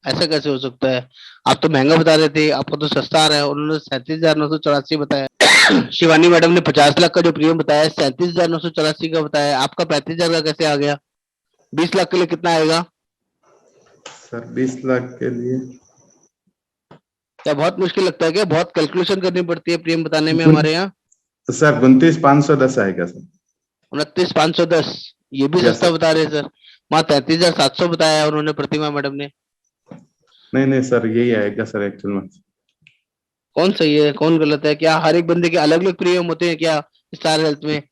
ऐसा कैसे हो सकता है? आप तो महंगा बता रहे थे, आपको तो सस्ता आ रहा है। उन्होंने 37,984 बताया। शिवानी मैडम ने 50 लाख का जो प्रीमियम बताया 37,984 का बताया, आपका 35,000 का कैसे आ गया? 20 लाख के लिए कितना आएगा? सर 20 लाख के लिए क्या बहुत मुश्किल लगता है क्या? बहुत कैलकुलेशन करनी पड़ती है प्रीमियम बताने में हमारे यहाँ। सर 29,510 आएगा सर। 29,510 ये भी Yes, सस्ता sir. बता रहे हैं सर। वहाँ 33,700 बताया है उन्होंने, प्रतिमा मैडम ने। नहीं सर यही आएगा सर एक्चुअल में। कौन सही है कौन गलत है? क्या हर एक बंदे के अलग अलग प्रीमियम होते हैं क्या स्टार हेल्थ में?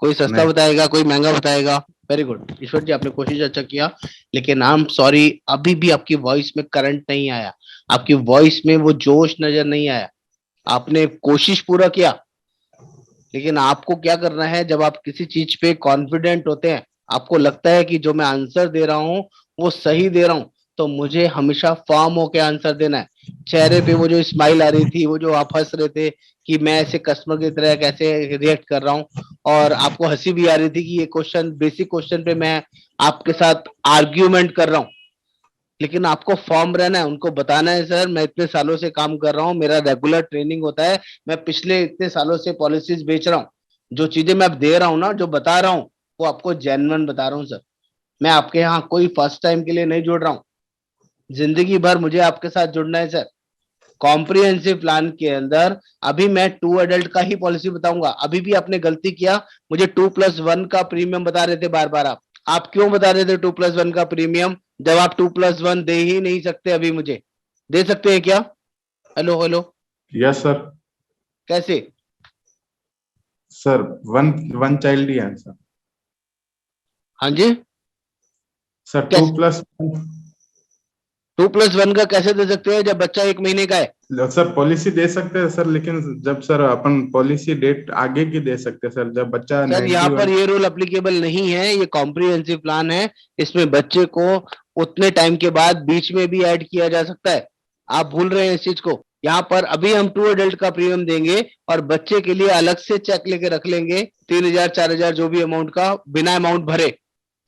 कोई सस्ता नहीं। बताएगा, कोई महंगा बताएगा। वेरी गुड ईश्वर जी, आपने कोशिश अच्छा किया, लेकिन आई एम सॉरी अभी भी आपकी वॉइस में करंट नहीं आया, आपकी वॉइस में वो जोश नजर नहीं आया। आपने कोशिश पूरा किया, लेकिन आपको क्या करना है, जब आप किसी चीज पे कॉन्फिडेंट होते हैं, आपको लगता है कि जो मैं आंसर दे रहा हूँ वो सही दे रहा हूँ, तो मुझे हमेशा फॉर्म होके आंसर देना है। चेहरे पे वो जो स्माइल आ रही थी, वो जो आप हंस रहे थे कि मैं ऐसे कस्टमर की तरह कैसे रिएक्ट कर रहा हूँ, और आपको हंसी भी आ रही थी कि ये क्वेश्चन बेसिक क्वेश्चन पे मैं आपके साथ आर्ग्यूमेंट कर रहा हूँ, लेकिन आपको फॉर्म रहना है, उनको बताना है सर मैं इतने सालों से काम कर रहा हूँ, मेरा रेगुलर ट्रेनिंग होता है, मैं पिछले इतने सालों से पॉलिसीज बेच रहा हूँ, जो चीजें मैं अब दे रहा हूँ ना, जो बता रहा हूँ, वो आपको जेन्युइन बता रहा हूँ सर। मैं आपके यहाँ कोई फर्स्ट टाइम के लिए नहीं जुड़ रहा हूँ, जिंदगी भर मुझे आपके साथ जुड़ना है सर। कॉम्प्रिहेंसिव प्लान के अंदर अभी मैं 2 एडल्ट का ही पॉलिसी बताऊंगा। अभी भी आपने गलती किया, मुझे 2+1 का प्रीमियम बता रहे थे बार बार। आप क्यों बता रहे थे 2+1 का प्रीमियम, जब आप 2+1 दे ही नहीं सकते? अभी मुझे दे सकते हैं क्या? Hello hello. Yes sir. कैसे? सर वन चाइल्ड ही है सर। हाँ जी, सर कैसे? 2+1 का कैसे दे सकते हो जब बच्चा 1 महीने का है? सर पॉलिसी दे सकते हैं सर, लेकिन जब सर अपन पॉलिसी डेट आगे की दे सकते हैं सर, जब बच्चा सर यहाँ 91। पर ये रूल अप्लीकेबल नहीं है, ये कॉम्प्रिहेंसिव प्लान है। इसमें बच्चे को उतने टाइम के बाद बीच में भी ऐड किया जा सकता है। आप भूल रहे हैं इस चीज को। यहाँ पर अभी हम 2 अडल्ट का प्रीमियम देंगे और बच्चे के लिए अलग से चेक लेके रख लेंगे 3,000 4,000 जो भी अमाउंट का, बिना अमाउंट भरे,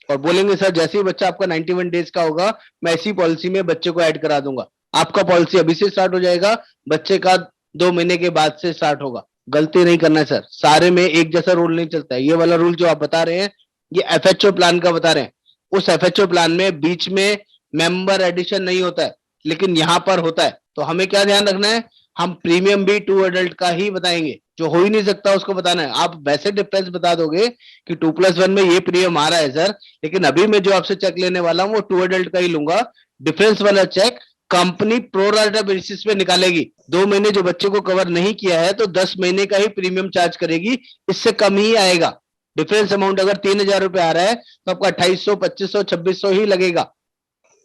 और बोलेंगे सर जैसे ही बच्चा आपका 91 डेज का होगा मैं इसी पॉलिसी में बच्चे को ऐड करा दूंगा। आपका पॉलिसी अभी से स्टार्ट हो जाएगा, बच्चे का 2 महीने के बाद से स्टार्ट होगा। गलती नहीं करना है सर, सारे में एक जैसा रूल नहीं चलता है। ये वाला रूल जो आप बता रहे हैं ये एफएचओ प्लान का बता रहे हैं। उस एफएचओ प्लान में बीच में मेंबर एडिशन नहीं होता है, लेकिन यहाँ पर होता है। तो हमें क्या ध्यान रखना है, हम प्रीमियम भी 2 अडल्ट का ही बताएंगे, जो हो ही नहीं सकता उसको बताना है। आप वैसे डिफरेंस बता दोगे कि 2+1 में ये प्रीमियम आ रहा है सर, लेकिन अभी मैं जो आपसे चेक लेने वाला हूँ वो 2 अडल्ट का ही लूंगा। डिफरेंस वाला check company pro rata basis पे निकालेगी। 2 महीने जो बच्चे को कवर नहीं किया है तो 10 महीने का ही प्रीमियम चार्ज करेगी, इससे कम ही आएगा। डिफरेंस अमाउंट अगर 3,000 रुपए आ रहा है तो आपका 2,800 2,500 2,600 ही लगेगा।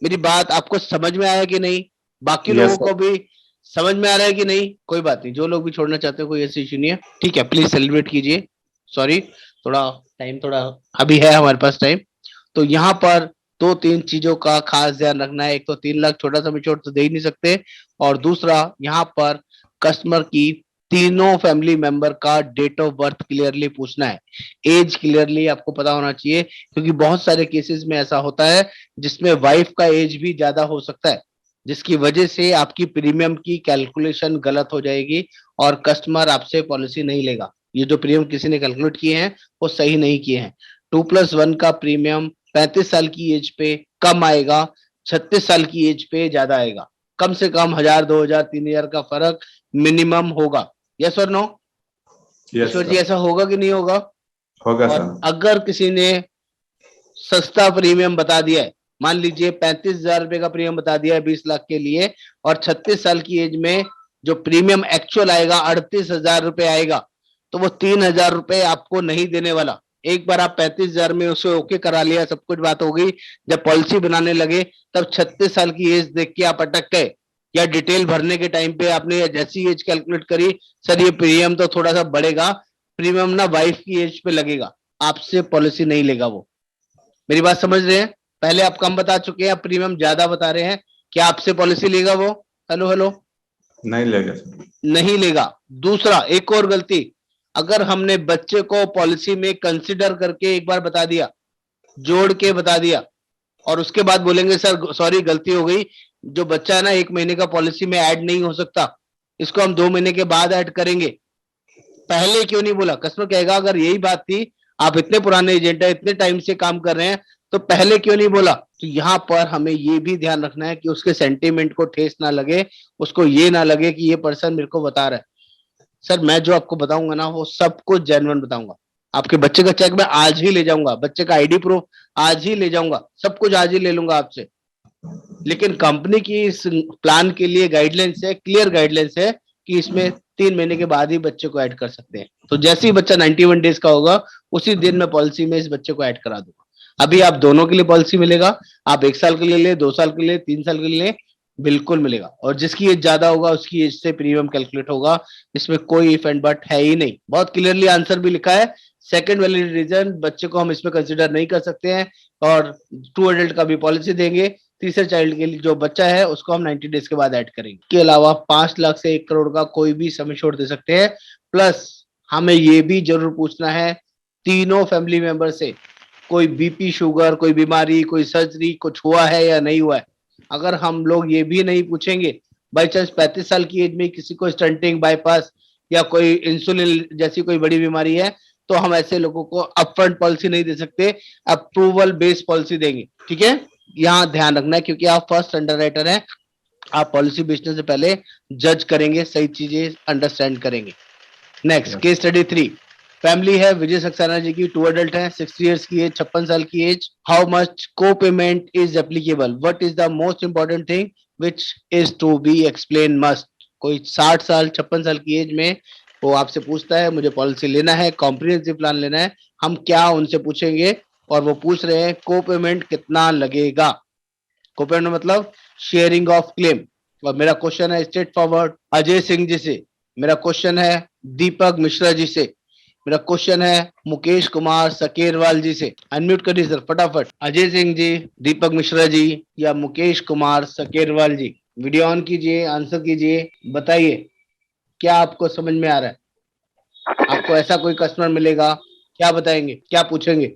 मेरी बात आपको समझ में आया कि नहीं? बाकी Yes, लोगों sir. को भी समझ में आ रहा है कि नहीं? कोई बात नहीं, जो लोग भी छोड़ना चाहते हो कोई ऐसी इशू नहीं है, ठीक है, प्लीज सेलिब्रेट कीजिए। सॉरी, थोड़ा टाइम थोड़ा अभी है हमारे पास टाइम। तो यहाँ पर 2-3 चीजों का खास ध्यान रखना है। एक तो 3 लाख छोटा सा मेच्योर तो दे ही नहीं सकते, और दूसरा यहाँ पर कस्टमर की तीनों फैमिली मेंबर का डेट ऑफ बर्थ क्लियरली पूछना है। एज क्लियरली आपको पता होना चाहिए, क्योंकि बहुत सारे केसेस में ऐसा होता है जिसमें वाइफ का एज भी ज्यादा हो सकता है, जिसकी वजह से आपकी प्रीमियम की कैलकुलेशन गलत हो जाएगी और कस्टमर आपसे पॉलिसी नहीं लेगा। ये जो प्रीमियम किसी ने कैलकुलेट किए हैं वो सही नहीं किए हैं। 2+1 का प्रीमियम 35 साल की एज पे कम आएगा, 36 साल की एज पे ज्यादा आएगा। कम से कम 1,000 2,000 3,000 का फर्क मिनिमम होगा। यस और नो? यस ईश्वर जी, सर, ऐसा होगा कि नहीं होगा? होगा और सर। अगर किसी ने सस्ता प्रीमियम बता दिया है, मान लीजिए 35,000 रुपए का प्रीमियम बता दिया है 20 लाख के लिए, और 36 साल की एज में जो प्रीमियम एक्चुअल आएगा 38,000 रुपए आएगा, तो वो 3,000 रुपए आपको नहीं देने वाला। एक बार आप 35,000 में उसे ओके करा लिया, सब कुछ बात हो गई, जब पॉलिसी बनाने लगे तब 36 साल की एज देख के आप अटक गए, या डिटेल भरने के टाइम पे आपने जैसी एज कैलकुलेट करी, सर ये प्रीमियम तो थोड़ा सा बढ़ेगा, प्रीमियम ना वाइफ की एज पे लगेगा, आपसे पॉलिसी नहीं लेगा वो। मेरी बात समझ रहे हैं? पहले आप कम बता चुके हैं, आप प्रीमियम ज्यादा बता रहे हैं, क्या आपसे पॉलिसी लेगा वो? हेलो हेलो, नहीं लेगा सर। नहीं लेगा। दूसरा, एक और गलती, अगर हमने बच्चे को पॉलिसी में कंसिडर करके एक बार बता दिया, जोड़ के बता दिया, और उसके बाद बोलेंगे सर सॉरी गलती हो गई, जो बच्चा है ना 1 महीने का पॉलिसी में ऐड नहीं हो सकता, इसको हम 2 महीने के बाद ऐड करेंगे, पहले क्यों नहीं बोला? कस्टमर कहेगा अगर यही बात थी, आप इतने पुराने एजेंट है, इतने टाइम से काम कर रहे हैं, तो पहले क्यों नहीं बोला? तो यहाँ पर हमें ये भी ध्यान रखना है कि उसके सेंटीमेंट को ठेस ना लगे, उसको ये ना लगे कि ये पर्सन मेरे को बता रहा है। सर मैं जो आपको बताऊंगा ना वो सब कुछ जेन्युइन बताऊंगा। आपके बच्चे का चेक मैं आज ही ले जाऊंगा, बच्चे का आईडी प्रूफ आज ही ले जाऊंगा, सब कुछ आज ही ले लूंगा आपसे। लेकिन कंपनी की इस प्लान के लिए गाइडलाइंस है, क्लियर गाइडलाइंस है कि इसमें 3 महीने के बाद ही बच्चे को ऐड कर सकते हैं। तो जैसे ही बच्चा 91 डेज का होगा उसी दिन मैं पॉलिसी में इस बच्चे को ऐड करा दूंगा। अभी आप दोनों के लिए पॉलिसी मिलेगा, आप 1 साल के लिए ले, 2 साल के लिए, 3 साल के लिए, बिल्कुल मिलेगा। और जिसकी एज ज्यादा होगा उसकी एज से प्रीमियम कैलकुलेट होगा, इसमें कोई इफ एंड बट है ही नहीं। बहुत क्लियरली आंसर भी लिखा है। सेकंड वैलिड रीजन, बच्चे को हम इसमें कंसिडर नहीं कर सकते हैं, और 2 अडल्ट का भी पॉलिसी देंगे। तीसरे चाइल्ड के लिए जो बच्चा है उसको हम 90 डेज के बाद ऐड करेंगे। के अलावा 5 लाख से 1 करोड़ का कोई भी सम एश्योर्ड दे सकते हैं। प्लस हमें ये भी जरूर पूछना है तीनों फैमिली मेंबर से, कोई बीपी शुगर, कोई बीमारी, कोई सर्जरी कुछ हुआ है या नहीं हुआ है। अगर हम लोग ये भी नहीं पूछेंगे, बाई चांस 35 साल की एज में किसी को स्टंटिंग, बाईपास या कोई इंसुलिन जैसी कोई बड़ी बीमारी है, तो हम ऐसे लोगों को अपफ्रंट पॉलिसी नहीं दे सकते, अप्रूवल बेस्ड पॉलिसी देंगे। ठीक है, यहाँ ध्यान रखना है, क्योंकि आप फर्स्ट अंडरराइटर हैं, आप पॉलिसी बेचने से पहले जज करेंगे, सही चीजें अंडरस्टैंड करेंगे। नेक्स्ट केस स्टडी 3, फैमिली है विजय सक्सेना जी की, 2 अडल्ट हैं, 60 इयर्स की एज, 56 साल की एज। हाउ मच को payment is applicable, what is the most important thing which is to be explain must. कोई 60 साल 56 साल की एज में वो आपसे पूछता है मुझे पॉलिसी लेना है, कॉम्प्रिहेंसिव प्लान लेना है, हम क्या उनसे पूछेंगे और वो पूछ रहे हैं को पेमेंट कितना लगेगा। को पेमेंट मतलब शेयरिंग ऑफ क्लेम। और मेरा क्वेश्चन है स्ट्रेट फॉरवर्ड अजय सिंह जी से, मेरा क्वेश्चन है दीपक मिश्रा जी से, मेरा क्वेश्चन है मुकेश कुमार सकेरवाल जी से। अनम्यूट करिए सर फटाफट, अजय सिंह जी, दीपक मिश्रा जी या मुकेश कुमार सकेरवाल जी। वीडियो ऑन कीजिए, आंसर कीजिए, बताइए क्या आपको समझ में आ रहा है। आपको ऐसा कोई कस्टमर मिलेगा, क्या बताएंगे, क्या पूछेंगे।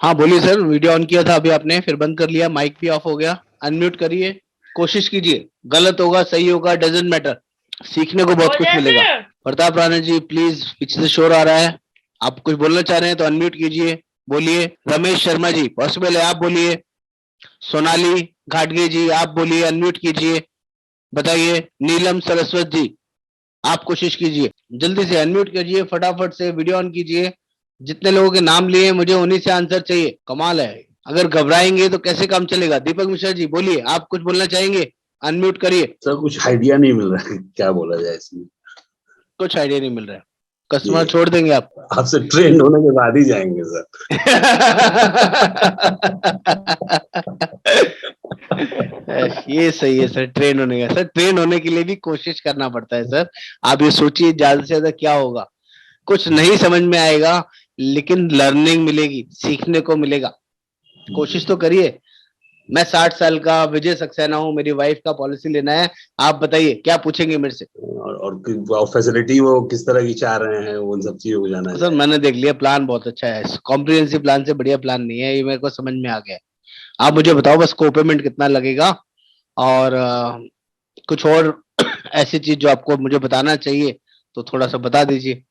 हाँ बोलिए सर, वीडियो ऑन किया था अभी आपने, फिर बंद कर लिया, माइक भी ऑफ हो गया। अनम्यूट करिए, कोशिश कीजिए, गलत होगा सही होगा डजेंट मैटर, सीखने को बहुत कुछ मिलेगा। प्रताप राणा जी प्लीज, पीछे से शोर आ रहा है, आप कुछ बोलना चाह रहे हैं तो अनम्यूट कीजिए, बोलिए। रमेश शर्मा जी पॉसिबल है, आप बोलिए। सोनाली घाटगे जी आप बोलिए, अनम्यूट कीजिए, बताइए। नीलम सरस्वत जी आप कोशिश कीजिए, जल्दी से अनम्यूट कीजिए, फटाफट से वीडियो ऑन कीजिए। जितने लोगों के नाम लिए मुझे उन्हीं से आंसर चाहिए। कमाल है, अगर घबराएंगे तो कैसे काम चलेगा। दीपक मिश्रा जी बोलिए, आप कुछ बोलना चाहेंगे, अनम्यूट करिए। सर कुछ आइडिया नहीं मिल रहा है क्या बोला जाए इसमें। कुछ आइडिया नहीं मिल रहा है, कस्टमर छोड़ देंगे आप। आपसे ट्रेंड होने के बाद ही जाएंगे सर। ये सही है सर, ट्रेन होने का। सर ट्रेन होने के लिए भी कोशिश करना पड़ता है सर। आप ये सोचिए ज्यादा से ज्यादा क्या होगा, कुछ नहीं समझ में आएगा लेकिन लर्निंग मिलेगी, सीखने को मिलेगा। कोशिश तो करिए। मैं 60 साल का विजय सक्सेना हूँ, मेरी वाइफ का पॉलिसी लेना है, आप बताइए क्या पूछेंगे मेरे से। और फैसिलिटी वो किस तरह की चाह रहे हैं, उन सब चीजों को जाना सर मैंने देख लिया, प्लान बहुत अच्छा है, कॉम्प्रिहेंसिव प्लान से बढ़िया प्लान नहीं है, ये मेरे को समझ में आ गया है। आप मुझे बताओ बस को पेमेंट कितना लगेगा, और कुछ और ऐसी चीज जो आपको मुझे बताना चाहिए तो थोड़ा सा बता दीजिए।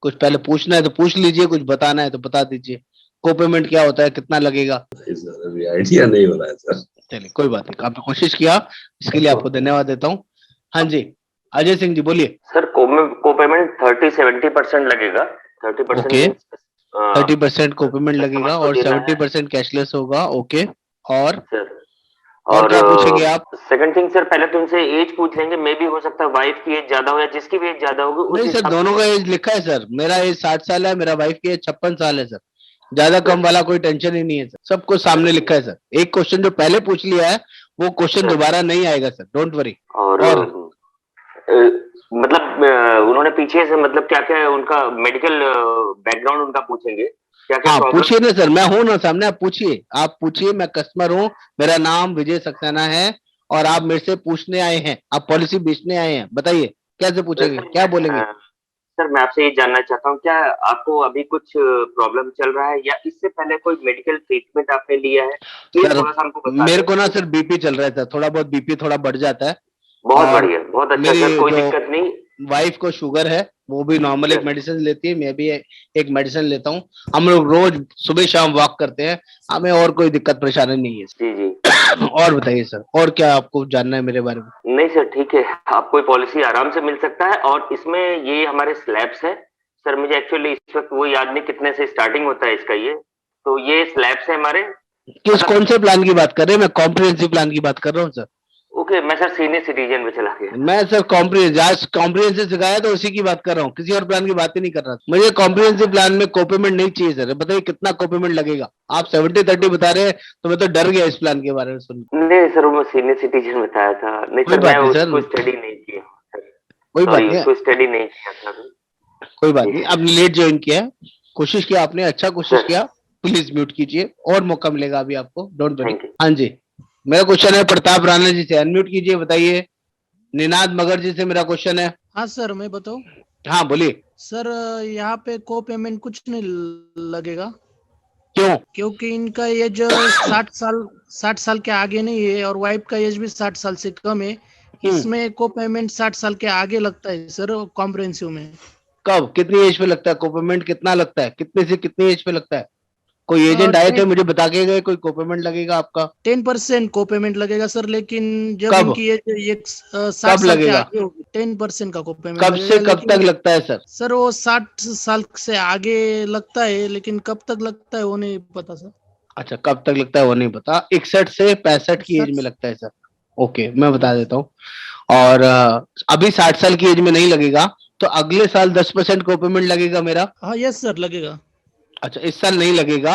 कुछ पहले पूछना है तो पूछ लीजिए, कुछ बताना है तो बता दीजिए। को पेमेंट क्या होता है, कितना लगेगा। अभी आइडिया नहीं हो रहा है सर। चलिए कोई बात नहीं, आपने कोशिश किया, इसके लिए आपको धन्यवाद देता हूँ। हाँ जी अजय सिंह जी बोलिए। सर को पेमेंट 30-70% लगेगा। 30% ओके, मीन्स 30% को पेमेंट लगेगा और 70% कैशलेस होगा। ओके, और सर और क्या पूछेंगे आप। सेकंड थिंग सर, पहले तो उनसे एज पूछ लेंगे, मे भी हो सकता है वाइफ की एज ज्यादा हो या जिसकी भी एज ज्यादा होगी उस नहीं सर, हिसाब दोनों का एज लिखा है सर, मेरा एज 60 साल है, मेरा वाइफ की एज 56 साल है सर। ज्यादा कम वाला कोई टेंशन ही नहीं है सर, सब कुछ सामने लिखा है सर। एक क्वेश्चन जो पहले पूछ लिया है वो क्वेश्चन दोबारा नहीं आएगा सर, डोंट वरी। और मतलब उन्होंने पीछे से मतलब क्या क्या उनका मेडिकल बैकग्राउंड उनका पूछेंगे, क्या क्या हाँ प्रॉब्लम। पूछिए ना सर, मैं हूँ ना सामने, आप पूछिए, आप पूछिए, मैं कस्टमर हूँ, मेरा नाम विजय सक्सेना है और आप मेरे से पूछने आए हैं, आप पॉलिसी बेचने आए हैं, बताइए कैसे पूछेंगे, क्या बोलेंगे। सर मैं आपसे ये जानना चाहता हूँ, क्या आपको अभी कुछ प्रॉब्लम चल रहा है या इससे पहले कोई मेडिकल ट्रीटमेंट आपने लिया है, ये सर थोड़ा सा हमको बता मेरे दें। को ना सर बीपी चल रहा है सर, थोड़ा बहुत बीपी थोड़ा बढ़ जाता है। बहुत और बढ़िया, बहुत अच्छा मेरी सर, कोई जो दिक्कत नहीं। वाइफ को शुगर है, वो भी नॉर्मल एक Yes. मेडिसिन लेती है, मैं भी एक मेडिसिन लेता हूँ। हम लोग रोज सुबह शाम वॉक करते हैं, हमें और कोई दिक्कत परेशानी नहीं है। जी जी। और बताइए सर, और क्या आपको जानना है मेरे बारे में। नहीं सर ठीक है, आपको ये पॉलिसी आराम से मिल सकता है और इसमें ये हमारे स्लैब्स है सर, मुझे एक्चुअली इस वक्त वो याद नहीं कितने से स्टार्टिंग होता है इसका, ये तो ये स्लैब्स है हमारे। किस कौन से प्लान की बात कर रहे हैं, मैं कॉम्प्रिहेंसिव प्लान की बात कर रहा हूँ सर। ओके, मैं सर सीनियर सिटीजन में चला गया। मैं सर कॉम्प्रिहेंसिव सिखाया तो उसी की बात कर रहा हूँ, किसी और प्लान की बात ही नहीं कर रहा। मुझे कॉम्प्रिहेंसिव प्लान में कोपेमेंट नहीं चाहिए सर, बताइए कितना कोपेमेंट लगेगा। आप 70-30 बता रहे हैं तो मैं तो डर गया इस प्लान के बारे में सुन। नहीं सर, वो सीनियर सिटीजन बताया था। नहीं कोई सर, बात मैं नहीं सर, उसको स्टडी नहीं किया। कोई बात नहीं, उसको स्टडी नहीं किया था। कोई बात नहीं, आपने लेट ज्वाइन किया है, कोशिश किया आपने, अच्छा कोशिश किया। प्लीज म्यूट कीजिए, और मौका मिलेगा अभी आपको, डोंट वरी। हाँ जी, मेरा क्वेश्चन है प्रताप राणा जी से, अनम्यूट कीजिए, बताइए। निनाद मगर जी से मेरा क्वेश्चन है। हाँ सर, मैं बताऊं। हाँ बोलिए। सर यहाँ पे को पेमेंट कुछ नहीं लगेगा। क्यों? क्योंकि इनका एज 60 साल के आगे नहीं है और वाइफ का एज भी 60 साल से कम है। इसमें को पेमेंट 60 साल के आगे लगता है सर, कॉम्प्रिहेंसिव में। कब, कितनी एज पे लगता है कोपेमेंट, कितना लगता है, कितने से कितनी एज पे लगता है। कोई एजेंट आए थे मुझे बता के गए कोई कोपेमेंट लगेगा आपका। 10% को पेमेंट लगेगा सर, लेकिन जब कब? इनकी एज 60 साल के आगे होगी 10% का को पेमेंट कब से कब तक लगता है सर। सर वो 60 साल से आगे लगता है, लेकिन कब तक लगता है वो नहीं पता सर। अच्छा, कब तक लगता है वो नहीं पता, 61 से 65 की एज में लगता है सर। ओके, मैं बता देता हूँ। और अभी 60 साल की एज में नहीं लगेगा तो अगले साल 10% को पेमेंट लगेगा मेरा। हाँ यस सर, लगेगा। अच्छा, इस साल नहीं लगेगा,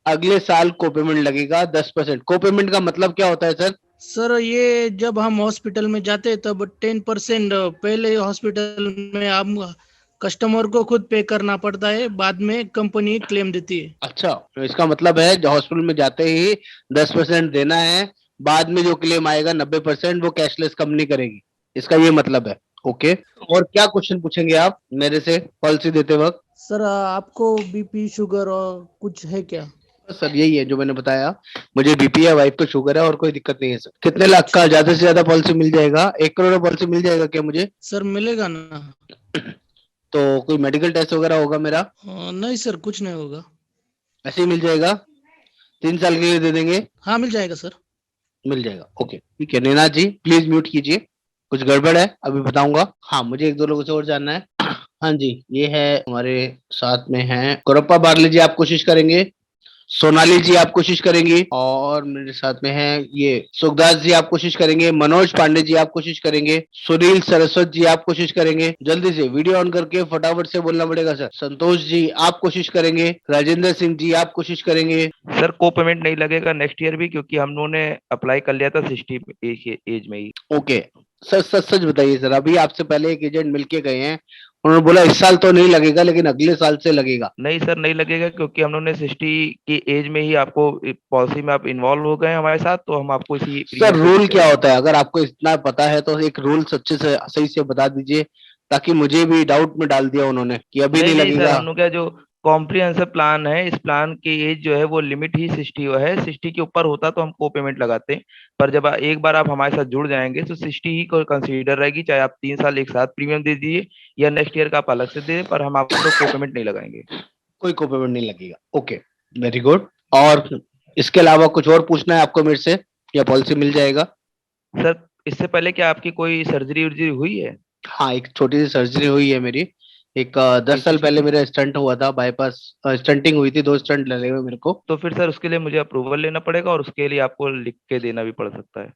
अगले साल को पेमेंट लगेगा 10%। को पेमेंट का मतलब क्या होता है सर? सर ये जब हम हॉस्पिटल में जाते हैं तब 10% पहले हॉस्पिटल में हम कस्टमर को खुद पे करना पड़ता है, बाद में कंपनी क्लेम देती है। अच्छा, तो इसका मतलब है जो हॉस्पिटल में जाते ही 10% देना है, बाद में जो क्लेम आएगा 90% वो कैशलेस कंपनी करेगी, इसका ये मतलब है। ओके, और क्या क्वेश्चन पूछेंगे आप मेरे से पॉलिसी देते वक्त? सर आपको बीपी शुगर और कुछ है क्या? सर यही है जो मैंने बताया, मुझे बीपी है, वाइफ को शुगर है और कोई दिक्कत नहीं है सर। कितने लाख का ज्यादा से ज्यादा पॉलिसी मिल जाएगा? 1 करोड़ पॉलिसी मिल जाएगा क्या मुझे? सर मिलेगा ना? तो कोई मेडिकल टेस्ट वगैरह होगा मेरा? नहीं सर, कुछ नहीं होगा। ऐसे ही मिल जाएगा? 3 साल के लिए दे देंगे? हाँ मिल जाएगा सर। मिल जाएगा, ओके ठीक है। नेना जी प्लीज म्यूट कीजिए, कुछ गड़बड़ है अभी बताऊंगा। हाँ, मुझे 1-2 लोगों से और जानना है। हाँ जी, ये है हमारे साथ में है गुरप्पा बार्ली जी, आप कोशिश करेंगे? सोनाली जी आप कोशिश करेंगी? और मेरे साथ में है ये सुखदास जी, आप कोशिश करेंगे? मनोज पांडे जी आप कोशिश करेंगे? सुनील सरस्वत जी आप कोशिश करेंगे? जल्दी से वीडियो ऑन करके फटाफट से बोलना पड़ेगा सर। संतोष जी आप कोशिश करेंगे? राजेंद्र सिंह जी आप कोशिश करेंगे? सर को पेमेंट नहीं लगेगा नेक्स्ट ईयर भी, क्योंकि हम लोगों ने अप्लाई कर लिया था 60 एज में ही। ओके, सच सच सच बताइए सर, अभी आपसे पहले एक एजेंट मिलके गए हैं, उन्होंने बोला इस साल तो नहीं लगेगा लेकिन अगले साल से लगेगा। नहीं सर नहीं लगेगा, क्योंकि हम लोगों ने 60 की एज में ही आपको पॉलिसी में आप इन्वॉल्व हो गए हमारे साथ, तो हम आपको इसी सर रूल क्या होता है? अगर आपको इतना पता है तो एक रूल सच्चे से सही से बता दीजिए, ताकि मुझे भी डाउट में डाल दिया उन्होंने कि अभी नहीं सर लगेगा। हम लोग का जो कॉम्प्रिहेंसिव प्लान है, इस प्लान की एज जो है वो लिमिट ही 60 है। 60 के ऊपर होता तो हम को पेमेंट लगाते हैं, पर जब एक बार आप हमारे साथ जुड़ जाएंगे तो 60 ही को कंसीडर रहेगी, चाहे आप 3 साल एक साथ प्रीमियम दे दीजिए या नेक्स्ट ईयर का आप अलग से दे, पर हम आपको को पेमेंट नहीं लगाएंगे। कोई को पेमेंट नहीं लगेगा, ओके वेरी गुड। और इसके अलावा कुछ और पूछना है आपको मेरे से या पॉलिसी मिल जाएगा? सर इससे पहले क्या आपकी कोई सर्जरी वर्जरी हुई है? हाँ, एक छोटी सी सर्जरी हुई है मेरी, एक 10 साल पहले मेरा स्टंट हुआ था, बाईपास स्टंटिंग हुई थी, 2 स्टंट लगे हुए मेरे को। तो फिर सर उसके लिए मुझे अप्रूवल लेना पड़ेगा और उसके लिए आपको लिख के देना भी पड़ सकता है।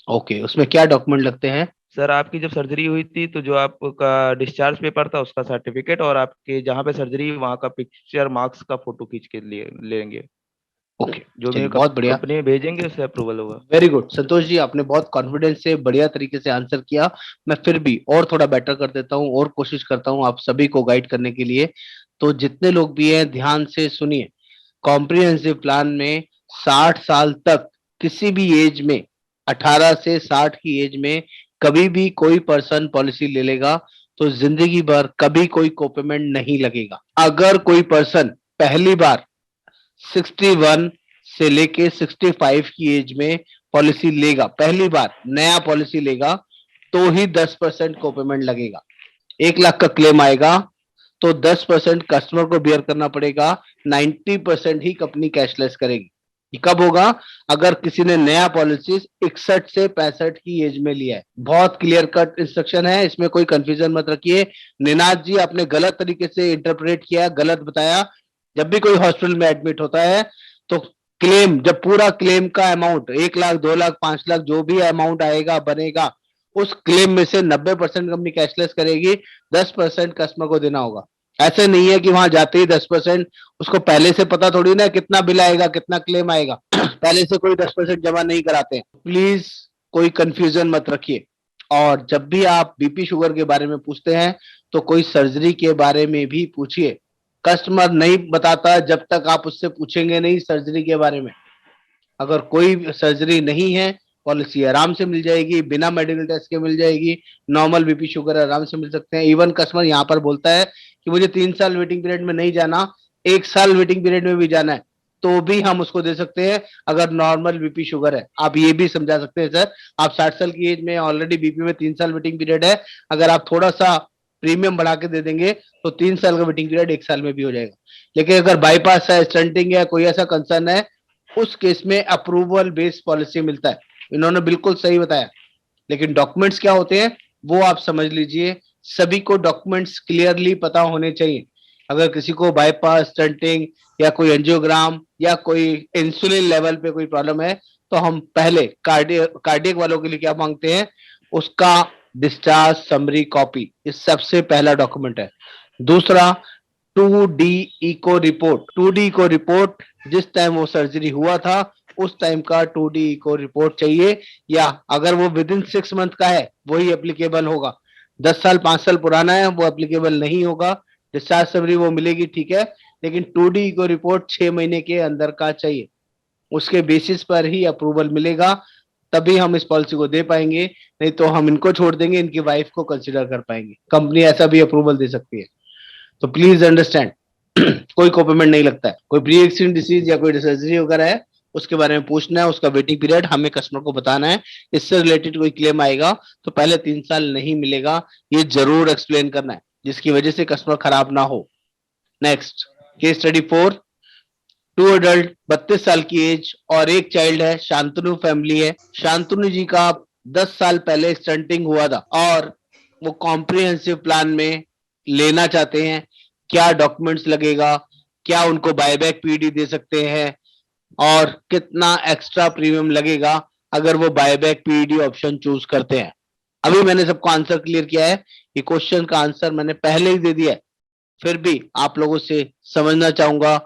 ओके, उसमें क्या डॉक्यूमेंट लगते हैं? सर आपकी जब सर्जरी हुई थी तो जो आपका डिस्चार्ज पेपर था उसका सर्टिफिकेट, और आपके जहाँ पे सर्जरी वहाँ का पिक्चर मार्क्स का फोटो खींच के लिए लेंगे। ओके, जो भी बहुत बढ़िया, कंपनी में भेजेंगे उससे अप्रूवल होगा। वेरी गुड संतोष जी, आपने बहुत कॉन्फिडेंस से बढ़िया तरीके से आंसर किया। मैं फिर भी और थोड़ा बेटर कर देता हूँ और कोशिश करता हूँ आप सभी को गाइड करने के लिए। तो जितने लोग भी हैं ध्यान से सुनिए, कॉम्प्रिहेंसिव प्लान में 60 साल तक किसी भी एज में, 18 से 60 की एज में कभी भी कोई पर्सन पॉलिसी ले लेगा तो जिंदगी भर कभी कोई कोपेमेंट नहीं लगेगा। अगर कोई पर्सन पहली बार 61 से लेके 65 की एज में पॉलिसी लेगा, पहली बार नया पॉलिसी लेगा, तो ही 10% को पेमेंट लगेगा। 1 लाख का क्लेम आएगा तो 10% कस्टमर को बियर करना पड़ेगा, 90% ही कंपनी कैशलेस करेगी। ये कब होगा? अगर किसी ने नया पॉलिसी 61 से 65 की एज में लिया है। बहुत क्लियर कट इंस्ट्रक्शन है, इसमें कोई कंफ्यूजन मत रखिए। निनाद जी आपने गलत तरीके से इंटरप्रेट किया, गलत बताया। जब भी कोई हॉस्पिटल में एडमिट होता है तो क्लेम, जब पूरा क्लेम का अमाउंट 1 लाख 2 लाख 5 लाख जो भी अमाउंट आएगा बनेगा, उस क्लेम में से 90% कंपनी कैशलेस करेगी, 10% कस्टमर को देना होगा। ऐसे नहीं है कि वहां जाते ही 10%, उसको पहले से पता थोड़ी ना कितना बिल आएगा कितना क्लेम आएगा। पहले से कोई 10% जमा नहीं कराते। प्लीज कोई कंफ्यूजन मत रखिए। और जब भी आप बीपी शुगर के बारे में पूछते हैं तो कोई सर्जरी के बारे में भी पूछिए। कस्टमर नहीं बताता जब तक आप उससे पूछेंगे नहीं सर्जरी के बारे में। अगर कोई सर्जरी नहीं है, पॉलिसी आराम से मिल जाएगी, बिना मेडिकल टेस्ट के मिल जाएगी, नॉर्मल बीपी शुगर आराम से मिल सकते हैं। इवन कस्टमर यहाँ पर बोलता है कि मुझे 3 साल वेटिंग पीरियड में नहीं जाना, 1 साल वेटिंग पीरियड में भी जाना है, तो भी हम उसको दे सकते हैं अगर नॉर्मल बीपी शुगर है। आप ये भी समझा सकते हैं सर, आप 60 साल की एज में ऑलरेडी बीपी में 3 साल वेटिंग पीरियड है, अगर आप थोड़ा सा प्रीमियम बढ़ा के दे देंगे तो 3 साल का वेटिंग पीरियड 1 साल में भी हो जाएगा। लेकिन अगर बाईपास है, स्टंटिंग है, कोई ऐसा कंसर्न है, उस केस में अप्रूवल बेस्ड पॉलिसी मिलता है। इन्होंने बिल्कुल सही बताया। लेकिन डॉक्यूमेंट्स क्या होते हैं वो आप समझ लीजिए। सभी को डॉक्यूमेंट्स क्लियरली पता होने चाहिए। अगर किसी को बाईपास, स्टंटिंग या कोई एंजियोग्राम या कोई इंसुलिन लेवल पे कोई प्रॉब्लम है तो हम पहले कार्डियक वालों के लिए क्या मांगते हैं, उसका डिस्चार्ज समरी कॉपी, ये सबसे पहला डॉक्यूमेंट है। दूसरा, 2D echo report. 2D echo report जिस टाइम वो सर्जरी हुआ था उस टाइम का 2D इको रिपोर्ट चाहिए, या अगर वो विद इन 6 मंथ का है वही एप्लीकेबल होगा। 10 साल 5 साल पुराना है वो एप्लीकेबल नहीं होगा। डिस्चार्ज समरी वो मिलेगी ठीक है, लेकिन 2D इको रिपोर्ट 6 महीने के अंदर का चाहिए। उसके बेसिस पर ही अप्रूवल मिलेगा, तभी हम इस पॉलिसी को दे पाएंगे, नहीं तो हम इनको छोड़ देंगे, इनकी वाइफ को कंसिडर कर पाएंगे। कंपनी ऐसा भी अप्रूवल दे सकती है, तो प्लीज अंडरस्टैंड। कोई कोपेमेंट नहीं लगता है। कोई प्री एक्सीडेंट डिसीज या कोई सर्जरी वगैरह है उसके बारे में पूछना है, उसका वेटिंग पीरियड हमें कस्टमर को बताना है। इससे रिलेटेड कोई क्लेम आएगा तो पहले 3 साल नहीं मिलेगा, ये जरूर एक्सप्लेन करना है, जिसकी वजह से कस्टमर खराब ना हो। नेक्स्ट केस स्टडी 4, 2 एडल्ट 32 साल की एज और एक चाइल्ड है, शांतनु फैमिली है। शांतनु जी का 10 साल पहले स्टंटिंग हुआ था और वो कॉम्प्रिहेंसिव प्लान में लेना चाहते हैं। क्या डॉक्यूमेंट्स लगेगा, क्या उनको बायबैक पीडी दे सकते हैं, और कितना एक्स्ट्रा प्रीमियम लगेगा अगर वो बायबैक पीडी ऑप्शन चूज करते हैं। अभी मैंने सबको आंसर क्लियर किया है, ये क्वेश्चन का आंसर मैंने पहले ही दे दिया है, फिर भी आप लोगों से समझना चाहूंगा।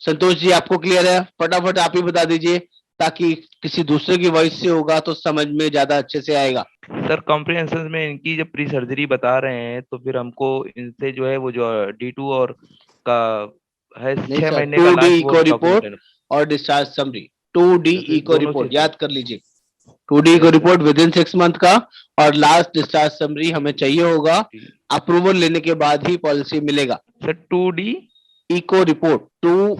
संतोष जी आपको क्लियर है? फटाफट आप ही बता दीजिए, ताकि किसी दूसरे की वॉइस से होगा तो समझ में ज्यादा अच्छे से आएगा। सर कॉम्प्रिहेंशन में इनकी जब प्री सर्जरी बता रहे हैं तो फिर हमको इनसे जो है वो जो D2 और का है 6 महीने का 2D लास्ट इको रिपोर्ट और discharge summary. 2D echo report याद कर लीजिए, 2D echo report within 6 month का और लास्ट डिस्चार्ज समरी हमें चाहिए होगा। अप्रूवल लेने के बाद ही पॉलिसी मिलेगा। Sir 2D echo report,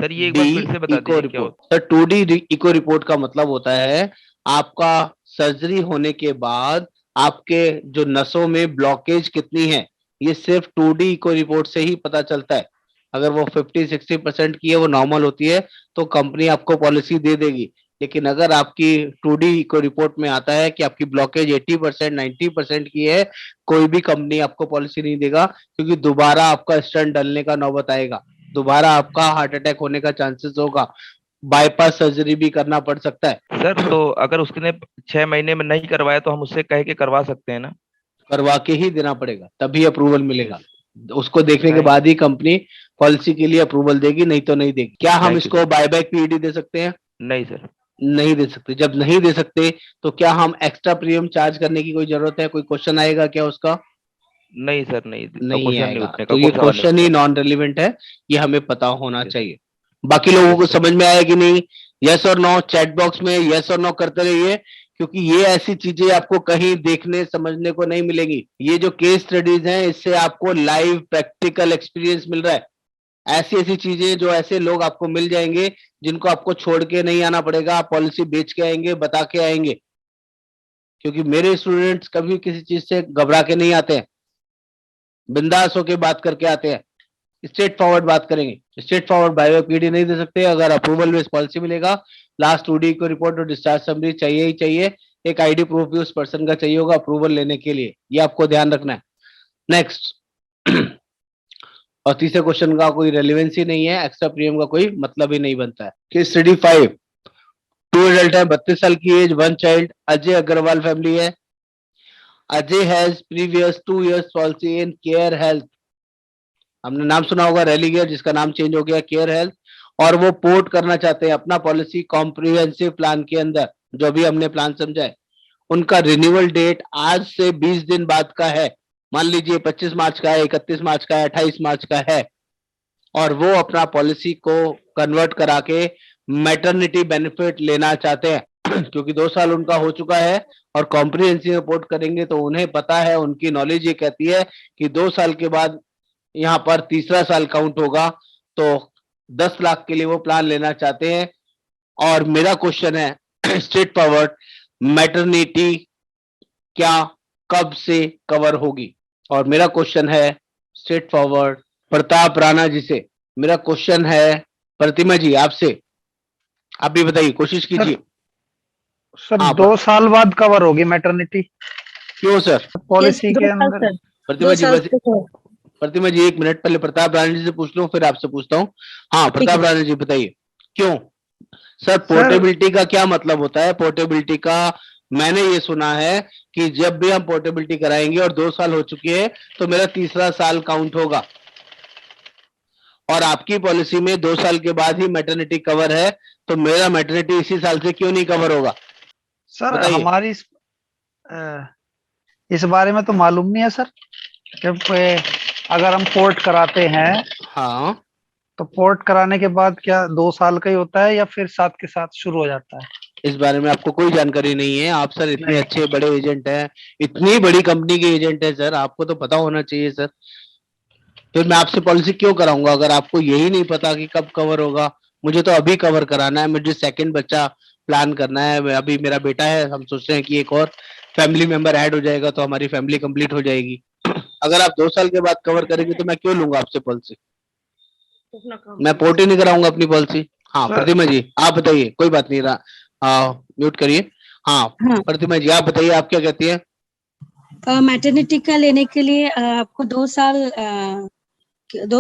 sir ये एक बार फिर से बता इको दीजिए क्या report. Sir 2D echo report का मतलब होता है आपका सर्जरी होने के बाद आपके जो नसों में ब्लॉकेज कितनी है, ये सिर्फ 2D इको रिपोर्ट से ही पता चलता है। अगर वो 50-60% की है, वो नॉर्मल होती है, तो कंपनी आपको पॉलिसी दे देगी। लेकिन अगर आपकी 2D इको रिपोर्ट में आता है कि आपकी ब्लॉकेज 80% 90% की है, कोई भी कंपनी आपको पॉलिसी नहीं देगा, क्योंकि दोबारा आपका स्टंट डलने का नौबत आएगा, दोबारा आपका हार्ट अटैक होने का चांसेस होगा, बाईपास सर्जरी भी करना पड़ सकता है। सर तो अगर उसने 6 महीने में नहीं करवाया तो हम उससे कह के करवा सकते हैं ना? करवा के ही देना पड़ेगा, तभी अप्रूवल मिलेगा। उसको देखने के बाद ही कंपनी पॉलिसी के लिए अप्रूवल देगी, नहीं तो नहीं देगी। क्या हम इसको बायबैक पीडी दे सकते हैं? नहीं सर, नहीं दे सकते। जब नहीं दे सकते तो क्या हम एक्स्ट्रा प्रीमियम चार्ज करने की कोई जरूरत है? कोई क्वेश्चन आएगा क्या उसका? नहीं सर, नहीं आएगा। तो ये क्वेश्चन ही नॉन रेलिवेंट है, ये हमें पता होना चाहिए। बाकी लोगों को समझ में आया कि नहीं? यस और नो चैट बॉक्स में यस और नो करते रहिए, क्योंकि ये ऐसी चीजें आपको कहीं देखने समझने को नहीं मिलेंगी। ये जो केस स्टडीज हैं, इससे आपको लाइव प्रैक्टिकल एक्सपीरियंस मिल रहा है। ऐसी ऐसी चीजें जो ऐसे लोग आपको मिल जाएंगे जिनको आपको छोड़ के नहीं आना पड़ेगा, आप पॉलिसी बेच के आएंगे, बता के आएंगे। क्योंकि मेरे स्टूडेंट्स कभी किसी चीज से घबरा के नहीं आते हैं, बिंदास होके बात करके आते हैं, स्ट्रेट फॉरवर्ड बात करेंगे। स्ट्रेट फॉरवर्ड बायबैक पीडी नहीं दे सकते। अगर अप्रूवल में पॉलिसी मिलेगा, लास्ट 2D को रिपोर्ट और डिस्चार्ज समरी चाहिए ही चाहिए। एक आईडी प्रूफ भी उस पर्सन का चाहिए होगा अप्रूवल लेने के लिए, ये आपको ध्यान रखना है। नेक्स्ट और तीसरे क्वेश्चन का कोई रेलिवेंसी नहीं है, एक्स्ट्रा प्रीमियम का कोई मतलब ही नहीं बनता है। केस स्टडी 5, 2 एडल्ट है, 32 साल की age, 1 child, Ajay Agarwal family है। Ajay has previous 2 years policy in Care Health. हमने नाम सुना होगा रेलिगेयर, जिसका नाम चेंज हो गया केयर हेल्थ, और वो पोर्ट करना चाहते हैं अपना पॉलिसी कॉम्प्रिहेंसिव प्लान के अंदर, जो अभी हमने प्लान समझा है। उनका रिन्यूअल डेट आज से 20 दिन बाद का है। मान लीजिए 25 मार्च का है, 31 मार्च का है, 28 मार्च का है, और वो अपना पॉलिसी को कन्वर्ट करा के मैटरनिटी बेनिफिट लेना चाहते हैं। क्योंकि 2 साल उनका हो चुका है और कॉम्प्रिहेंसिव रिपोर्ट करेंगे तो उन्हें पता है, उनकी नॉलेज ये कहती है कि 2 साल के बाद यहाँ पर तीसरा साल काउंट होगा, तो 10 लाख के लिए वो प्लान लेना चाहते हैं। और मेरा क्वेश्चन है स्ट्रेट फॉरवर्ड, मैटरनिटी क्या कब से कवर होगी? और मेरा क्वेश्चन है स्ट्रेट फॉरवर्ड प्रताप राणा जी से, मेरा क्वेश्चन है प्रतिमा जी आपसे, आप भी बताइए, कोशिश कीजिए। सर 2 साल बाद कवर होगी मैटरनिटी? क्यों सर? पॉलिसी के अंदर। प्रतिमा जी 1 मिनट, पहले प्रताप राणा जी से पूछ लूं, फिर आपसे पूछता हूँ। हाँ प्रताप राणा जी बताइए क्यों? सर पोर्टेबिलिटी का क्या मतलब होता है? पोर्टेबिलिटी का मैंने ये सुना है कि जब भी हम पोर्टेबिलिटी कराएंगे और 2 साल हो चुके हैं तो मेरा तीसरा साल काउंट होगा। और आपकी पॉलिसी में 2 साल के बाद ही मैटरनिटी कवर है, तो मेरा मैटरनिटी इसी साल से क्यों नहीं कवर होगा? सर बताइए। हमारी इस बारे में तो मालूम नहीं है सर, क्योंकि अगर हम पोर्ट कराते हैं हाँ, तो पोर्ट कराने के बाद क्या 2 साल का ही होता है या फिर साथ के साथ शुरू हो जाता है? इस बारे में आपको कोई जानकारी नहीं है। आप सर इतने नहीं। अच्छे बड़े एजेंट हैं, इतनी बड़ी कंपनी के एजेंट है सर, आपको तो पता होना चाहिए सर। फिर मैं आपसे पॉलिसी क्यों कराऊंगा अगर आपको यही नहीं पता कि कब कवर होगा? मुझे तो अभी कवर कराना है, मुझे सेकंड बच्चा प्लान करना है। अभी मेरा बेटा है, हम सोच रहे हैं कि एक और फैमिली मेंबर ऐड हो जाएगा तो हमारी फैमिली कंप्लीट हो जाएगी। अगर आप 2 साल के बाद कवर करेंगे तो मैं क्यों लूंगा आपसे पॉलिसी? मैं पोर्ट ही नहीं कराऊंगा अपनी पॉलिसी। हाँ सर- प्रतिमा जी आप बताइए, कोई बात नहीं रहा, म्यूट करिए। हाँ हाँ। प्रतिमा जी आप बताइए, आप क्या कहती है? मैटरनिटी का लेने के लिए आपको 2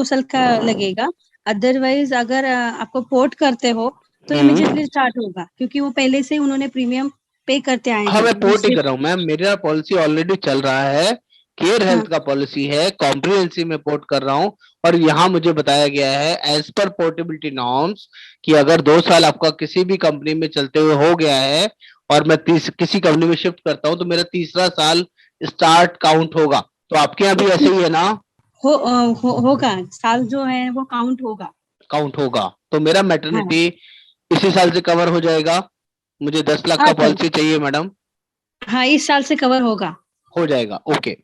साल का लगेगा। अदरवाइज अगर आपको पोर्ट करते हो तो इमीडिएटली स्टार्ट होगा, क्योंकि वो पहले से उन्होंने प्रीमियम पे करते आए हाँ हैं। मैं पोर्ट ही कर रहा हूँ मैम, मेरा पॉलिसी ऑलरेडी चल रहा है, केयर हेल्थ का पॉलिसी है, कॉम्प्रिहेंसिव में पोर्ट कर रहा हूँ। और यहाँ मुझे बताया गया है एज पर पोर्टेबिलिटी नॉर्म्स कि अगर 2 साल आपका किसी भी कंपनी में चलते हुए हो गया है और मैं किसी कंपनी में शिफ्ट करता हूँ तो मेरा तीसरा साल स्टार्ट काउंट होगा। तो आपके यहाँ भी ऐसे ही है ना? होगा, साल जो है वो काउंट होगा। काउंट होगा तो मेरा मैटरनिटी इसी साल से कवर हो जाएगा। मुझे 10 लाख का पॉलिसी चाहिए मैडम। हाँ, इस साल से कवर होगा। हो जाएगा, ओके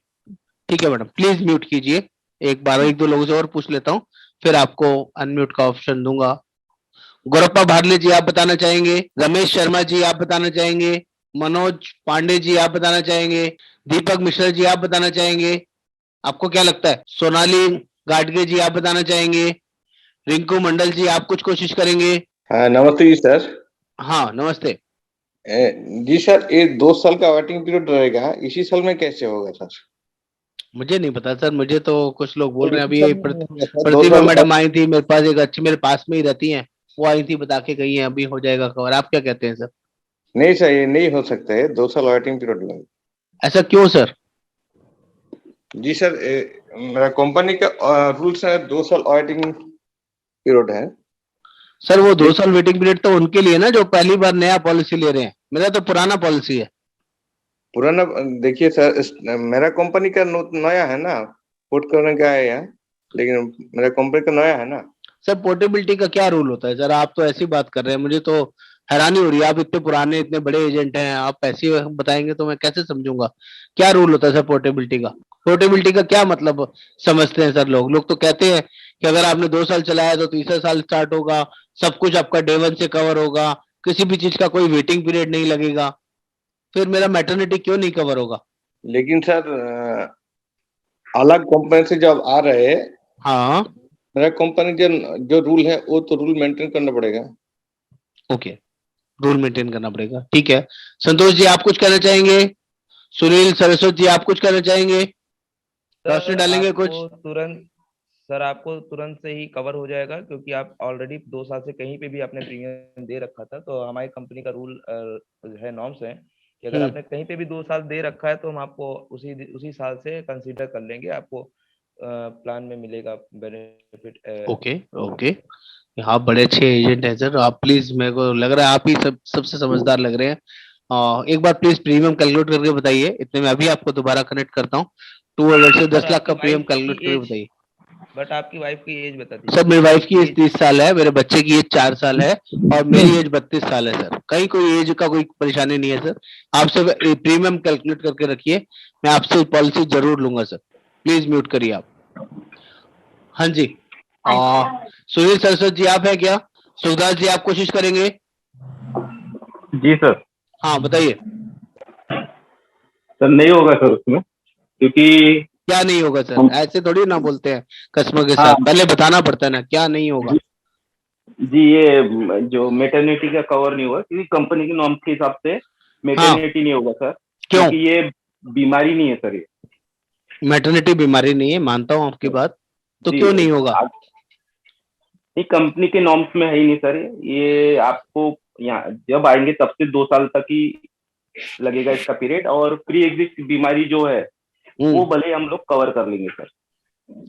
ठीक है मैडम। प्लीज म्यूट कीजिए, एक बार 1-2 लोगों से और पूछ लेता हूँ, फिर आपको अनम्यूट का ऑप्शन दूंगा। गोरप्पा भारले जी आप बताना चाहेंगे? रमेश शर्मा जी आप बताना चाहेंगे? मनोज पांडे जी आप बताना चाहेंगे? दीपक मिश्रा जी आप बताना चाहेंगे? आपको क्या लगता है? सोनाली गाडगे जी आप बताना चाहेंगे? रिंकू मंडल जी आप कुछ कोशिश करेंगे? हाँ नमस्ते जी सर। हाँ नमस्ते। जी सर, ये 2 साल का वेटिंग पीरियड रहेगा, इसी साल में कैसे होगा सर? मुझे नहीं पता सर, मुझे तो कुछ लोग बोल रहे हैं। अभी इसी ये साल में नहीं होगा सर, 2 प्रतिभा साल मैडम आई थी मेरे पास, एक अच्छी मेरे पास में ही रहती हैं, वो आई थी बता के गई हैं अभी हो जाएगा कवर। आप क्या कहते हैं सर? नहीं सर, ये नहीं हो सकता है, 2 साल वेटिंग पीरियड लगेगा। ऐसा क्यों सर? जी सर, मेरा कंपनी का रूल्स है 2 साल वेटिंग पीरियड है। सर वो 2 साल वेटिंग पीरियड तो उनके लिए ना जो पहली बार नया पॉलिसी ले रहे हैं, मेरा तो पुराना पॉलिसी है। पुराना देखिए सर, मेरा कंपनी का नया है ना, पोर्ट करने का है यहाँ, लेकिन मेरा कंपनी का नया है ना। सर पोर्टेबिलिटी का क्या रूल होता है सर? आप तो ऐसी बात कर रहे हैं, मुझे तो हैरानी हो रही है। आप इतने पुराने इतने बड़े एजेंट हैं, आप ऐसी बताएंगे तो मैं कैसे समझूंगा? क्या रूल होता है सर पोर्टेबिलिटी का? पोर्टेबिलिटी का क्या मतलब समझते हैं सर लोग? लोग तो कहते हैं कि अगर आपने 2 साल चलाया तो तीसरा साल स्टार्ट होगा, सब कुछ आपका डे 1 से कवर होगा, किसी भी चीज का कोई वेटिंग पीरियड नहीं लगेगा। फिर मेरा मैटरनिटी क्यों नहीं कवर होगा? लेकिन सर अलग कंपनी से जब आ रहे हैं, हाँ मेरा कंपनी जो रूल है वो तो रूल मेंटेन करना पड़ेगा। ओके, रूल मेंटेन करना पड़ेगा, ठीक है। संतोष जी आप कुछ कहना चाहेंगे? सुनील सरस्वत जी आप कुछ कहना चाहेंगे? रोशनी डालेंगे कुछ? सर आपको तुरंत से ही कवर हो जाएगा, क्योंकि आप ऑलरेडी 2 साल से कहीं पे भी आपने प्रीमियम दे रखा था। तो हमारी कंपनी का रूल है, नॉर्म्स है कि अगर आपने कहीं पे भी 2 साल दे रखा है तो हम आपको उसी साल से कंसीडर कर लेंगे, आपको प्लान में मिलेगा बेनिफिट। ओके ओके, आप बड़े अच्छे एजेंट हैं सर। आप प्लीज, मेरे को लग रहा है आप ही सबसे समझदार लग रहे हैं। एक बार प्लीज प्रीमियम कैलकुलेट करके बताइए। इतने में अभी आपको दोबारा कनेक्ट करता हूँ। 2 से 10 लाख का प्रीमियम कैलकुलेट करके बताइए। बट आपकी वाइफ की एज बता दीजिए। सर मेरी वाइफ की एज 30 साल है, मेरे बच्चे की एज 4 साल है और मेरी एज 32 साल है सर। कहीं कोई एज का कोई परेशानी नहीं है सर। आपसे प्रीमियम कैलकुलेट करके रखिए, मैं आपसे पॉलिसी जरूर लूंगा सर। प्लीज म्यूट करिए आप। हाँ जी, सुनील सरस्वत जी आप है क्या? सुखदास जी आप कोशिश करेंगे? जी सर। हाँ बताइए। सर नहीं होगा सर उसमें, क्योंकि क्या नहीं होगा सर? ऐसे थोड़ी ना बोलते हैं कस्टमर के साथ, पहले बताना पड़ता है ना क्या नहीं होगा। जी ये जो मेटर्निटी का कवर नहीं होगा, क्योंकि कंपनी के नॉर्म्स के हिसाब से मेटर्निटी नहीं होगा सर। क्यों? क्योंकि ये बीमारी नहीं है सर। ये मैटरनिटी बीमारी नहीं है, मानता हूँ आपकी बात, तो क्यों नहीं होगा? ये कंपनी के नॉर्म्स में है ही नहीं सर। ये आपको यहाँ जब आएंगे तब से 2 साल तक ही लगेगा इसका पीरियड, और प्री एग्जिस्ट बीमारी जो है वो भले हम लोग कवर कर लेंगे सर।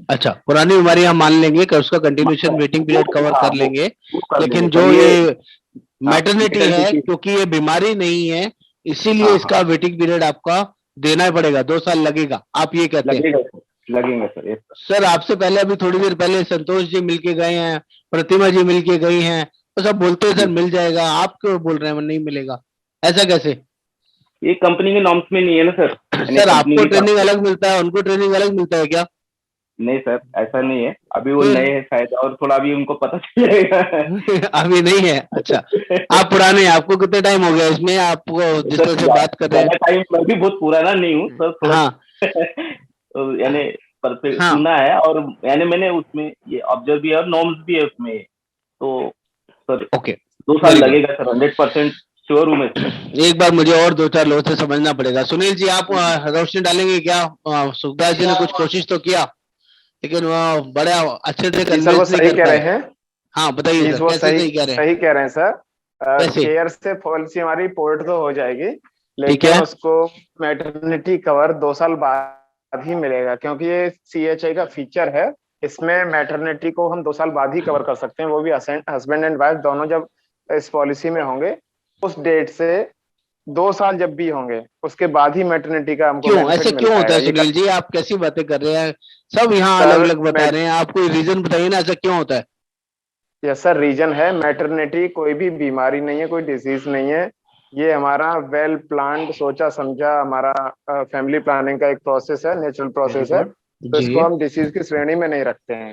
अच्छा, पुरानी बीमारी हम मान लेंगे कि उसका कंटिन्यूएशन वेटिंग पीरियड कवर हाँ, कर लेंगे, वो कर लेकिन लेंगे जो सर। ये मैटरनिटी है, maternity क्योंकि ये बीमारी नहीं है, इसीलिए हाँ, इसका वेटिंग पीरियड आपका देना ही पड़ेगा, 2 साल लगेगा, आप ये कहते हैं। लगेगा सर, लगेंगे सर, yes, सर। सर आपसे पहले अभी थोड़ी देर पहले संतोष जी मिलके गए हैं, प्रतिमा जी मिलके गई हैं, तो सब बोलते हैं सर मिल जाएगा, आप क्यों बोल रहे हैं नहीं मिलेगा, ऐसा कैसे? ये कंपनी के नॉर्म्स में नहीं है ना सर। यानी सर company आपको के ट्रेनिंग हिसाब से। अलग मिलता है, उनको ट्रेनिंग अलग मिलता है क्या? नहीं सर, ऐसा नहीं है, अभी वो फिर? नए हैं शायद, और थोड़ा अभी उनको पता चलेगा। अभी नहीं है, अच्छा। आप पुराने हैं, आपको कितने टाइम हो गया इसमें, आपको जिस तरह से बात कर रहे हैं? टाइम, मैं भी बहुत पुराना नहीं हूँ सर, थोड़ा हाँ तो यानी हाँ सुना है, और यानी मैंने उसमें ये ऑब्जर्व भी है और नॉर्म्स भी है उसमें, तो सर ओके, 2 साल very good. लगेगा सर, 100% श्योर हूँ मैं इसमें। एक बार मुझे और 2-4 लोगों से समझना पड़ेगा। सुनील जी आप रोशनी डालेंगे क्या? सुखदास जी ने कुछ कोशिश तो किया, लेकिन वो बड़ा अच्छे से जी सर, वो कन्विंस नहीं सही कर कह रहे पाए। हैं। हाँ बताइए जी सर, वो कैसे सही कह रहे हैं? सही कह रहे हैं सर। कैसे? केयर से पॉलिसी हमारी पोर्ट तो हो जाएगी, ठीक लेकिन है, उसको मैटरनिटी कवर 2 साल बाद ही मिलेगा, क्योंकि ये CHI का फीचर है। इसमें मैटरनिटी को हम 2 साल बाद ही कवर कर सकते हैं, वो भी हस्बैंड एंड वाइफ दोनों जब इस पॉलिसी में होंगे, उस डेट से 2 साल जब भी होंगे उसके बाद ही मैटरनिटी का हमको क्यों बेनिफिट ऐसे मिल क्यों होता पाएगा। है सुनील जी? आप कैसी बातें कर रहे हैं? सब यहाँ सर अलग अलग बता रहे हैं, आप कोई रीजन बताइए ना, ऐसा क्यों होता है? यस सर, रीजन है, मैटरनिटी कोई भी बीमारी नहीं है, कोई डिजीज नहीं है। ये हमारा वेल प्लान्ड, सोचा समझा हमारा फैमिली प्लानिंग का एक प्रोसेस है, नेचुरल प्रोसेस है। तो जी इसको हम डिसीज की श्रेणी में नहीं रखते हैं।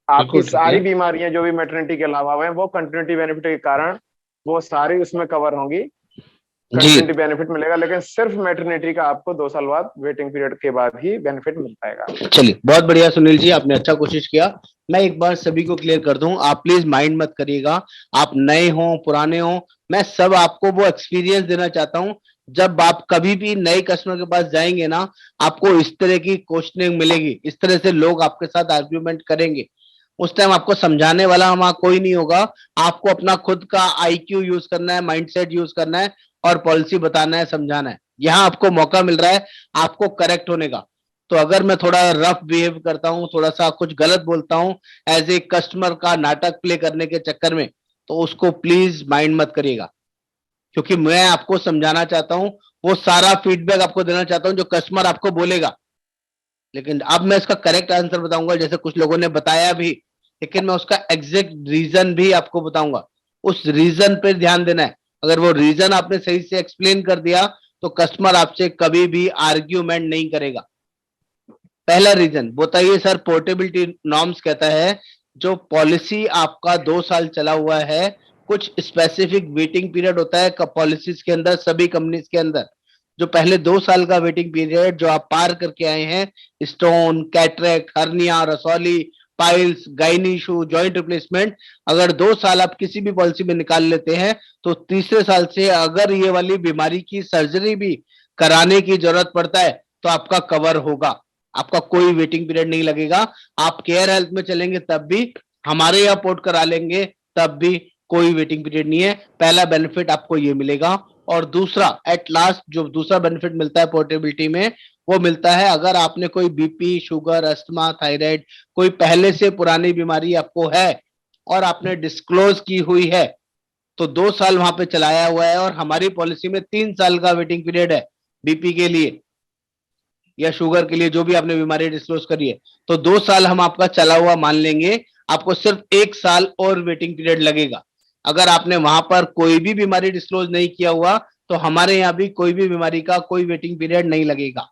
आपकी बिल्कुल ठीक सारी है। बीमारियां जो भी मैटरनिटी के अलावा हैं, वो कंटिन्यूटी बेनिफिट के कारण वो सारी उसमें कवर होंगी, जी कंटिन्यूटी बेनिफिट मिलेगा। लेकिन सिर्फ मैटरनिटी का आपको 2 साल बाद वेटिंग पीरियड के बाद ही बेनिफिट मिल पाएगा। चलिए, बहुत बढ़िया सुनील जी, आपने अच्छा कोशिश किया। मैं एक बार सभी को क्लियर कर दूं, आप प्लीज माइंड मत करिएगा, आप नए हो पुराने हो, मैं सब आपको वो एक्सपीरियंस देना चाहता हूं। जब आप कभी भी नए कस्टमर के पास जाएंगे ना, आपको इस तरह की क्वेश्चनिंग मिलेगी, इस तरह से लोग आपके साथ आर्ग्यूमेंट करेंगे, उस टाइम आपको समझाने वाला वहां कोई नहीं होगा। आपको अपना खुद का IQ यूज करना है, माइंडसेट यूज करना है, और पॉलिसी बताना है, समझाना है। यहाँ आपको मौका मिल रहा है आपको करेक्ट होने का। तो अगर मैं थोड़ा रफ बिहेव करता हूँ, थोड़ा सा कुछ गलत बोलता हूँ एज ए कस्टमर का नाटक प्ले करने के चक्कर में, तो उसको प्लीज माइंड मत करिएगा, क्योंकि मैं आपको समझाना चाहता हूँ, वो सारा फीडबैक आपको देना चाहता हूँ जो कस्टमर आपको बोलेगा। लेकिन अब मैं इसका करेक्ट आंसर बताऊंगा, जैसे कुछ लोगों ने बताया भी, लेकिन मैं उसका एग्जैक्ट रीजन भी आपको बताऊंगा। उस रीजन पे ध्यान देना है। अगर वो रीजन आपने सही से एक्सप्लेन कर दिया, तो कस्टमर आपसे कभी भी आर्ग्यूमेंट नहीं करेगा। पहला रीजन बताइए सर, पोर्टेबिलिटी नॉर्म्स कहता है जो पॉलिसी आपका 2 साल चला हुआ है, कुछ स्पेसिफिक वेटिंग पीरियड होता है पॉलिसीज के अंदर, सभी कंपनीज के अंदर। जो पहले 2 साल का वेटिंग पीरियड जो आप पार करके आए हैं, स्टोन, कैटरेक्ट, हर्निया, रसौली, piles, gynae issue, joint replacement, अगर 2 साल आप किसी भी पॉलिसी में निकाल लेते हैं, तो तीसरे साल से अगर ये वाली बीमारी की सर्जरी भी कराने की जरूरत पड़ता है, तो आपका कवर होगा, आपका कोई वेटिंग पीरियड नहीं लगेगा। आप केयर हेल्थ में चलेंगे तब भी, हमारे यहाँ पोर्ट करा लेंगे तब भी कोई वेटिंग पीरियड नहीं है। पहला बेनिफिट आपको ये मिलेगा। और दूसरा, एट लास्ट जो दूसरा बेनिफिट मिलता है पोर्टेबिलिटी में, वो मिलता है अगर आपने कोई BP, शुगर, अस्थमा, थायराइड, कोई पहले से पुरानी बीमारी आपको है और आपने डिस्क्लोज की हुई है, तो 2 साल वहां पे चलाया हुआ है, और हमारी पॉलिसी में 3 साल का वेटिंग पीरियड है BP के लिए या शुगर के लिए, जो भी आपने बीमारी डिस्क्लोज करी है, तो 2 साल हम आपका चला हुआ मान लेंगे, आपको सिर्फ 1 साल और वेटिंग पीरियड लगेगा। अगर आपने वहां पर कोई भी बीमारी डिस्क्लोज नहीं किया हुआ, तो हमारे यहाँ भी कोई भी बीमारी का कोई वेटिंग पीरियड नहीं लगेगा।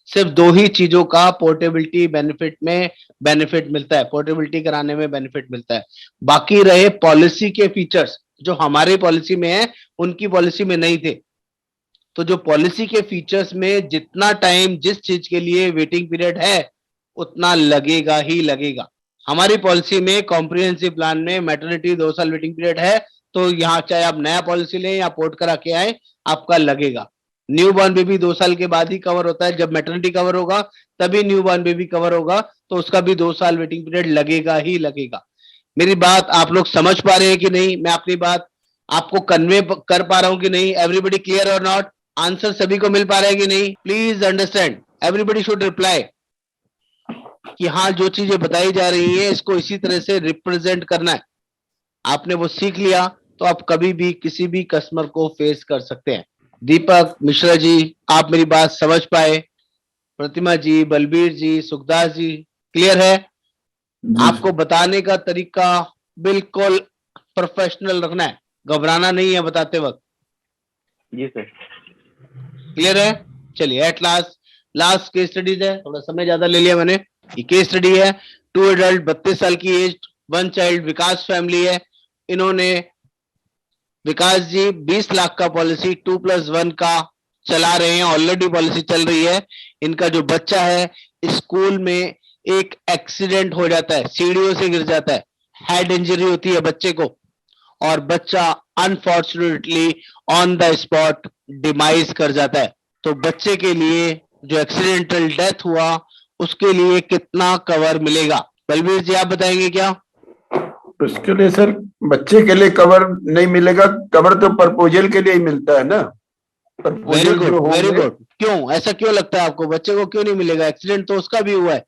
सिर्फ 2 ही चीजों का पोर्टेबिलिटी बेनिफिट में बेनिफिट मिलता है, पोर्टेबिलिटी कराने में बेनिफिट मिलता है। बाकी रहे पॉलिसी के फीचर्स जो हमारी पॉलिसी में है, उनकी पॉलिसी में नहीं थे। तो जो पॉलिसी के फीचर्स में जितना टाइम जिस चीज के लिए वेटिंग पीरियड है, उतना लगेगा ही लगेगा। हमारी पॉलिसी में कॉम्प्रिहेंसिव प्लान में मैटरनिटी 2 साल वेटिंग पीरियड है, तो यहाँ चाहे आप नया पॉलिसी लें या पोर्ट करा के आए, आपका लगेगा। न्यू बॉर्न बेबी 2 साल के बाद ही कवर होता है, जब मैटरनिटी कवर होगा तभी न्यू बॉर्न बेबी कवर होगा, तो उसका भी 2 साल वेटिंग पीरियड लगेगा ही लगेगा। मेरी बात आप लोग समझ पा रहे हैं कि नहीं? मैं अपनी बात आपको कन्वे कर पा रहा हूं कि नहीं? एवरीबडी क्लियर और नॉट? आंसर सभी को मिल पा रहा है कि नहीं? Please understand, everybody should reply. कि हाँ जो चीजें बताई जा रही है इसको इसी तरह से रिप्रेजेंट करना है। आपने वो सीख लिया तो आप कभी भी किसी भी कस्टमर को फेस कर सकते हैं। दीपक मिश्रा जी, आप मेरी बात समझ पाए? प्रतिमा जी, बलबीर जी, सुखदास जी, क्लियर है? आपको बताने का तरीका बिल्कुल प्रोफेशनल रखना है, घबराना नहीं है बताते वक्त। जी सर। क्लियर है? चलिए एट लास्ट केस स्टडीज है, थोड़ा समय ज्यादा ले लिया मैंने। ये केस स्टडी है, 2 एडल्ट 32 साल की एज, 1 चाइल्ड, विकास फैमिली है। इन्होंने विकास जी 20 लाख का पॉलिसी 2+1 का चला रहे हैं, ऑलरेडी पॉलिसी चल रही है। इनका जो बच्चा है स्कूल में एक एक्सीडेंट हो जाता है, सीढ़ियों से गिर जाता है, हेड इंजरी होती है बच्चे को और बच्चा unfortunately on the spot demise कर जाता है। तो बच्चे के लिए जो एक्सीडेंटल डेथ हुआ उसके लिए कितना कवर मिलेगा? बलबीर जी आप बताएंगे क्या? उसके लिए सर बच्चे के लिए कवर नहीं मिलेगा, कवर तो प्रपोजल के लिए ही मिलता है ना। Very good very good. क्यों ऐसा क्यों लगता है आपको, बच्चे को क्यों नहीं मिलेगा? एक्सीडेंट तो उसका भी हुआ है।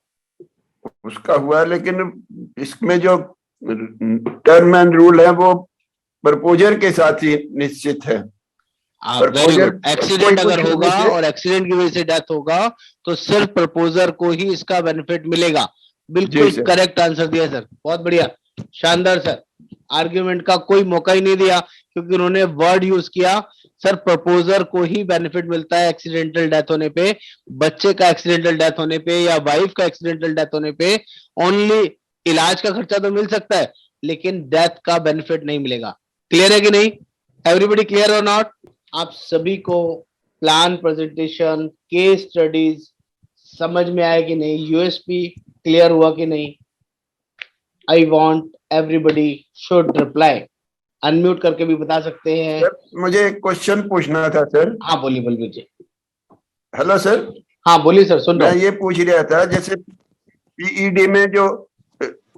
उसका हुआ है लेकिन इसमें जो टर्म एंड रूल है वो प्रपोजल के साथ ही निश्चित है। Very good. एक्सीडेंट अगर होगा और एक्सीडेंट की वजह से डेथ होगा तो सिर्फ प्रपोजर को ही इसका बेनिफिट मिलेगा। बिल्कुल करेक्ट आंसर दिया सर, बहुत बढ़िया, शानदार सर। आर्ग्यूमेंट का कोई मौका ही नहीं दिया क्योंकि उन्होंने वर्ड यूज किया, सर प्रपोजर को ही बेनिफिट मिलता है एक्सीडेंटल डेथ होने पे, बच्चे का एक्सीडेंटल डेथ होने पे या वाइफ का एक्सीडेंटल डेथ होने पे ओनली इलाज का खर्चा तो मिल सकता है लेकिन डेथ का बेनिफिट नहीं मिलेगा। क्लियर है कि नहीं? एवरीबॉडी क्लियर और नॉट? आप सभी को प्लान, प्रेजेंटेशन, केस स्टडीज समझ में आया कि नहीं? यूएसपी क्लियर हुआ कि नहीं? I want everybody should reply. Unmute करके भी बता सकते हैं। सर, मुझे एक क्वेश्चन पूछना था सर। हाँ बोलिए बलबीर जी। Hello sir. हाँ बोलिए सर, सुन रहा हूं। मैं ये पूछ रहा था जैसे पीईडी में जो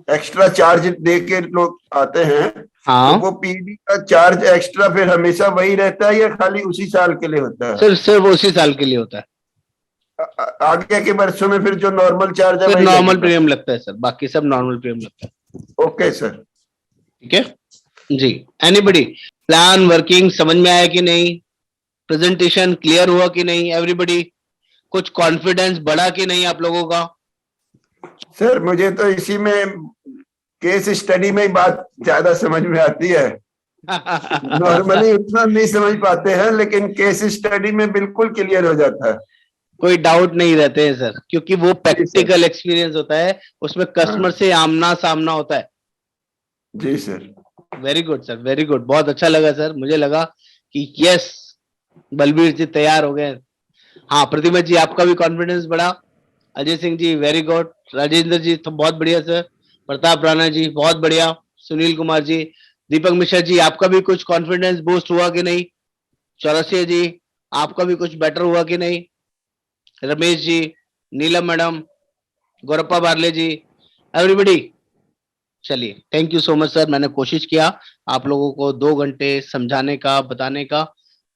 एक्स्ट्रा चार्ज दे के लोग आते हैं, हाँ, तो वो पीईडी का चार्ज एक्स्ट्रा फिर हमेशा वही रहता है या खाली उसी साल के लिए होता है? सिर्फ उसी साल के लिए होता है। आगे के वर्षों में फिर जो नॉर्मल चार्ज है नॉर्मल प्रीमियम लगता है सर, बाकी सब नॉर्मल प्रीमियम लगता है। ओके सर, ठीक है जी। एनीबडी प्लान वर्किंग समझ में आया कि नहीं? प्रेजेंटेशन क्लियर हुआ कि नहीं? एवरीबडी कुछ कॉन्फिडेंस बढ़ा कि नहीं आप लोगों का? सर मुझे तो इसी में केस स्टडी में ही बात ज्यादा समझ में आती है। नॉर्मली उतना नहीं समझ पाते हैं लेकिन केस स्टडी में बिल्कुल क्लियर हो जाता है। कोई डाउट नहीं रहते हैं सर, क्योंकि वो प्रैक्टिकल एक्सपीरियंस होता है, उसमें कस्टमर से आमना सामना होता है। जी sir. Very good sir, very good, बहुत अच्छा लगा सर। मुझे लगा कि यस बलबीर जी तैयार हो गए। हाँ प्रतिमा जी आपका भी कॉन्फिडेंस बढ़ा। Ajay Singh ji very good. राजेंद्र जी तो बहुत बढ़िया सर। प्रताप राणा जी बहुत बढ़िया। सुनील कुमार जी, दीपक मिश्रा जी आपका भी कुछ कॉन्फिडेंस बूस्ट हुआ कि नहीं? चौरसिया जी आपका भी कुछ बेटर हुआ कि नहीं? रमेश जी, नीलम मैडम, गौरप्पा बारले जी, एवरीबडी चलिए thank you so much sir. मैंने कोशिश किया आप लोगों को 2 घंटे समझाने का, बताने का।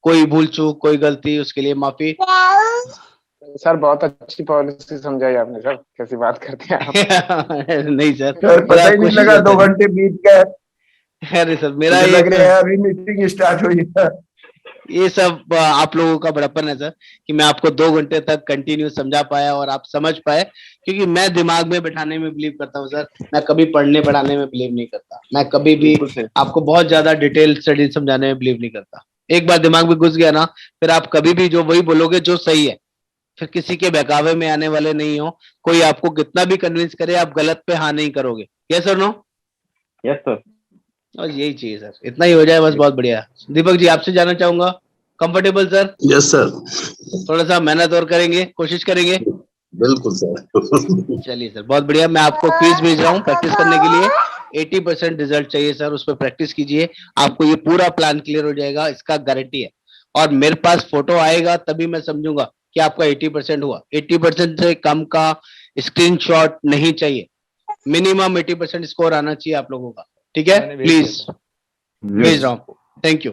कोई भूल चूक, कोई गलती, उसके लिए माफी। सर बहुत अच्छी पॉलिसी समझाई आपने सर, कैसी बात करते हैं आप। नहीं सर, पता ही नहीं लगा 2 घंटे बीत गए। अरे सर मेरा लग रहा है अभी मीटिंग स्टार्ट हुई है। ये सब आप लोगों का बड़प्पन है सर कि मैं आपको 2 घंटे तक कंटिन्यू समझा पाया और आप समझ पाए, क्योंकि मैं दिमाग में बैठाने में बिलीव करता हूँ सर, मैं कभी पढ़ने पढ़ाने में बिलीव नहीं करता। मैं कभी भी आपको बहुत ज्यादा डिटेल स्टडी समझाने में बिलीव नहीं करता। एक बार दिमाग में घुस गया ना, फिर आप कभी भी जो वही बोलोगे जो सही है, फिर किसी के बहकावे में आने वाले नहीं हो। कोई आपको कितना भी कन्विंस करे आप गलत पे हाँ नहीं करोगे। यस और नो? Yes sir. और यही चाहिए सर, इतना ही हो जाए बस, बहुत बढ़िया। दीपक जी आपसे जानना चाहूंगा, कंफर्टेबल सर? Yes sir. थोड़ा सा मेहनत और करेंगे, कोशिश करेंगे। बिल्कुल सर। चलिए सर बहुत बढ़िया। मैं आपको क्विज भेज रहा हूँ प्रैक्टिस करने के लिए। 80% रिजल्ट चाहिए सर, उस पर प्रैक्टिस कीजिए, आपको ये पूरा प्लान क्लियर हो जाएगा, इसका गारंटी है। और मेरे पास फोटो आएगा तभी मैं समझूंगा कि आपका 80% हुआ। 80% से कम का स्क्रीनशॉट नहीं चाहिए, मिनिमम 80% स्कोर आना चाहिए आप लोगों का। ठीक है, प्लीज भेज रहा हूँ। Thank you.